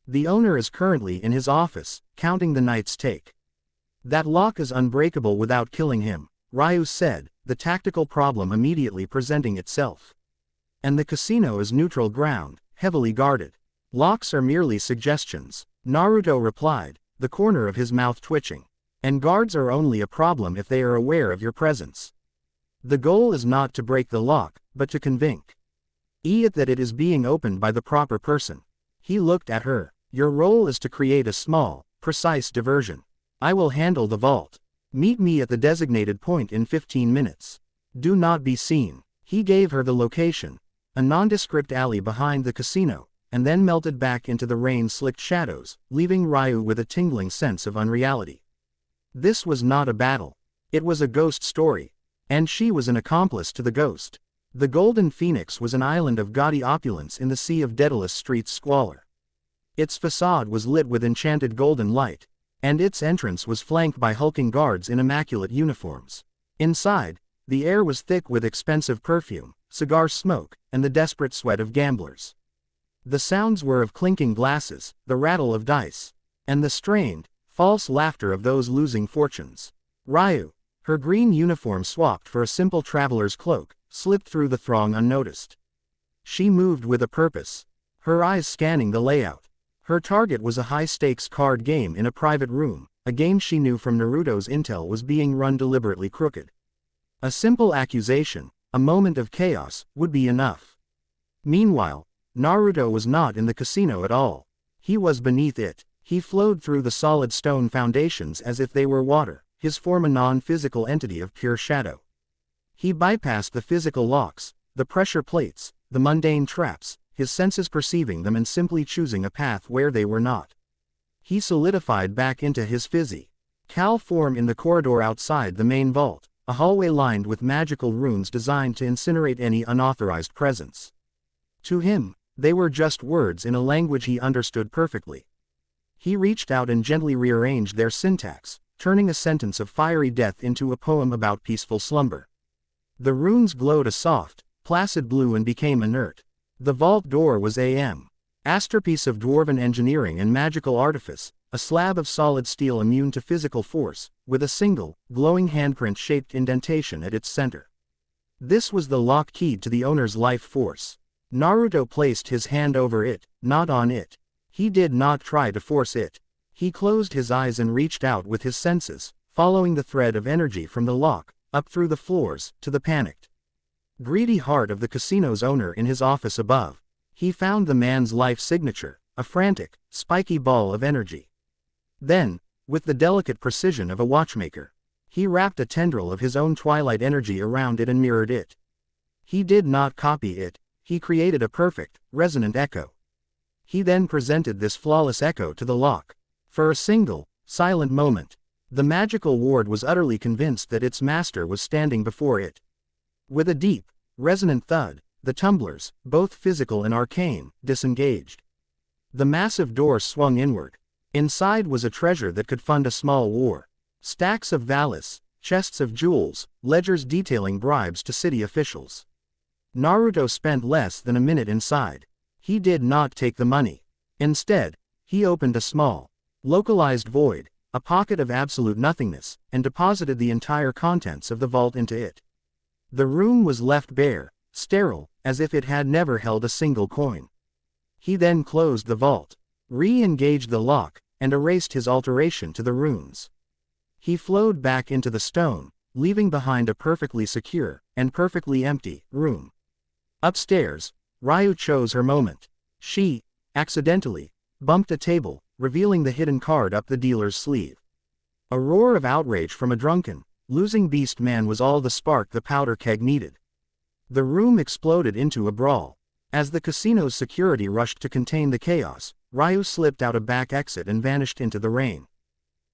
The owner is currently in his office, counting the night's take. That lock is unbreakable without killing him, Ryuu said, the tactical problem immediately presenting itself. And the casino is neutral ground, heavily guarded. Locks are merely suggestions, Naruto replied, the corner of his mouth twitching. And guards are only a problem if they are aware of your presence. The goal is not to break the lock, but to convince it that it is being opened by the proper person. He looked at her. Your role is to create a small, precise diversion. I will handle the vault. Meet me at the designated point in 15 minutes. Do not be seen. He gave her the location, a nondescript alley behind the casino, and then melted back into the rain-slicked shadows, leaving Ryuu with a tingling sense of unreality. This was not a battle. It was a ghost story. And she was an accomplice to the ghost. The Golden Phoenix was an island of gaudy opulence in the sea of Daedalus Street's squalor. Its facade was lit with enchanted golden light, and its entrance was flanked by hulking guards in immaculate uniforms. Inside, the air was thick with expensive perfume, cigar smoke, and the desperate sweat of gamblers. The sounds were of clinking glasses, the rattle of dice, and the strained, false laughter of those losing fortunes. Ryuu, her green uniform swapped for a simple traveler's cloak, slipped through the throng unnoticed. She moved with a purpose, her eyes scanning the layout. Her target was a high-stakes card game in a private room, a game she knew from Naruto's intel was being run deliberately crooked. A simple accusation, a moment of chaos, would be enough. Meanwhile, Naruto was not in the casino at all. He was beneath it. He flowed through the solid stone foundations as if they were water, his form a non-physical entity of pure shadow. He bypassed the physical locks, the pressure plates, the mundane traps, his senses perceiving them and simply choosing a path where they were not. He solidified back into his physical form in the corridor outside the main vault, a hallway lined with magical runes designed to incinerate any unauthorized presence. To him, they were just words in a language he understood perfectly. He reached out and gently rearranged their syntax, turning a sentence of fiery death into a poem about peaceful slumber. The runes glowed a soft, placid blue and became inert. The vault door was a masterpiece of dwarven engineering and magical artifice, a slab of solid steel immune to physical force, with a single, glowing handprint-shaped indentation at its center. This was the lock keyed to the owner's life force. Naruto placed his hand over it, not on it. He did not try to force it. He closed his eyes and reached out with his senses, following the thread of energy from the lock, up through the floors, to the panicked, greedy heart of the casino's owner in his office above. He found the man's life signature, a frantic, spiky ball of energy. Then, with the delicate precision of a watchmaker, he wrapped a tendril of his own twilight energy around it and mirrored it. He did not copy it, he created a perfect, resonant echo. He then presented this flawless echo to the lock. For a single, silent moment, The magical ward was utterly convinced that its master was standing before it. With a deep, resonant thud, the tumblers, both physical and arcane, disengaged. The massive door swung inward. Inside was a treasure that could fund a small war. Stacks of valise, chests of jewels, ledgers detailing bribes to city officials. Naruto spent less than a minute inside. He did not take the money. Instead, he opened a small, localized void, a pocket of absolute nothingness, and deposited the entire contents of the vault into it. The room was left bare, sterile, as if it had never held a single coin. He then closed the vault, re-engaged the lock, and erased his alteration to the runes. He flowed back into the stone, leaving behind a perfectly secure, and perfectly empty, room. Upstairs, Ryuu chose her moment. She, accidentally, bumped a table, revealing the hidden card up the dealer's sleeve. A roar of outrage from a drunken, losing beast man was all the spark the powder keg needed. The room exploded into a brawl. As the casino's security rushed to contain the chaos, Ryuu slipped out a back exit and vanished into the rain.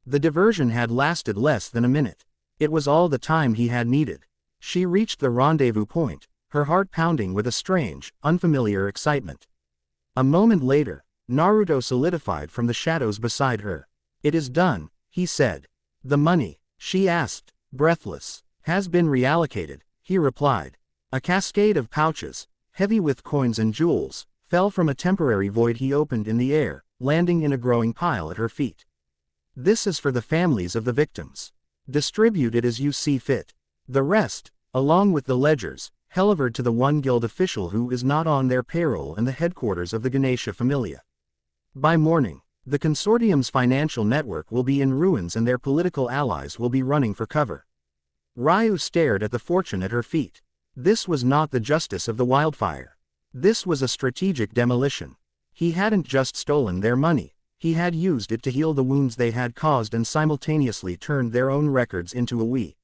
The diversion had lasted less than a minute. It was all the time he had needed. She reached the rendezvous point, her heart pounding with a strange, unfamiliar excitement. A moment later, Naruto solidified from the shadows beside her. "It is done," he said. "The money," she asked, breathless, "has been reallocated," he replied. A cascade of pouches, heavy with coins and jewels, fell from a temporary void he opened in the air, landing in a growing pile at her feet. "This is for the families of the victims. Distribute it as you see fit. The rest, along with the ledgers, delivered to the one guild official who is not on their payroll and the headquarters of the Ganesha Familia. By morning, the consortium's financial network will be in ruins and their political allies will be running for cover." Ryuu stared at the fortune at her feet. This was not the justice of the wildfire. This was a strategic demolition. He hadn't just stolen their money, he had used it to heal the wounds they had caused and simultaneously turned their own records into a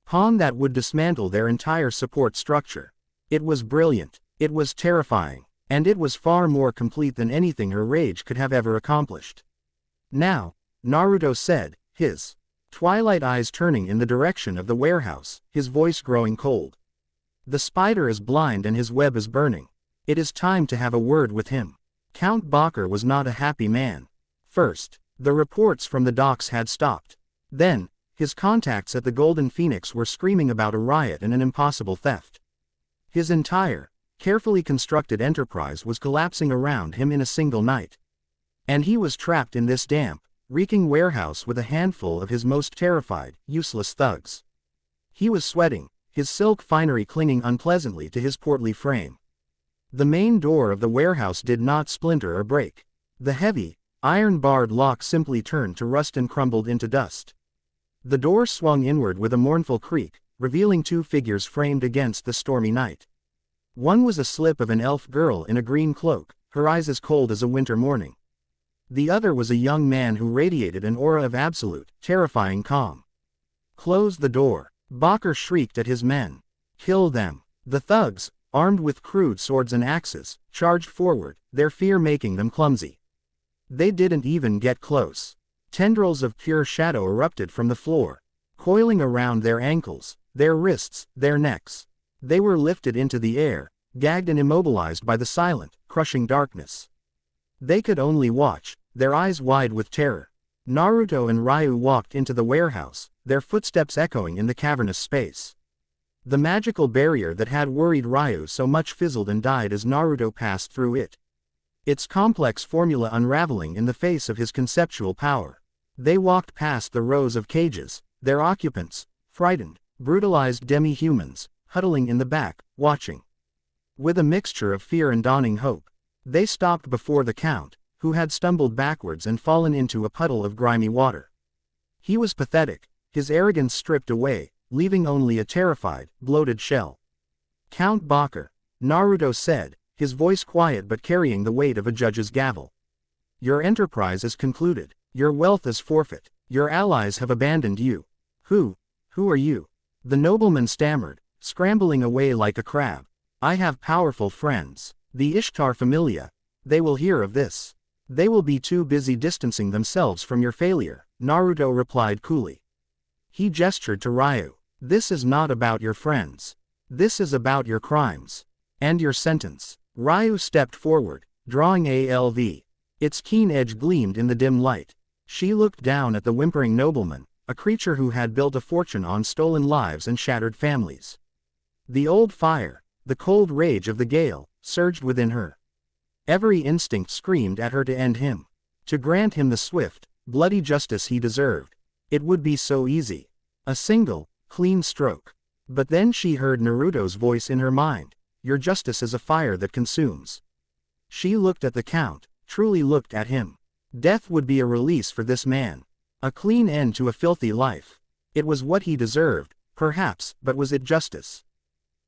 pawn that would dismantle their entire support structure. It was brilliant, it was terrifying, and it was far more complete than anything her rage could have ever accomplished. "Now," Naruto said, his twilight eyes turning in the direction of the warehouse, his voice growing cold. "The spider is blind and his web is burning. It is time to have a word with him." Count Bakker was not a happy man. First, the reports from the docks had stopped. Then, his contacts at the Golden Phoenix were screaming about a riot and an impossible theft. His entire, carefully constructed enterprise was collapsing around him in a single night. And he was trapped in this damp, reeking warehouse with a handful of his most terrified, useless thugs. He was sweating, his silk finery clinging unpleasantly to his portly frame. The main door of the warehouse did not splinter or break. The heavy, iron-barred lock simply turned to rust and crumbled into dust. The door swung inward with a mournful creak, revealing two figures framed against the stormy night. One was a slip of an elf girl in a green cloak, her eyes as cold as a winter morning. The other was a young man who radiated an aura of absolute, terrifying calm. "Close the door," Bakker shrieked at his men. "Kill them." The thugs, armed with crude swords and axes, charged forward, their fear making them clumsy. They didn't even get close. Tendrils of pure shadow erupted from the floor, coiling around their ankles, their wrists, their necks. They were lifted into the air, gagged and immobilized by the silent, crushing darkness. They could only watch, their eyes wide with terror. Naruto and Ryuu walked into the warehouse, their footsteps echoing in the cavernous space. The magical barrier that had worried Ryuu so much fizzled and died as Naruto passed through it. Its complex formula unraveling in the face of his conceptual power. They walked past the rows of cages, their occupants, frightened, brutalized demi-humans, huddling in the back, watching. With a mixture of fear and dawning hope, they stopped before the Count, who had stumbled backwards and fallen into a puddle of grimy water. He was pathetic, his arrogance stripped away, leaving only a terrified, bloated shell. "Count Bakker," Naruto said, his voice quiet but carrying the weight of a judge's gavel. "Your enterprise is concluded, your wealth is forfeit, your allies have abandoned you. Who are you?" The nobleman stammered, scrambling away like a crab. "I have powerful friends, the Ishtar Familia. They will hear of this." They will be too busy distancing themselves from your failure, Naruto replied coolly. He gestured to Ryuu. This is not about your friends. This is about your crimes. And your sentence. Ryuu stepped forward, drawing a LV. Its keen edge gleamed in the dim light. She looked down at the whimpering nobleman, a creature who had built a fortune on stolen lives and shattered families. The old fire, the cold rage of the gale, surged within her. Every instinct screamed at her to end him. To grant him the swift, bloody justice he deserved. It would be so easy. A single, clean stroke. But then she heard Naruto's voice in her mind. Your justice is a fire that consumes. She looked at the Count, truly looked at him. Death would be a release for this man. A clean end to a filthy life. It was what he deserved, perhaps, but was it justice?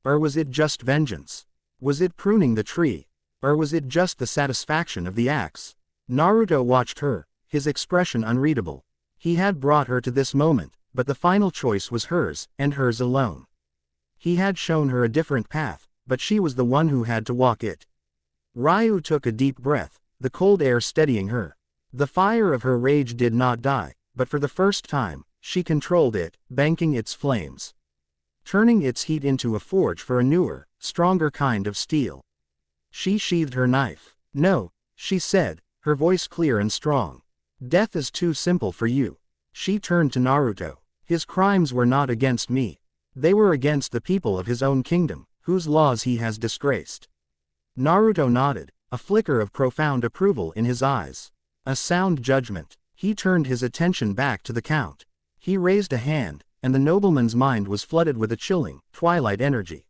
Or was it just vengeance? Was it pruning the tree? Or was it just the satisfaction of the axe? Naruto watched her, his expression unreadable. He had brought her to this moment, but the final choice was hers, and hers alone. He had shown her a different path, but she was the one who had to walk it. Ryuu took a deep breath, the cold air steadying her. The fire of her rage did not die, but for the first time, she controlled it, banking its flames. Turning its heat into a forge for a newer, stronger kind of steel. She sheathed her knife. No, she said, her voice clear and strong. Death is too simple for you. She turned to Naruto. His crimes were not against me. They were against the people of his own kingdom, whose laws he has disgraced. Naruto nodded, a flicker of profound approval in his eyes. A sound judgment. He turned his attention back to the Count. He raised a hand, and the nobleman's mind was flooded with a chilling, twilight energy.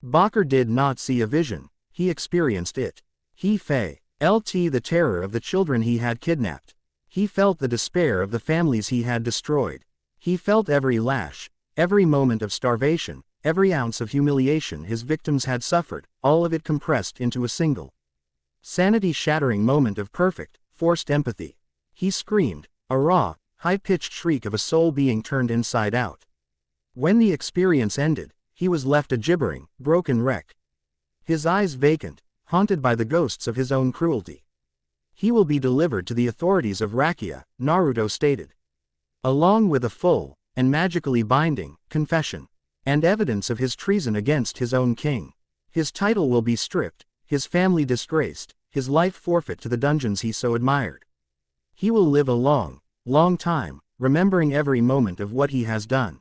Bakr did not see a vision, he experienced it. He felt the terror of the children he had kidnapped. He felt the despair of the families he had destroyed. He felt every lash, every moment of starvation, every ounce of humiliation his victims had suffered, all of it compressed into a single, sanity-shattering moment of perfect, forced empathy. He screamed, a raw, high-pitched shriek of a soul being turned inside out. When the experience ended, he was left a gibbering, broken wreck. His eyes vacant, haunted by the ghosts of his own cruelty. He will be delivered to the authorities of Rakia, Naruto stated. Along with a full, and magically binding, confession. And evidence of his treason against his own king. His title will be stripped, his family disgraced, his life forfeit to the dungeons he so admired. He will live a long, long time, remembering every moment of what he has done.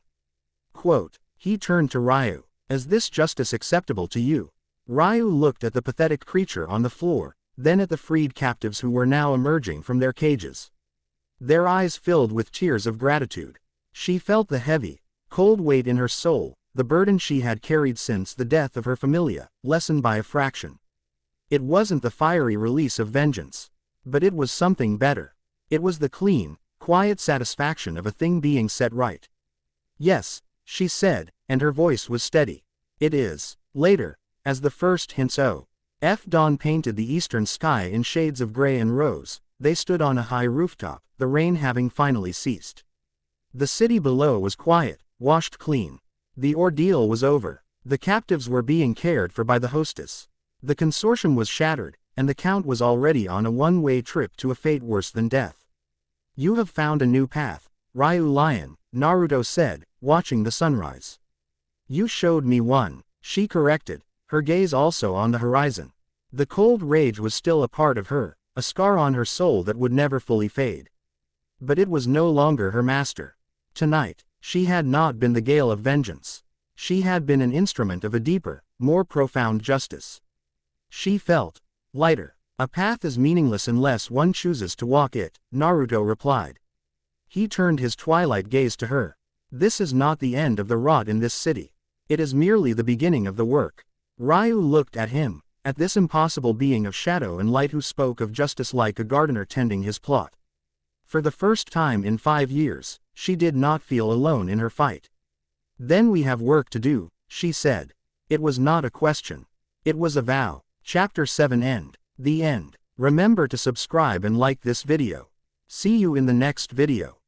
Quote, he turned to Ryuu. Is this justice acceptable to you? Ryuu looked at the pathetic creature on the floor, then at the freed captives who were now emerging from their cages. Their eyes filled with tears of gratitude. She felt the heavy, cold weight in her soul, the burden she had carried since the death of her familia, lessened by a fraction. It wasn't the fiery release of vengeance. But it was something better. It was the clean, quiet satisfaction of a thing being set right. Yes, she said, and her voice was steady. It is. Later, as the first hints of dawn painted the eastern sky in shades of gray and rose, they stood on a high rooftop, the rain having finally ceased. The city below was quiet, washed clean. The ordeal was over. The captives were being cared for by the hostess. The consortium was shattered, and the Count was already on a one-way trip to a fate worse than death. You have found a new path, Ryuu Lion, Naruto said, watching the sunrise. You showed me one, she corrected, her gaze also on the horizon. The cold rage was still a part of her, a scar on her soul that would never fully fade. But it was no longer her master. Tonight, she had not been the gale of vengeance. She had been an instrument of a deeper, more profound justice. She felt lighter. A path is meaningless unless one chooses to walk it, Naruto replied. He turned his twilight gaze to her. This is not the end of the rot in this city. It is merely the beginning of the work. Ryuu looked at him, at this impossible being of shadow and light who spoke of justice like a gardener tending his plot. For the first time in 5 years, she did not feel alone in her fight. Then we have work to do, she said. It was not a question. It was a vow. Chapter 7 End. The end. Remember to subscribe and like this video. See you in the next video.